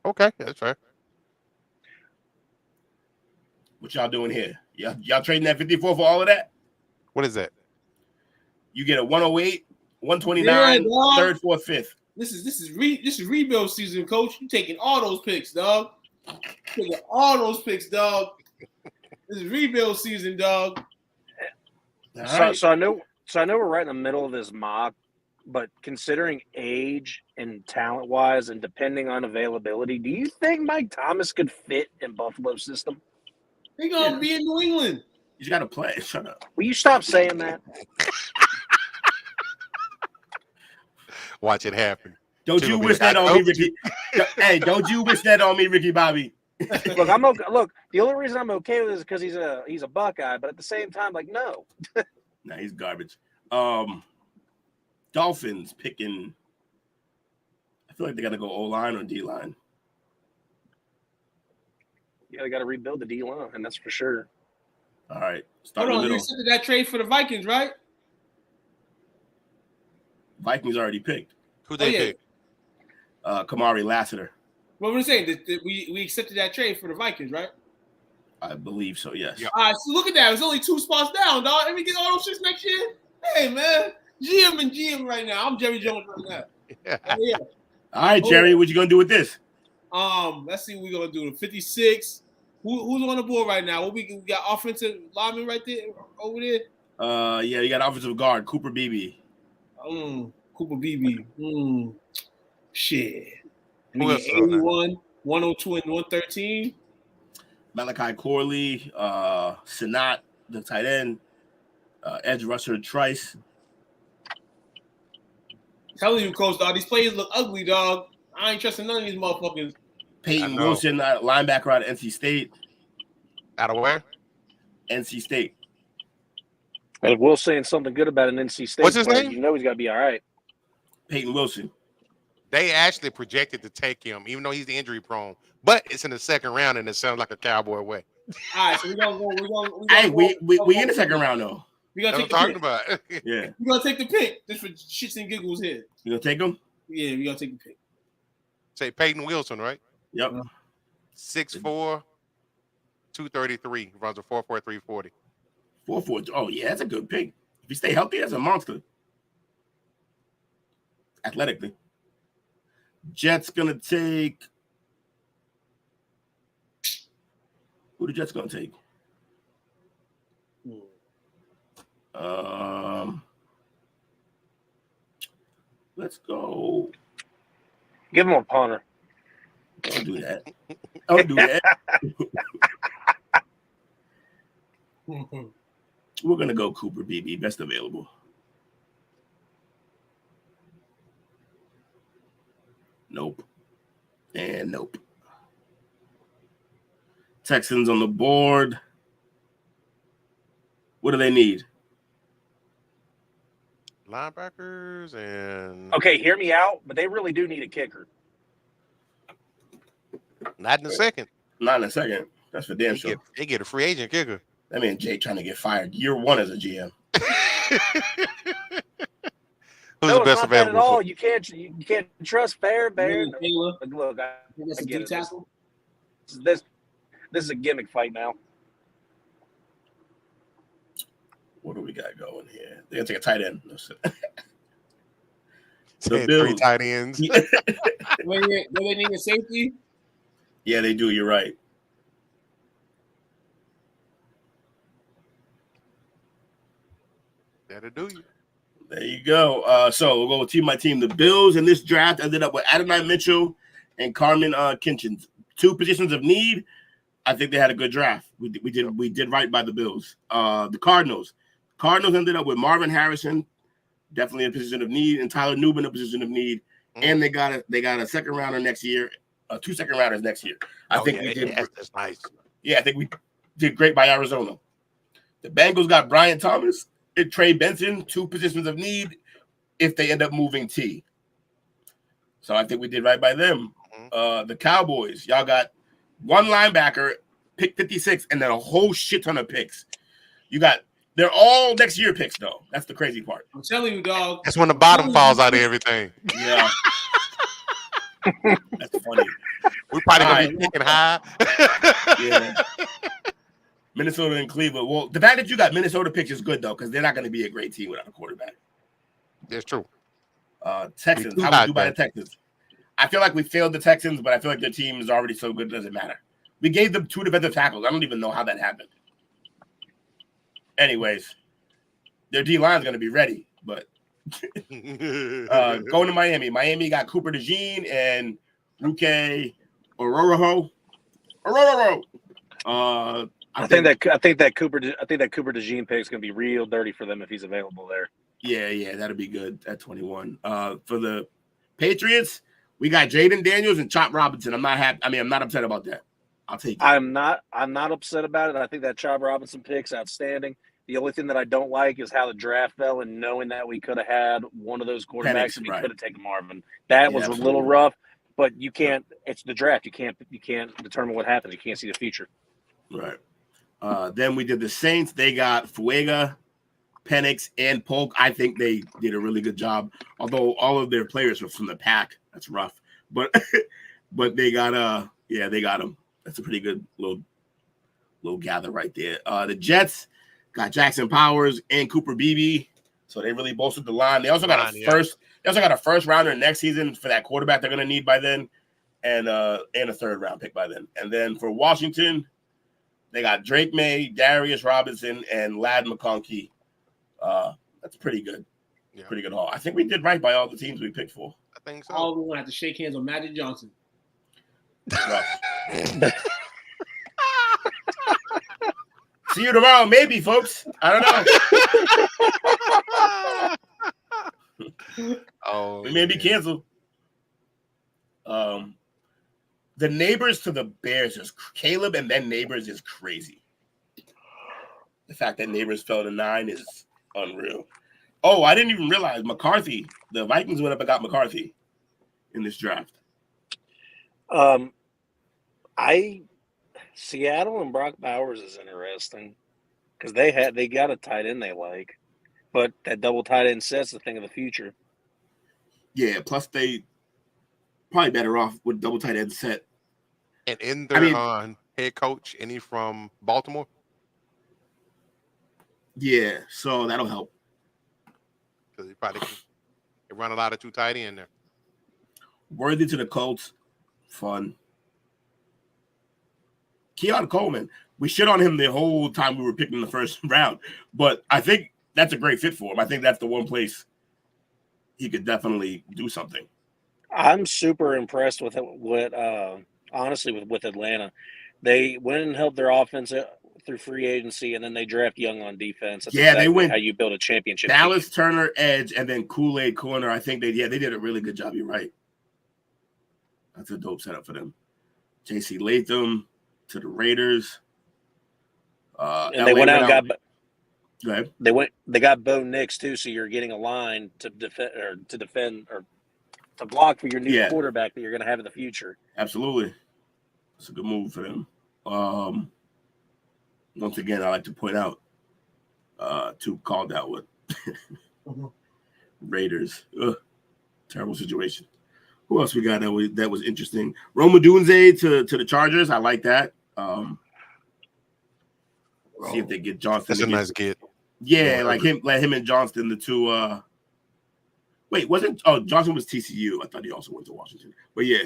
okay, that's fair. What y'all doing here? Y'all trading that 54 for all of that? What is that? You get a 108, 129, third, fourth, fifth. This is rebuild season, coach. You taking all those picks, dog. Taking all those picks, dog. This is rebuild season, dog. So I know we're right in the middle of this mock, but considering age and talent wise and depending on availability, do you think Mike Thomas could fit in Buffalo's system? He gonna be in New England. He's got to play. Shut up. Will you stop saying that? Watch it happen. Don't you wish that on me, Ricky? Hey, don't you wish that on me, Ricky Bobby? Look, I'm okay. Look, the only reason I'm okay with it is because he's a Buckeye, but at the same time, like, no. Nah, he's garbage. Dolphins picking. I feel like they got to go O-line or D-line. Yeah, they got to rebuild the D-line, and that's for sure. All right. Hold on, you accepted that trade for the Vikings, right? Vikings already picked. Who they picked? Kamari Lassiter. What we're saying, we accepted that trade for the Vikings, right? I believe so, yes. Yep. All right, so look at that. It's only 2 spots down, dog. And we get all those shits next year. Hey, man. GM right now. I'm Jerry Jones right now. Yeah. All right, Jerry, what you going to do with this? Let's see what we're going to do. The 56. Who's on the board right now? We got offensive lineman right there, over there? Yeah, you got offensive guard, Cooper Beebe. Cooper Beebe. Shit. Who else? 81, 102, and 113. Malachi Corley, Sinat, the tight end, edge rusher Trice. Telling you, coach, dog, these players look ugly, dog. I ain't trusting none of these motherfuckers. Peyton Wilson, linebacker out of NC State. Out of where? NC State. And Will saying something good about an NC State. What's his player, name? You know he's got to be all right. Peyton Wilson. They actually projected to take him, even though he's injury prone. But it's in the second round, and it sounds like a Cowboy way. All right, so we're gonna go. Hey, we in the second round though. We gotta That's take what the I'm talking pick. about. Yeah. We gotta take the pick just for shits and giggles here. You gonna take them? Yeah, we gotta take the pick. Say Peyton Wilson, right? Yep. 6'4", 233, runs a 4.43 40. 4-4. Oh yeah, that's a good pick. If you stay healthy, that's a monster. Athletically. Jets gonna take. Who the Jets gonna take? Let's go. Give him a punter. Don't do that. Don't do that. We're gonna go Cooper BB, best available. Nope. And nope. Texans on the board. What do they need? Linebackers and Okay, hear me out, but they really do need a kicker. not in a second. Not in a second. That's for damn sure. They get a free agent kicker. That man Jay trying to get fired year one as a GM. Who's No, the it's best not that at available? all. You can't trust Bear. Taylor. Look, I That's a get D it. tackle. This is a gimmick fight now. What do we got going here? They're gonna take a tight end. The Bills. 3 tight ends. Do they need a safety? Yeah, they do. You're right. That'll do you. There you go. So we'll go with my team. The Bills in this draft ended up with Adonai Mitchell and Carmen Kinchins. 2 positions of need. I think they had a good draft. We did right by the Bills. The Cardinals ended up with Marvin Harrison, definitely a position of need, and Tyler Newman, a position of need. And they got a second rounder next year, 2 second rounders next year. I think we did. That's nice. Yeah, I think we did great by Arizona. The Bengals got Brian Thomas and Trey Benson, 2 positions of need if they end up moving T. So I think we did right by them. The Cowboys, y'all got 1 linebacker, pick 56, and then a whole shit ton of picks. They're all next year picks, though. That's the crazy part. I'm telling you, dog. That's when the bottom falls out of everything. Yeah. That's funny. We're probably going to be picking high. Yeah. Minnesota and Cleveland. Well, the fact that you got Minnesota picks is good, though, because they're not going to be a great team without a quarterback. That's true. Texans. How we do by the Texans? I feel like we failed the Texans, but I feel like their team is already so good it doesn't matter. We gave them 2 defensive tackles. I don't even know how that happened. Anyways, their D-line is going to be ready, but going to Miami. Miami got Cooper DeJean and Ruke Ororo. I think that Cooper DeJean pick is going to be real dirty for them if he's available there. Yeah, that'll be good at 21. For the Patriots, we got Jaden Daniels and Chop Robinson. I'm not happy. I mean, I'm not upset about that. I'll take it. I'm not upset about it. I think that Chop Robinson pick's outstanding. The only thing that I don't like is how the draft fell, and knowing that we could have had one of those quarterbacks and we could have taken Marvin. That was a little rough, but you can't. It's the draft. You can't determine what happens. You can't see the future. Right. Then we did the Saints. They got Fuega, Penix, and Polk. I think they did a really good job. Although all of their players were from the pack. That's rough. But they got they got them. That's a pretty good little gather right there. The Jets got Jackson Powers and Cooper Beebe. So they really bolstered the line. They also got a first rounder next season for that quarterback they're gonna need by then, and a 3rd round pick by then. And then for Washington, they got Drake May, Darius Robinson, and Ladd McConkey. That's pretty good. Yeah. Pretty good haul. I think we did right by all the teams we picked for. I think so. Oh, we're gonna have to shake hands on Magic Johnson. See you tomorrow, maybe, folks. I don't know. We may be canceled. The neighbors to the Bears is Caleb, and then neighbors is crazy. The fact that neighbors fell to 9 is unreal. Oh, I didn't even realize McCarthy. The Vikings went up and got McCarthy in this draft. Seattle and Brock Bowers is interesting. because they got a tight end they like, but that double tight end set's the thing of the future. Yeah, plus they probably better off with double tight end set. And in their head coach, any from Baltimore? Yeah, so that'll help. Because he probably can run a lot of two tight end there. Worthy to the Colts. Fun. Keon Coleman. We shit on him the whole time we were picking the first round, but I think that's a great fit for him. I think that's the one place he could definitely do something. I'm super impressed with honestly with Atlanta. They went and helped their offense through free agency, and then they draft young on defense. That's they went how you build a championship Dallas team. Turner edge and then Kool-Aid corner. I think they did a really good job. You're right. That's a dope setup for them. J.C. Latham to the Raiders. And they went out and got. Go ahead. They got Bo Nix too, so you're getting a line to defend or to block for your new quarterback that you're going to have in the future. Absolutely, it's a good move for them. Once again, I like to point out, two called out with Raiders. Terrible situation. Who else we got that was interesting? Roma Dunze to the Chargers. I like that. See if they get Johnston. That's a nice get. Yeah, let him and Johnston, the two. Wait, Johnson was TCU. I thought he also went to Washington. But yeah,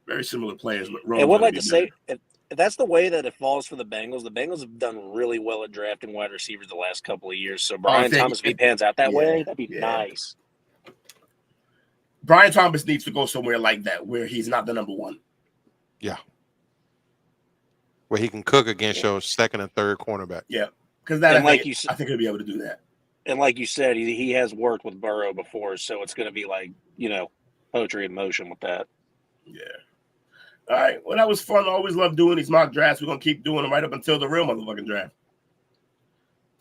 very similar players. But I would like to say, if that's the way that it falls for the Bengals have done really well at drafting wide receivers the last couple of years. So Brian Thomas, if he pans out that way, that'd be nice. Brian Thomas needs to go somewhere like that where he's not the number one. Yeah. Where he can cook against your second and third cornerback. Yeah. Because I think he'll be able to do that. And like you said, he has worked with Burrow before, so it's going to be like, poetry in motion with that. Yeah. All right. Well, that was fun. I always love doing these mock drafts. We're going to keep doing them right up until the real motherfucking draft.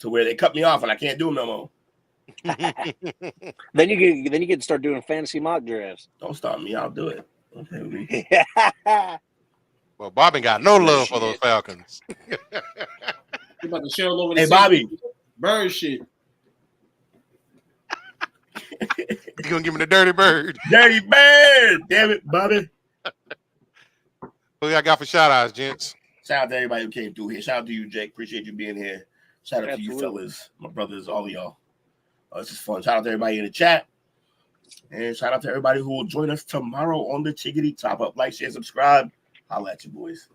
To where they cut me off and I can't do them no more. Then you can start doing fantasy mock drafts. Don't stop me. I'll do it. Okay. Well, Bobby got no love for those Falcons. You about to share over the Bobby. Bird shit. You gonna give me the dirty bird? Dirty bird. Damn it, Bobby. Who y'all got for shout outs, gents? Shout out to everybody who came through here. Shout out to you, Jake. Appreciate you being here. Shout out to you fellas, my brothers, all of y'all. This is fun. Shout out to everybody in the chat. And shout out to everybody who will join us tomorrow on the Chickadee Top Up. Like, share, subscribe. Holla at you, boys.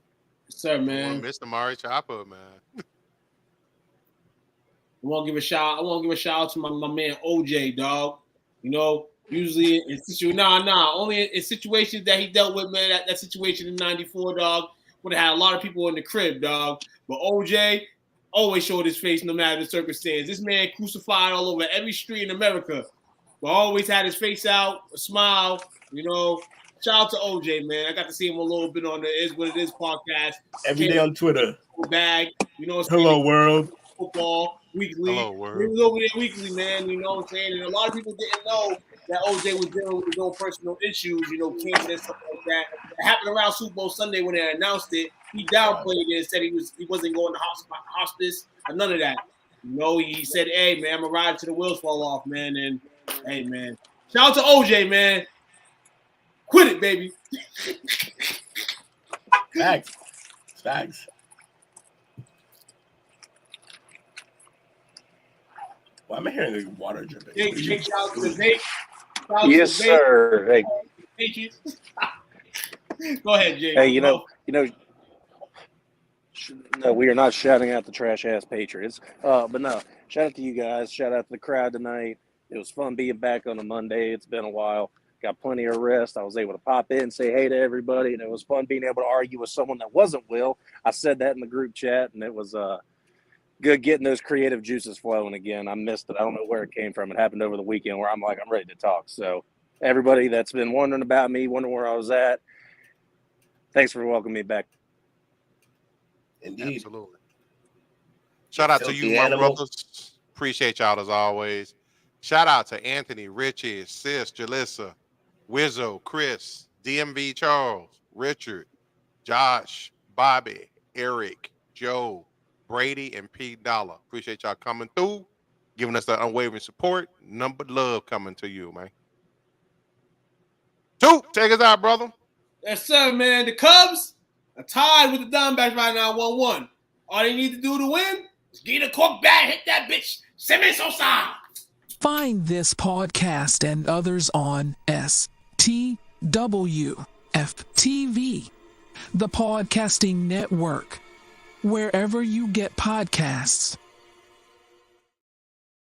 Yes, sir, man. Mr. Mari Chopper, man. I want to give a shout out to my man OJ, dog. Usually only in situations that he dealt with, man. That situation in '94, dog, would have had a lot of people in the crib, dog. But OJ always showed his face no matter the circumstance. This man crucified all over every street in America, but always had his face out, a smile. Shout out to OJ, man. I got to see him a little bit on the Is What It Is podcast. Every day on Twitter. Bag, Hello, world. Football weekly. Hello, world. He was over there weekly, man. You know what I'm saying? And a lot of people didn't know that OJ was dealing with his own personal issues, cancer and stuff like that. It happened around Super Bowl Sunday when they announced it. He downplayed it and said he wasn't going to hospice or none of that. He said, "Hey, man, I'm gonna ride till the wheels fall off, man." And hey, man, shout out to OJ, man. Quit it, baby. Facts. Why am I hearing the water dripping? Jake, shout out to the vape. Yes, sir. Hey. Go ahead, Jake. Hey, no, we are not shouting out the trash ass Patriots. But no, shout out to you guys. Shout out to the crowd tonight. It was fun being back on a Monday. It's been a while. Got plenty of rest. I was able to pop in, say hey to everybody, and it was fun being able to argue with someone that wasn't Will. I said that in the group chat, and it was good getting those creative juices flowing again. I missed it. I don't know where it came from. It happened over the weekend where I'm ready to talk. So everybody that's been wondering about me, wondering where I was at, thanks for welcoming me back. Indeed. Absolutely. Shout out to you, my brothers. Appreciate y'all as always. Shout out to Anthony, Richie, Sis, Jalissa, Wizzo, Chris, DMV Charles, Richard, Josh, Bobby, Eric, Joe, Brady and P. Dollar. Appreciate y'all coming through, giving us that unwavering support. Number love coming to you, man. Two, take us out, brother. Yes, sir, man. The Cubs are tied with the Diamondbacks right now, 1-1. All they need to do to win is get a cork bat, hit that bitch. Semi Sosa. Find this podcast and others on STWF TV, the Podcasting Network, wherever you get podcasts.